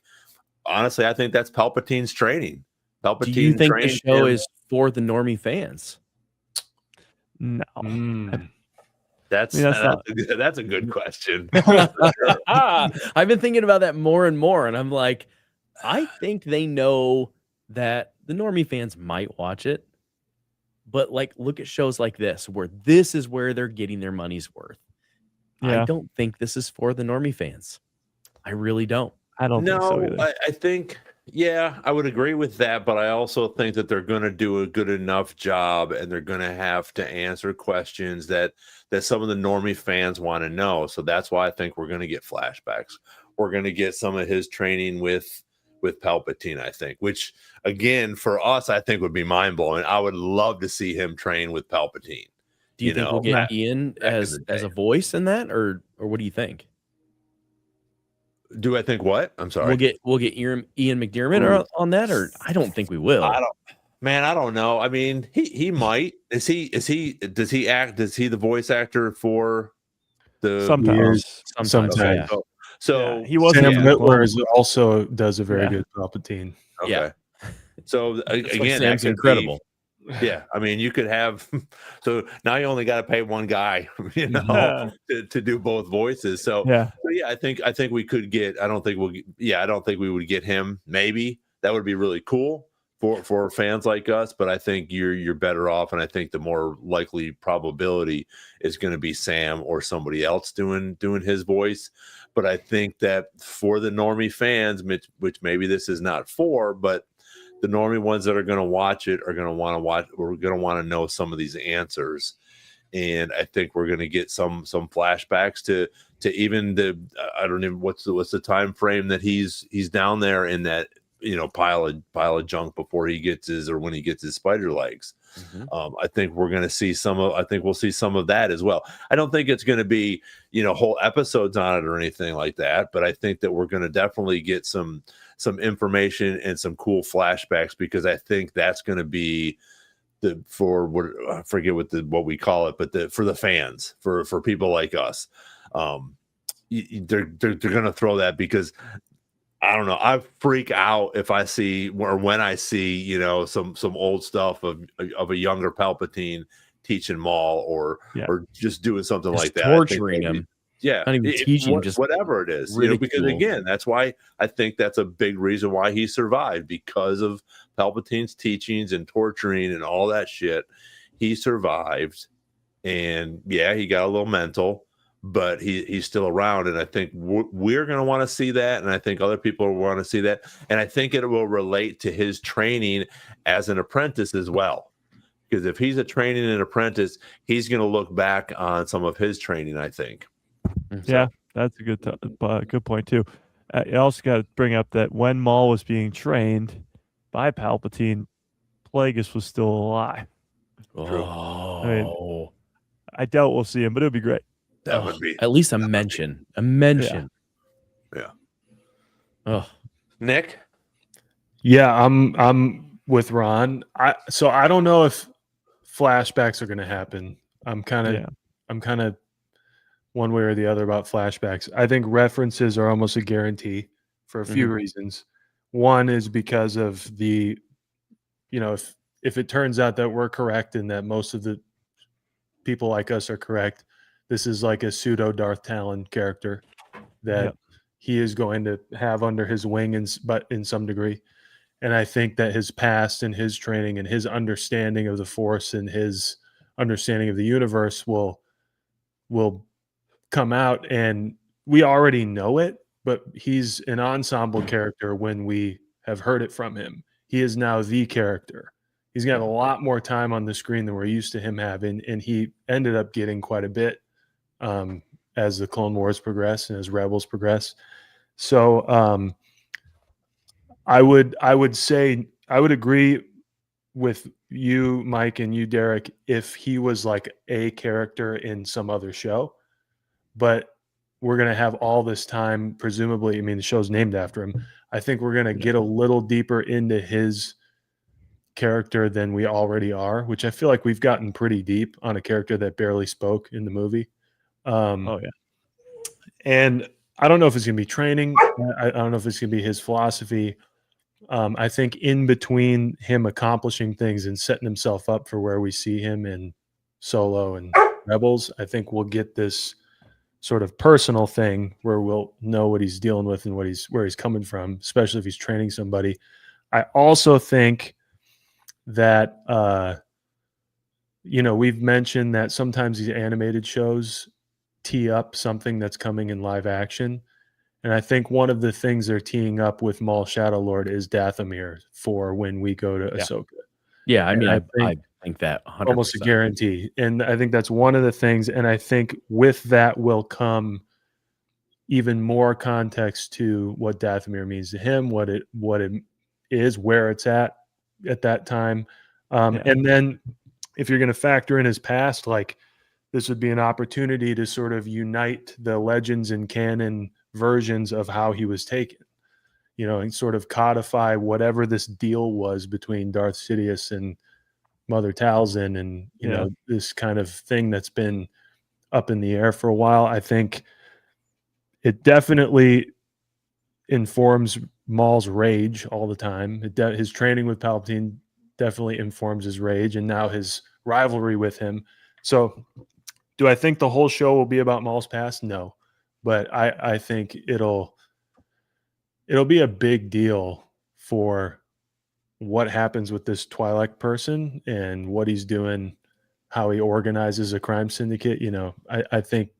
honestly, I think that's Palpatine's training. Do you think the show is for the normie fans? No. That's a good question. I've been thinking about that more and more, and I'm like, I think they know that the normie fans might watch it, but like, look at shows like this where this is where they're getting their money's worth. I don't think this is for the normie fans. I really don't. I don't think so either. I think, I would agree with that, but I also think that they're going to do a good enough job, and they're going to have to answer questions that some of the normie fans want to know. So that's why I think we're going to get flashbacks. We're going to get some of his training with Palpatine, I think, which again, for us, I think would be mind blowing. I would love to see him train with Palpatine. Do you think we'll get Ian as a voice in that, or what do you think? Do I think what? I'm sorry. We'll get Ian McDiarmid on that, or I don't think we will. I don't know. I mean, he might. Does he act? Is he the voice actor for the sometimes? Yeah. So he was. Sam Witwer also does a very good Palpatine. Okay. Yeah. So again, Sam's incredible. I mean, you could have. So now you only got to pay one guy, to do both voices. So I think we could get. I don't think we would get him. Maybe that would be really cool for fans like us. But I think you're better off, and I think the more likely probability is going to be Sam or somebody else doing his voice. But I think that for the normie fans, which maybe this is not for, but the normie ones that are going to watch it are going to want to watch. We're going to want to know some of these answers, and I think we're going to get some flashbacks to even the I don't even what's the time frame that he's down there in that pile of junk before he gets when he gets his spider legs. Mm-hmm. I think we're going to see we'll see some of that as well. I don't think it's going to be whole episodes on it or anything like that, but I think that we're going to definitely get some information and some cool flashbacks, because I think that's going to be I forget what we call it, but for the fans, for people like us, they're going to throw that, because I don't know. I freak out if I see or when I see some old stuff of a younger Palpatine teaching Maul or just doing something like that, torturing him. Not even teaching, just whatever it is. Because again, that's why I think that's a big reason why he survived, because of Palpatine's teachings and torturing and all that shit. He survived, and he got a little mental, but he's still around, and I think we're going to want to see that, and I think other people will want to see that, and I think it will relate to his training as an apprentice as well, because if he's a training and apprentice, he's going to look back on some of his training, I think. Yeah, that's a good point too. You also got to bring up that when Maul was being trained by Palpatine, Plagueis was still alive. Oh, I mean, I doubt we'll see him, but it would be great. That would be at least a mention. A mention. Yeah. Oh, Nick. Yeah, I'm with Ron. I don't know if flashbacks are going to happen. I'm kind of one way or the other about flashbacks. I think references are almost a guarantee for a few reasons. One is because of the, if it turns out that we're correct and that most of the people like us are correct, this is like a pseudo Darth Talon character that he is going to have under his wing, but in some degree. And I think that his past and his training and his understanding of the Force and his understanding of the universe will come out, and we already know it, but he's an ensemble character when we have heard it from him. He is now the character. He's going to have a lot more time on the screen than we're used to him having, and he ended up getting quite a bit as the Clone Wars progress and as Rebels progress. So I would say I would agree with you, Mike, and you, Derek, if he was like a character in some other show. But we're going to have all this time, presumably. I mean, the show's named after him. I think we're going to get a little deeper into his character than we already are, which I feel like we've gotten pretty deep on a character that barely spoke in the movie. And I don't know if it's going to be training. I don't know if it's going to be his philosophy. I think in between him accomplishing things and setting himself up for where we see him in Solo and Rebels, I think we'll get this sort of personal thing where we'll know what he's dealing with and where he's coming from, especially if he's training somebody. I also think that we've mentioned that sometimes these animated shows tee up something that's coming in live action. And I think one of the things they're teeing up with Maul Shadow Lord is Dathomir for when we go to Ahsoka. Yeah, I mean, I think that 100%. Almost a guarantee. And I think that's one of the things. And I think with that will come even more context to what Dathomir means to him, what it is, where it's at that time. And then if you're going to factor in his past, like this would be an opportunity to sort of unite the legends and canon versions of how he was taken, and sort of codify whatever this deal was between Darth Sidious and Mother Talzin, and this kind of thing that's been up in the air for a while. I think it definitely informs Maul's rage all the time. His training with Palpatine definitely informs his rage, and now his rivalry with him. So do I think the whole show will be about Maul's past? No. But I think it'll be a big deal for what happens with this Twi'lek person and what he's doing, how he organizes a crime syndicate. I think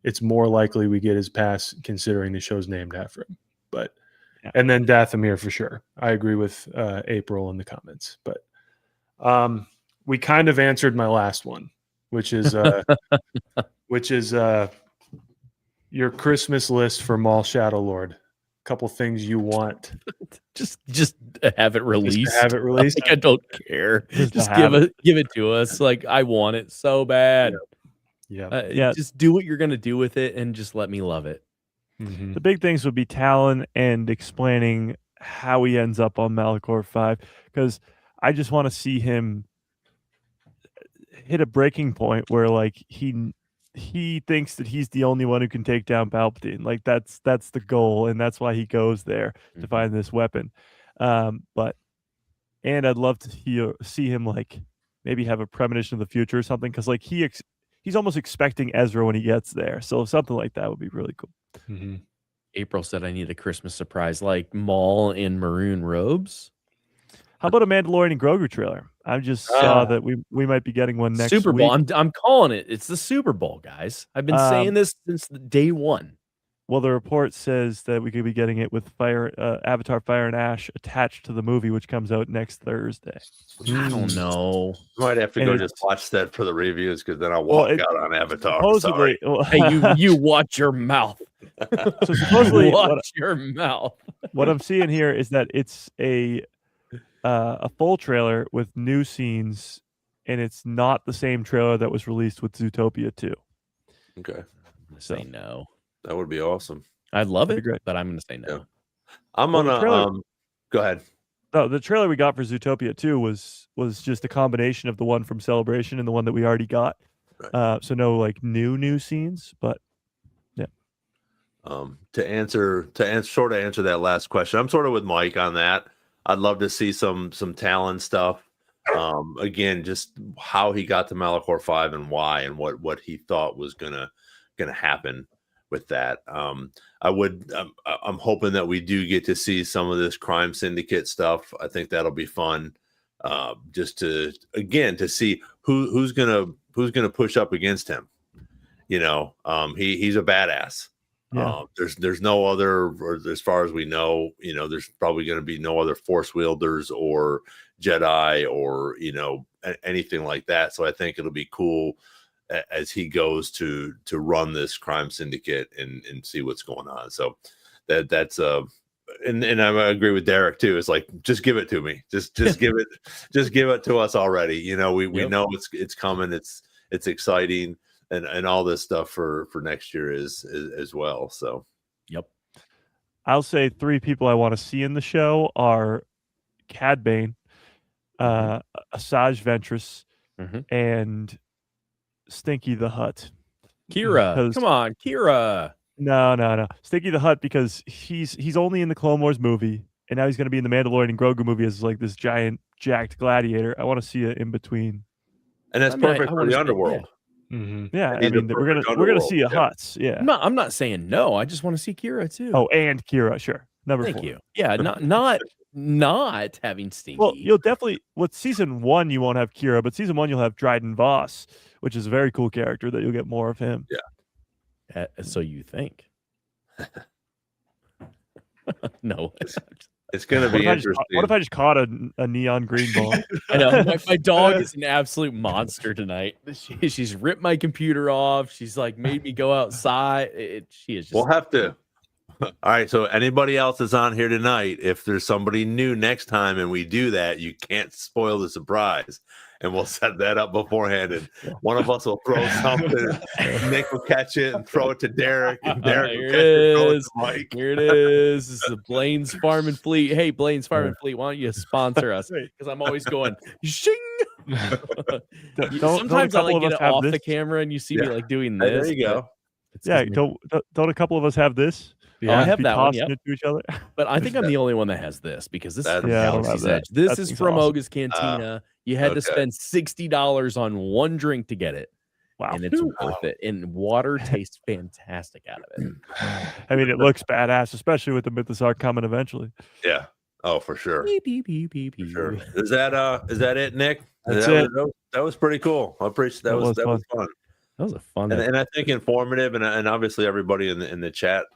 it's more likely we get his past considering the show's named after him. But and then Dathomir for sure. I agree with April in the comments. But we kind of answered my last one, which is your Christmas list for Maul Shadow Lord. A couple things you want. Just have it released. Have it released. Like, I don't care. Just give it to us. Like, I want it so bad. Yeah. Just do what you're gonna do with it, and just let me love it. The big things would be Talon and explaining how he ends up on Malachor 5, because I just want to see him hit a breaking point where like he thinks that he's the only one who can take down Palpatine. Like that's the goal, and that's why he goes there to find this weapon. And I'd love to see him like maybe have a premonition of the future or something, because like he's almost expecting Ezra when he gets there. So something like that would be really cool. April said I need a Christmas surprise like Maul in maroon robes. How about a Mandalorian and Grogu trailer? I just saw that we might be getting one next Super Bowl. week. I'm calling it. It's the Super Bowl, guys. I've been saying this since day one. Well, the report says that we could be getting it with Avatar Fire and Ash attached to the movie, which comes out next Thursday. I don't know. Might have to go just watch that for the reviews, because then I'll walk out on Avatar. Sorry. Hey, you watch your mouth. So supposedly, watch your mouth. What I'm seeing here is that it's a full trailer with new scenes, and it's not the same trailer that was released with Zootopia 2. Okay. Say no. That would be awesome. I'd love That'd it, be great. but I'm going to say no. Yeah. I'm gonna trailer, go ahead. No, the trailer we got for Zootopia 2 was just a combination of the one from Celebration and the one that we already got. Right. So no like new scenes, but yeah. To sort of answer that last question, I'm sort of with Mike on that. I'd love to see some Talon stuff. Again, just how he got to Malachor 5 and why, and what he thought was gonna happen with that. I'm hoping that we do get to see some of this crime syndicate stuff. I think that'll be fun. Just to see who's gonna push up against him. He's a badass. Yeah. There's no other, or as far as we know, there's probably going to be no other force wielders or Jedi or anything like that. So I think it'll be cool as he goes to run this crime syndicate and see what's going on. So that's and I agree with Derek too. It's like, just give it to me. Just give it to us already. We know it's coming. It's exciting. And all this stuff for next year is as well. So, yep. I'll say 3 people I want to see in the show are Cad Bane, Asajj Ventress, and Stinky the Hutt. Kira, come on, Kira. No. Stinky the Hutt, because he's only in the Clone Wars movie, and now he's going to be in the Mandalorian and Grogu movie as like this giant jacked gladiator. I want to see it in between, and that's perfect for the underworld. Yeah, I mean, we're gonna see a Hutts. Yeah, I'm not saying no. I just want to see Kira too. Oh, and Kira, sure. Number 4. Thank you. Yeah, not having Stinky. Well, you'll definitely with season 1 you won't have Kira, but season 1 you'll have Dryden Voss, which is a very cool character that you'll get more of him. Yeah. So you think? No. It's going to be interesting. What if I just caught a neon green ball? I know. My dog is an absolute monster tonight. She's ripped my computer off. She's like made me go outside. She is just. We'll have to. All right. So anybody else that's on here tonight, if there's somebody new next time and we do that, you can't spoil the surprise. And we'll set that up beforehand. And one of us will throw something. Nick will catch it and throw it to Derek. And Derek will catch it and throw it to Mike. Here it is. This is Blaine's Farm and Fleet. Hey, Blaine's Farm and Fleet, why don't you sponsor us? Because I'm always going, shing. Sometimes I like get it off the camera and you see me like doing this. There you go. Yeah, don't a couple of us have this? Yeah, I have that one. It to each other. But I think I'm the only one that has this, because this is from Yeah, I don't Galaxy's have that. Edge. This That is thing's from awesome. Oga's Cantina. You had to spend $60 on one drink to get it. Wow. And it's worth it. And water tastes fantastic out of it. I mean, it looks badass, especially with the Mythosaur coming eventually. Yeah. Oh, for sure. Beep, beep, beep, beep, beep. Sure. Is that it, Nick? That's it. That was pretty cool. I appreciate that. Was fun. That was a fun and I think informative, and obviously everybody in the chat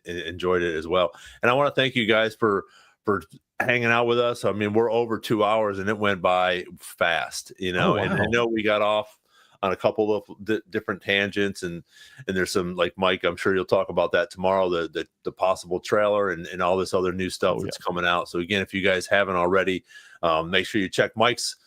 enjoyed it as well. And I want to thank you guys for hanging out with us. I mean, we're over 2 hours, and it went by fast, And I know we got off on a couple of different tangents, and there's some, like Mike, I'm sure you'll talk about that tomorrow, the possible trailer and all this other new stuff that's coming out. So again, if you guys haven't already, make sure you check Mike's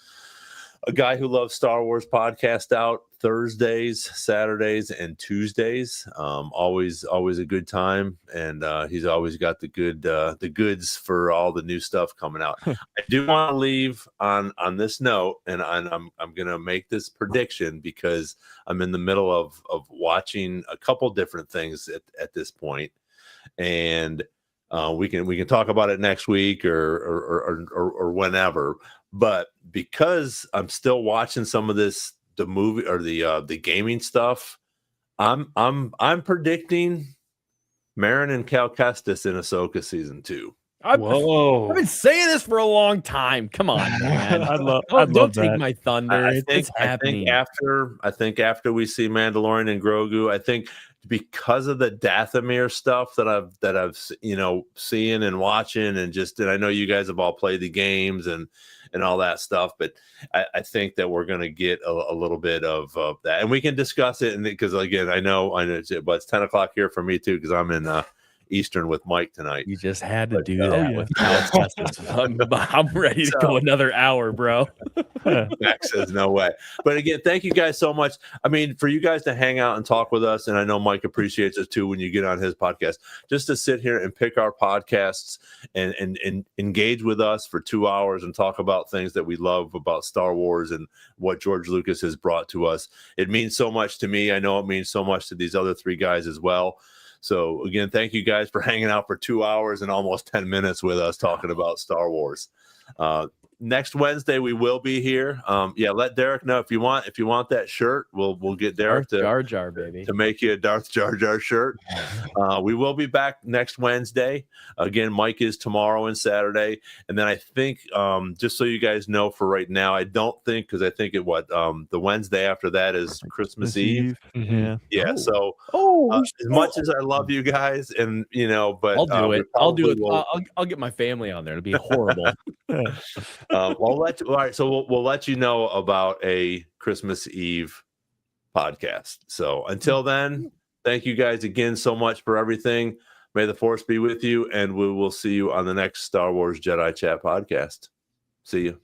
A Guy Who Loves Star Wars podcast out Thursdays, Saturdays, and Tuesdays. Always a good time, and he's always got the goods for all the new stuff coming out. I do want to leave on this note, and I'm gonna make this prediction because I'm in the middle of watching a couple different things at this point, and we can talk about it next week or whenever. But because I'm still watching some of the movie or the gaming stuff, I'm predicting Marin and Cal Kestis in Ahsoka season 2. I've been saying this for a long time. Come on, man. Don't take my thunder. It's happening. I think after we see Mandalorian and Grogu, I think because of the Dathomir stuff that I've seeing and watching, and I know you guys have all played the games and all that stuff, but I think that we're going to get a little bit of that, and we can discuss it. And because again, I know, but it's 10 o'clock here for me too, because I'm in Eastern with Mike tonight. You just had to But, do that yeah. with Alex Testis. I'm ready to go another hour, bro. Max says no way. But again, thank you guys so much. I mean, for you guys to hang out and talk with us, and I know Mike appreciates it too when you get on his podcast, just to sit here and pick our podcasts and engage with us for 2 hours and talk about things that we love about Star Wars and what George Lucas has brought to us. It means so much to me. I know it means so much to these other 3 guys as well. So again, thank you guys for hanging out for 2 hours and almost 10 minutes with us talking about Star Wars. Next Wednesday we will be here. Let Derek know if you want that shirt. We'll get Derek Darth Jar Jar, baby, to make you a Darth Jar Jar shirt. We will be back next Wednesday. Again, Mike is tomorrow and Saturday, and then I think just so you guys know for right now, I don't think because I think the Wednesday after that is Christmas Eve. Yeah. Yeah. So as much as I love you guys, and but I'll do it. I'll do it. Will... I'll get my family on there. It'll be horrible. All right. So we'll let you know about a Christmas Eve podcast. So until then, thank you guys again so much for everything. May the Force be with you, and we will see you on the next Star Wars Jedi Chat podcast. See you.